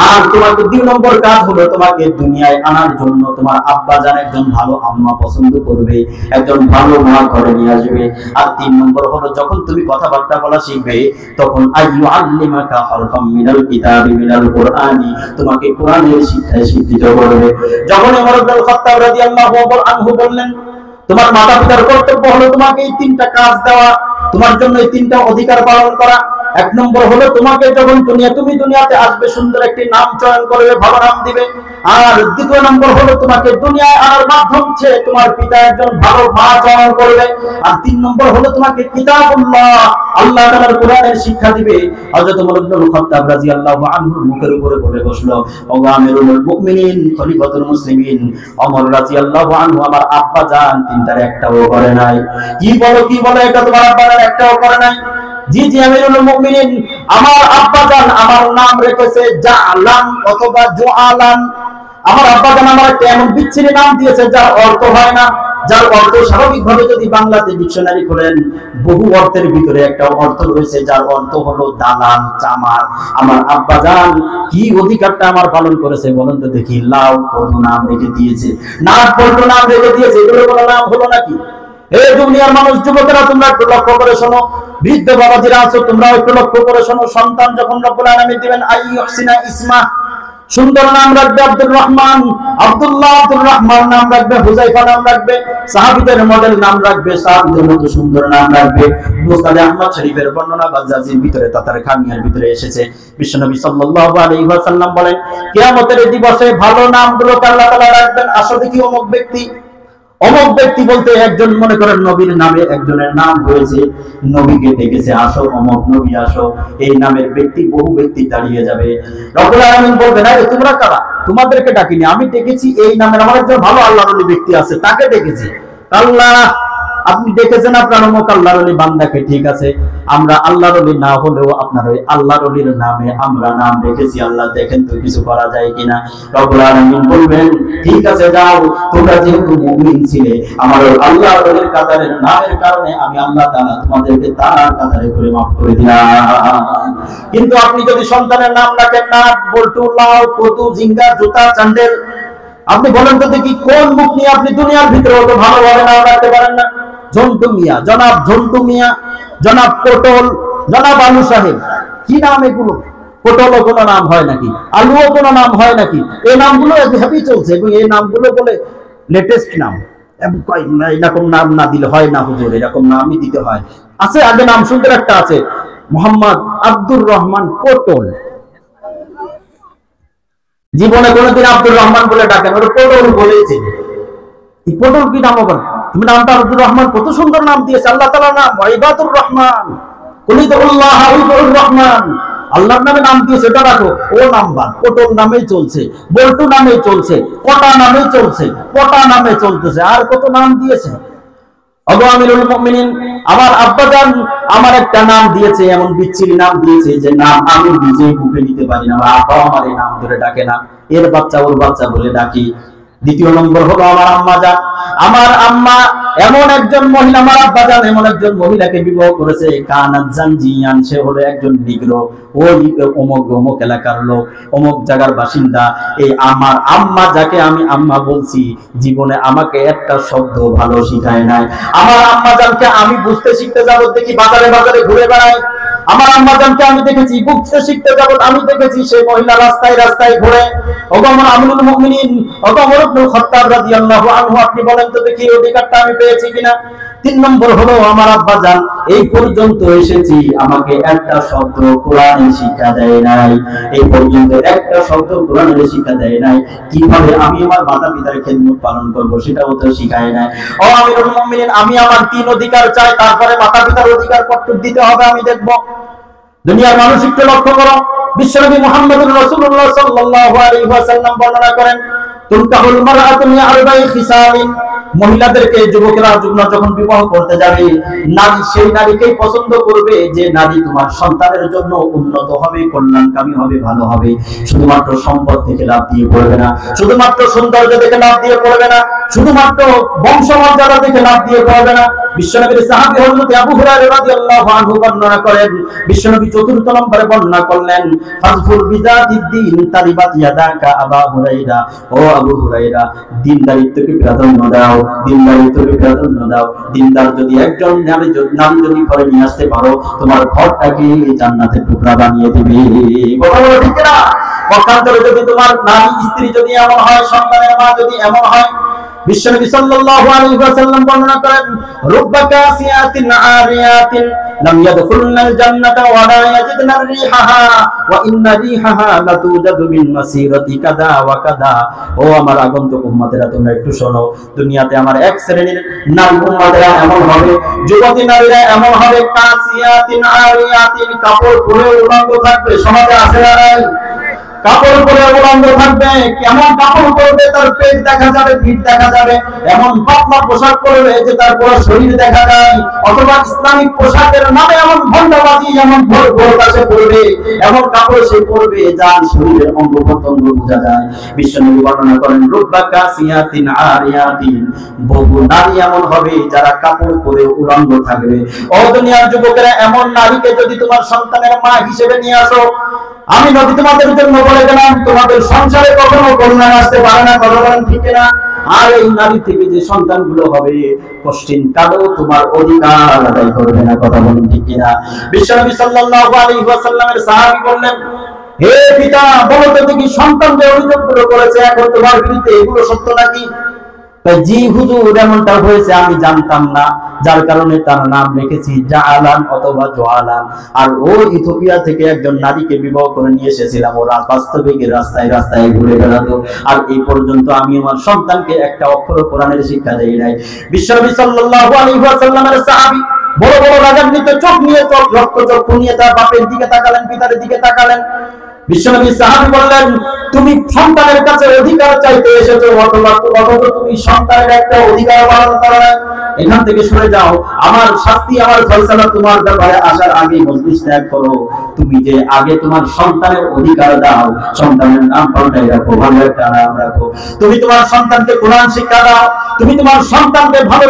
আর তোমাকে 2 নম্বর কাজ হলো তোমাকে দুনিয়ায় আনার জন্য তোমার আব্বা জান একজন ভালো আম্মা পছন্দ করবে, একজন ভালো মা ঘরে নিয়ে আসবে। আর 3 নম্বর হলো যখন তুমি কথাবার্তা বলা শিখবে তখন আইয়ুআল্লিমাকা হারফাম মিনাল কিতাবি মিনাল কুরআনি, তোমাকে কোরআনের শিক্ষায় শিক্ষিত করবে। যখন ওমর ইবনে খাত্তাব রাদিয়াল্লাহু আনহু বললেন তোমার মাতা পিতার কর্তব্য হলো তোমাকে এই 3টা কাজ দেওয়া, তোমার জন্য এই 3টা অধিকার পালন করা। 1 নম্বর হলো তোমাকে যখন তুমি দুনিয়াতে আসবে সুন্দর একটি নাম চয়ন করবে, ভালো নাম দিবে। আর 2 নম্বর হলো তোমাকে দুনিয়ায় আনার মাধ্যম হচ্ছে তোমার পিতা একজন ভালো মা চয়ন করবে। আর 3 নম্বর হলো তোমাকে কিতাবুল্লাহ আল্লাহ তাআলার কোরআনের শিক্ষা দিবে। হযরত ওমর ইবনে খাত্তাব রাদিয়াল্লাহু আনহুর মুখের উপরে বলে বসলো, ও আমিরুল মুমিনিন খলিফাতুল মুসলিমিন ওমর রাদিয়াল্লাহু আনহু আমার আব্বা জান 3টার একটাও করে নাই। কি বলো এটা তোমার আব্বা জান একটাও করে নাই? জি আমিরুল মুমিনিন আমার আব্বা জান আমার নাম রেখেছে জালান অথবা জুআলান। আমার আব্বা জান আমার একটা এমন বিচ্ছিরি নাম দিয়েছে যার অর্থ হয় না, যার অর্থ স্বাভাবিকভাবে যদি বাংলাতে ডিকশনারি করেন বহু অর্থের ভিতরে একটা অর্থ রয়েছে যার অর্থ হলো দালাল চামার। আমার আব্বা জান কি অধিকারটা আমার পালন করেছে বলুন তো দেখি? লাউ কদু নাম রেখে দিয়েছে, নাক বল্টু নাম রেখে দিয়েছে, এগুলো কোনো নাম হলো নাকি? এই দুনিয়ার মানুষ, যুবকেরা তোমরা একটু লক্ষ্য করে শোনো, বৃদ্ধ বাবাজিরা আছো তোমরা একটু লক্ষ্য করে শোনো। সন্তান যখন রব্বুল আলামিন দিবেন আইয়ুহসিনা ইসমা, সুন্দর নাম রাখবে আব্দুর রহমান, আব্দুল্লাহ আব্দুর রহমান নাম রাখবে, হুযায়ফা নাম রাখবে, সাহাবীদের মডেল নাম রাখবে, সাহাবীদের মতো সুন্দর নাম রাখবে। মুসনাদে আহমদ শরীফের বর্ণনা বাজাজির ভিতরে তাতার খামিয়ার ভিতরে এসেছে। বিশ্বনবী সাল্লাল্লাহু আলাইহি ওয়াসাল্লাম বলেন কিয়ামতের দিবসে ভালো নামগুলোকে আল্লাহ তাআলা রাখবেন। আসো দেখি অমুক ব্যক্তি বলতে একজন মনে করেন নবীর নামে একজনের নাম হয়েছে, নবীকে ডেকেছে আসো অমুক নবী আসো, এই নামের ব্যক্তি বহু ব্যক্তি দাঁড়িয়ে যাবে। রব্বুল আলামিন বলবেন আরে তোমরা কারা? তোমাদেরকে ডাকিনি, আমি ডেকেছি এই নামের আমার একজন ভালো আল্লাহর ওলি ব্যক্তি আছে তাকে ডেকেছি। আল্লাহ আপনি ডেকেছেন আপনার অমুক আল্লাহর ওলি বান্দাকে, ঠিক আছে আমরা আল্লাহর ওলি না হলেও আপনার ওই আল্লাহর ওলির নামে আমরা নাম রেখেছি, আল্লাহ দেখেন তো কিছু করা যায় কিনা। রব্বুল আলামিন বলবেন ঠিক আছে যাও, তোমরা যেহেতু মুমিন ছিলে আমার ওই আল্লাহর ওলির কাতারের নামের কারণে আমি আল্লাহ তাআলা তোমাদেরকে তার কাতারে করে মাফ করে দিলাম। কিন্তু আপনি যদি সন্তানের নাম রাখেন নাক বল্টু লাউ কদু জিঙ্গা জুতা চান্ডেল, আপনি বলেন তো দেখি কোন মুখ নিয়ে আপনি দুনিয়ার ভিতরে অত ভালোভাবে নাম রাখতে পারেন না? ঝন্টু মিয়া, জনাব ঝন্টু মিয়া, জনাব পটল, জনাব আলু সাহেব, কি নাম এগুলো? পটলও কোনো নাম হয় নাকি? আলুও কোনো নাম হয় নাকি? এই নামগুলো এভাবেই চলছে এবং এই নামগুলো বলে লেটেস্ট নাম। এরকম নাম না দিলে হয় না হুজুর, এরকম নামই দিতে হয়। আছে আগে নাম সুন্দর একটা আছে মোহাম্মদ আব্দুর রহমান পটল, জীবনে কোনোদিন আব্দুর রহমান বলে ডাকেন, ওরা পটল বলেছে। পটল কি নাম আবার? তুমি নামটা আব্দুর রহমান কত সুন্দর নাম দিয়েছে আল্লাহ তাআলার নাম ইবাদুর রহমান, কুলিদুল্লাহ ইবাদুর রহমান, আল্লাহর নামে নাম দিয়েছে এটা রাখো। ও নাম্বার পটল নামেই চলছে, বল্টু নামেই চলছে, কটা নামেই চলছে, পটা নামে চলতেছে, আর কত নাম দিয়েছে। ওগো আমিরুল মুমিনিন আমার আব্বা জান আমার একটা নাম দিয়েছে, এমন বিচ্ছিরি নাম দিয়েছে যে নাম আমি নিজেই মুখে নিতে পারি না, আমার আব্বা আমার এই নাম ধরে ডাকে না, এর বাচ্চা ওর বাচ্চা বলে ডাকি। 2 নম্বর হলো আমার আম্মা জান, আমার আম্মা এমন একজন মহিলা, আমার আব্বা জান এমন একজন মহিলাকে বিবাহ করেছে, কানাত জানজিয়ান, সে হলো একজন নিগ্রো, ওই অমুক এলাকার লোক, অমুক জায়গার বাসিন্দা। এই আমার আম্মা যাকে আমি আম্মা বলছি জীবনে আমাকে একটা শব্দ ভালো শিখায় নাই। আমার আম্মা জানকে আমি বুঝতে শিখতে যাব দেখি বাজারে বাজারে ঘুরে বেড়ায়। আমার আম্মা জানকে আমি দেখেছি বুঝতে শিখতে যাব, আমি দেখেছি সেই মহিলা রাস্তায় রাস্তায় ঘুরে। ওগো আমার আমিরুল মুমিনিন, ওগো ওমর ইবনে খাত্তাব রাদিয়াল্লাহু আনহু আপনি বলেন তো দেখি অধিকারটা আমি পেয়েছি কিনা। 3 নম্বর হলো আমার আব্বা জান এই পর্যন্ত এসেছি আমাকে একটা শব্দ কোরআনের শিক্ষা দেয় নাই, এই পর্যন্ত একটা শব্দ কোরআনের শিক্ষা দেয় নাই। কিভাবে আমি আমার মাতা পিতার খেদমত পালন করব সেটাও তো শিখায় নাই। ও আমিরুল মুমিনিন আমি আমার 3 অধিকার চাই, তারপরে মাতা পিতার অধিকার কতটুকু দিতে হবে আমি দেখব। দুনিয়ার মানুষ একটু লক্ষ্য করো, বিশ্বনবী মুহাম্মদুর রাসূলুল্লাহ সাল্লাল্লাহু আলাইহি ওয়াসাল্লাম বর্ণনা করেন তুনকাহুল মারআতু লি আরবা'i খিসালিন, মহিলাদেরকে যুবকেরা যখন বিবাহ করতে যাবে নারী সেই নারীকেই পছন্দ করবে যে নারী তোমার সন্তানের জন্য উন্নত হবে, কল্যাণকামী হবে, ভালো হবে। শুধুমাত্র সম্পদ থেকে লাভ দিয়ে পড়বে না, শুধুমাত্র সৌন্দর্য দেখে লাভ দিয়ে পড়বে না, শুধুমাত্র বংশমর্যাদা দেখে লাভ দিয়ে পড়বে না। বিশ্বনবীর সাহাবী হযরত আবু হুরায়রা রাদিয়াল্লাহু আনহু বর্ণনা করেন, বিশ্বনবী চতুর্থ নম্বরে বর্ণনা করলেন, ফাজফুর বিযাতিদ্দিন তারিবাত ইয়াদাকা আবু হুরায়রা, ও আবু হুরায়রা, দিনদারিত্বকে প্রাধান্য দাও, দিনদারিত্বকে প্রাধান্য দাও। দিনদার যদি একজন নারী যদি ঘরে নিয়ে আসতে পারো, তোমার ঘরটাকে জান্নাতের টুকরা বানিয়ে দিবে। কথা বলো ঠিক না? পক্ষান্তরে যদি তোমার নারী স্ত্রী যদি এমন হয়, সন্তানের মা যদি এমন হয়, বিশ্বনবী সাল্লাল্লাহু আলাইহি ওয়াসাল্লাম বর্ণনা করেন, রুব্বা কাসিয়াতিন আরিয়াতিন লাম ইয়াদখুলনাল জান্নাতা ওয়া লা ইয়াজিদনা রিহাহা ওয়া ইন্না রিহাহা লাতুজাদু মিন মাসিরাতি কাদা ওয়া কাদা। ও আমার আগন্তুক উম্মতেরা, তোমরা একটু শোনো, দুনিয়াতে আমার এক শ্রেণীর নারী উম্মতেরা এমন হবে, যুবতী নারীরা এমন হবে, কাসিয়াতিন আরিয়াতিন, কাপড় পরে উলঙ্গ থাকবে। সমাজে আছে না নাই? কাপড় পরে উলঙ্গ থাকবে। কেমন কাপড় পরবে? তার পেট দেখা যাবে, পিঠ দেখা যাবে। এমন পাতলা পোশাক পরবে যে তার পুরো শরীর দেখা যায়। অথবা ইসলামিক পোশাকের নামে এমন ভন্ডাবাজি, এমন ভোর কাছে পরবে, এমন কাপড় সে পরবে যার শরীরের অঙ্গ প্রত্যঙ্গ বোঝা যায়। বিশ্বনবী বর্ণনা করেন, রুব্বা কাসিয়াতিন আরিয়াতিন, বহু নারী এমন হবে যারা কাপড় পরে উলঙ্গ থাকবে। ও দুনিয়ার যুবকেরা, এমন নারীকে যদি তোমার সন্তানের মা হিসেবে নিয়ে আসো, আমি নবী তোমাদের জন্য বলে গেলাম, তোমাদের সংসারে কখনো কল্যাণ আসতে পারে না। কথা বলেন ঠিক না? আর এই নারী থেকে যে সন্তানগুলো হবে, কষ্টিন কালো তোমার অধিকার আদায় করবে না। কথা বলেন ঠিক না? বিশ্বনবী সাল্লাল্লাহু আলাইহি ওয়াসাল্লামের সাহাবী বললেন, হে পিতা, বলো তো দেখি সন্তান যে অভিযোগগুলো করেছে এখন তোমার বিরুদ্ধে, এগুলো সত্য নাকি? জি হুজুর, এমনটা হয়েছে, আমি জানতাম না, যার কারণে তার নাম রেখেছি জাআলান অথবা জোয়ালান। আর ও ইথিওপিয়া থেকে একজন নারীকে বিবাহ করে নিয়ে এসেছিলাম, ওরা বাস্তবিক রাস্তায় রাস্তায় ঘুরে বেড়াতো, আর এই পর্যন্ত আমি আমার সন্তানকে একটা অক্ষর কোরআনের শিক্ষা দেই নাই। বিশ্বনবী সাল্লাল্লাহু আলাইহি ওয়াসাল্লামের সাহাবী বড় বড় রাগান্বিত চোখ নিয়ে, রক্ত চক্ষু নিয়ে তার বাপের দিকে তাকালেন, পিতার দিকে তাকালেন। বিশ্বনবী সাহাবী বললেন, তুমি সন্তানের কাছে অধিকার চাইতে এসেছো, অথচ তুমি সন্তানের একটা অধিকার পালন করো না। এখান থেকে সরে যাও, আমার শাস্তি, আমার ফয়সালা তোমার ব্যাপারে আসার আগে মজলিস ত্যাগ করো। তুমি যে আগে তোমার সন্তানের অধিকার দাও, সন্তানের নাম পাল্টাই রাখো, ভালো একটা নাম রাখো। তুমি তোমার সন্তানকে কোরআন শিক্ষা দাও, তুমি তোমার সন্তানকে ভালো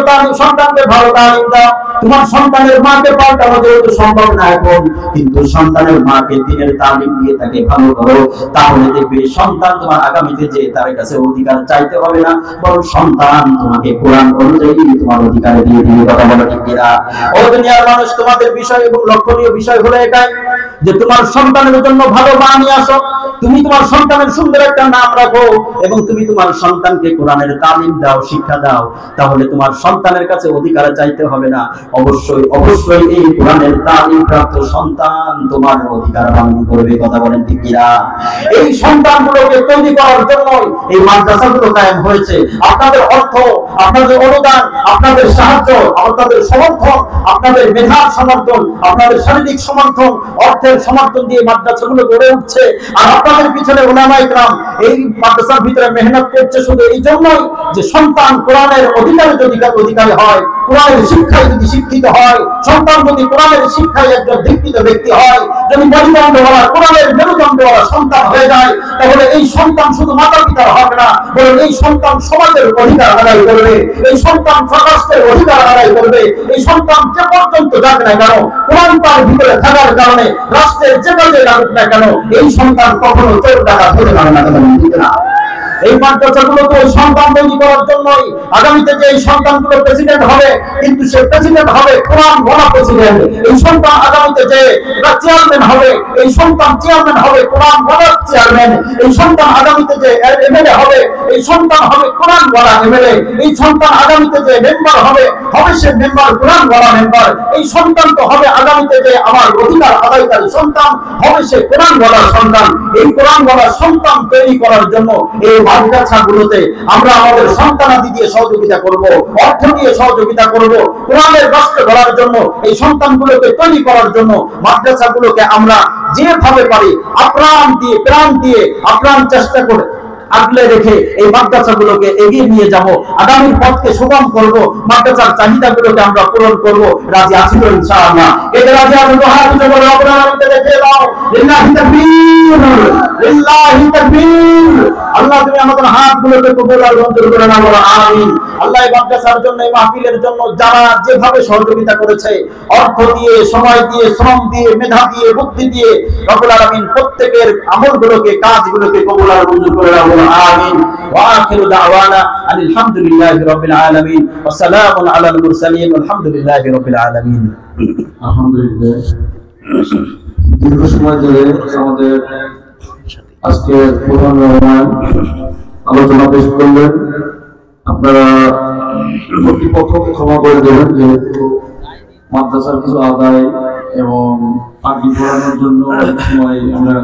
তালিম দাও। তোমার সন্তানের মাকে পাল্টানো যেহেতু সম্ভব না এখন, কিন্তু সন্তানের মাকে দিনের তালিম দিয়ে তাকে ভালো করো, তাহলে দেখবে সন্তান তোমার আগামীতে যে তার কাছে অধিকার চাইতে হবে না, বরং সন্তান তোমাকে কোরআন অনুযায়ী তোমার অধিকার দিয়ে দিবে। কথা বলো ঠিক কিনা? ও দুনিয়ার মানুষ, তোমাদের বিষয় এবং লক্ষণীয় বিষয় হলো এটাই যে তোমার সন্তানের জন্য ভালো মা নিয়ে আসো, তুমি তোমার সন্তানের সুন্দর একটা নাম রাখো, এবং তুমি তোমার সন্তানকে কোরআনের তালিম দাও, শিক্ষা দাও, তাহলে তোমার সন্তানের কাছে অধিকার চাইতে হবে না। অবশ্যই অবশ্যই এই কোরআনের তালিম প্রাপ্ত সন্তান তোমার অধিকার পালন করবে। কথা বলেন ঠিক কিনা? এই সন্তানগুলোকে তৈরি করার জন্য এই মাদ্রাসাগুলো কায়েম হয়েছে। আপনাদের অর্থ, আপনাদের অনুদান, আপনাদের সাহায্য, আপনাদের সমর্থন, আপনাদের মেধার সমর্থন, আপনাদের শারীরিক সমর্থন, অর্থের সমর্থন দিয়ে মাদ্রাসাগুলো গড়ে উঠছে। আর আপনাদের পিছনে উলামায়ে কেরাম এই মাদ্রাসার ভিতরে মেহনত করছে শুধু এই জন্যই যে সন্তান কোরআনের অধিকারী হয়, কোরআনের শিক্ষায় যদি শিক্ষিত হয়, সন্তান যদি কোরআনের শিক্ষায় একজন দীক্ষিত ব্যক্তি হয়, যদি মেরুদণ্ডওয়ালা, কোরআনের মেরুদণ্ডওয়ালা সন্তান হয়ে যায়, তাহলে এই সন্তান শুধু মাতা পিতার হবে না, বরং এই সন্তান সমাজের অধিকার আদায় করবে, এই সন্তান রাষ্ট্রের অধিকার আদায় করবে। এই সন্তান যে পর্যন্ত যাক না কেন, কোরআন তার ভিতরে থাকার কারণে রাষ্ট্রের যে কাজে লাগুক না কেন, এই সন্তান কখনো চোর ডাকাত হতে পারে না। ঠিক না? এই মাদ্রাসাগুলো তো সন্তান তৈরি করার জন্যই। আগামীতে যে এই সন্তানগুলো প্রেসিডেন্ট হবে, কিন্তু সে প্রেসিডেন্ট হবে কোরআন বলা প্রেসিডেন্ট। এই সন্তান আগামীতে যে চেয়ারম্যান হবে, এই সন্তান চেয়ারম্যান হবে কোরআন বলা চেয়ারম্যান। এই সন্তান আগামীতে যে এমএলএ হবে, এই সন্তান হবে কোরআন বলা এমএলএ। এই সন্তান আগামীতে যে মেম্বার হবে সে মেম্বার কোরআন বলা মেম্বার। এই সন্তান তো হবে আগামীতে যে আমার অধিকার আদায়কারী সন্তান, হবে সে কোরআন বলা সন্তান। এই কোরআন বলা সন্তান তৈরি করার জন্য এই মাদ্রাসাগুলোতে আমরা আমাদের সন্তানাদি দিয়ে সহযোগিতা করব, অর্থ দিয়ে সহযোগিতা করব। কোরআনের রাষ্ট্র গড়ার জন্য, এই সন্তানগুলোকে তৈরি করার জন্য মাদ্রাসাগুলোকে আমরা যেভাবে পারি আপ্রাণ দিয়ে, প্রাণ দিয়ে, আপ্রাণ চেষ্টা করে আগলে রেখে এই মাদ্রাসাগুলোকে এগিয়ে নিয়ে যাব, আগামীর পথকে সুগম করব, মাদ্রাসার চাহিদাগুলোকে আমরা পূরণ করব। রাজি আছি তো ইনশাআল্লাহ? এতে রাজি আছেন তো হাত উঁচু করে রব্বুল আলামিনকে দেখে দাও। লিল্লাহি তাকবীর, লিল্লাহি তাকবীর। আল্লাহ তুমি আমাদের হাতগুলোকে কবুল আর মঞ্জুর করে নাও, বলো আমিন। আল্লাহ এই মাদ্রাসার জন্য, এই মাহফিলের জন্য যারা যেভাবে সহযোগিতা করেছে, অর্থ দিয়ে, সময় দিয়ে, শ্রম দিয়ে, মেধা দিয়ে, বুদ্ধি দিয়ে, রব্বুল আলামিন প্রত্যেকের আমলগুলোকে, কাজগুলোকে কবুল আর মঞ্জুর করে নাও, বলো আমিন। ওয়া আখিরু দাওয়ানা আনিল হামদুলিল্লাহি রাব্বিল আলামিন ওয়া সালামুন আলাল মুরসালিন আলহামদুলিল্লাহি রাব্বিল আলামিন। আলহামদুলিল্লাহ। দীর্ঘ সময় ধরে আমাদের আজকে প্রধান মেহমান আলোচনা পেশ করলেন। আপনারা কর্তৃপক্ষকে ক্ষমা করে দেবেন, যেহেতু মাদ্রাসার কিছু আদায় এবং পাখি পড়ানোর জন্য সময় আমরা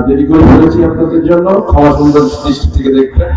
দেরি করে ফেলেছি। আপনাদের জন্য ক্ষমা সুন্দর দৃষ্টি থেকে দেখবেন।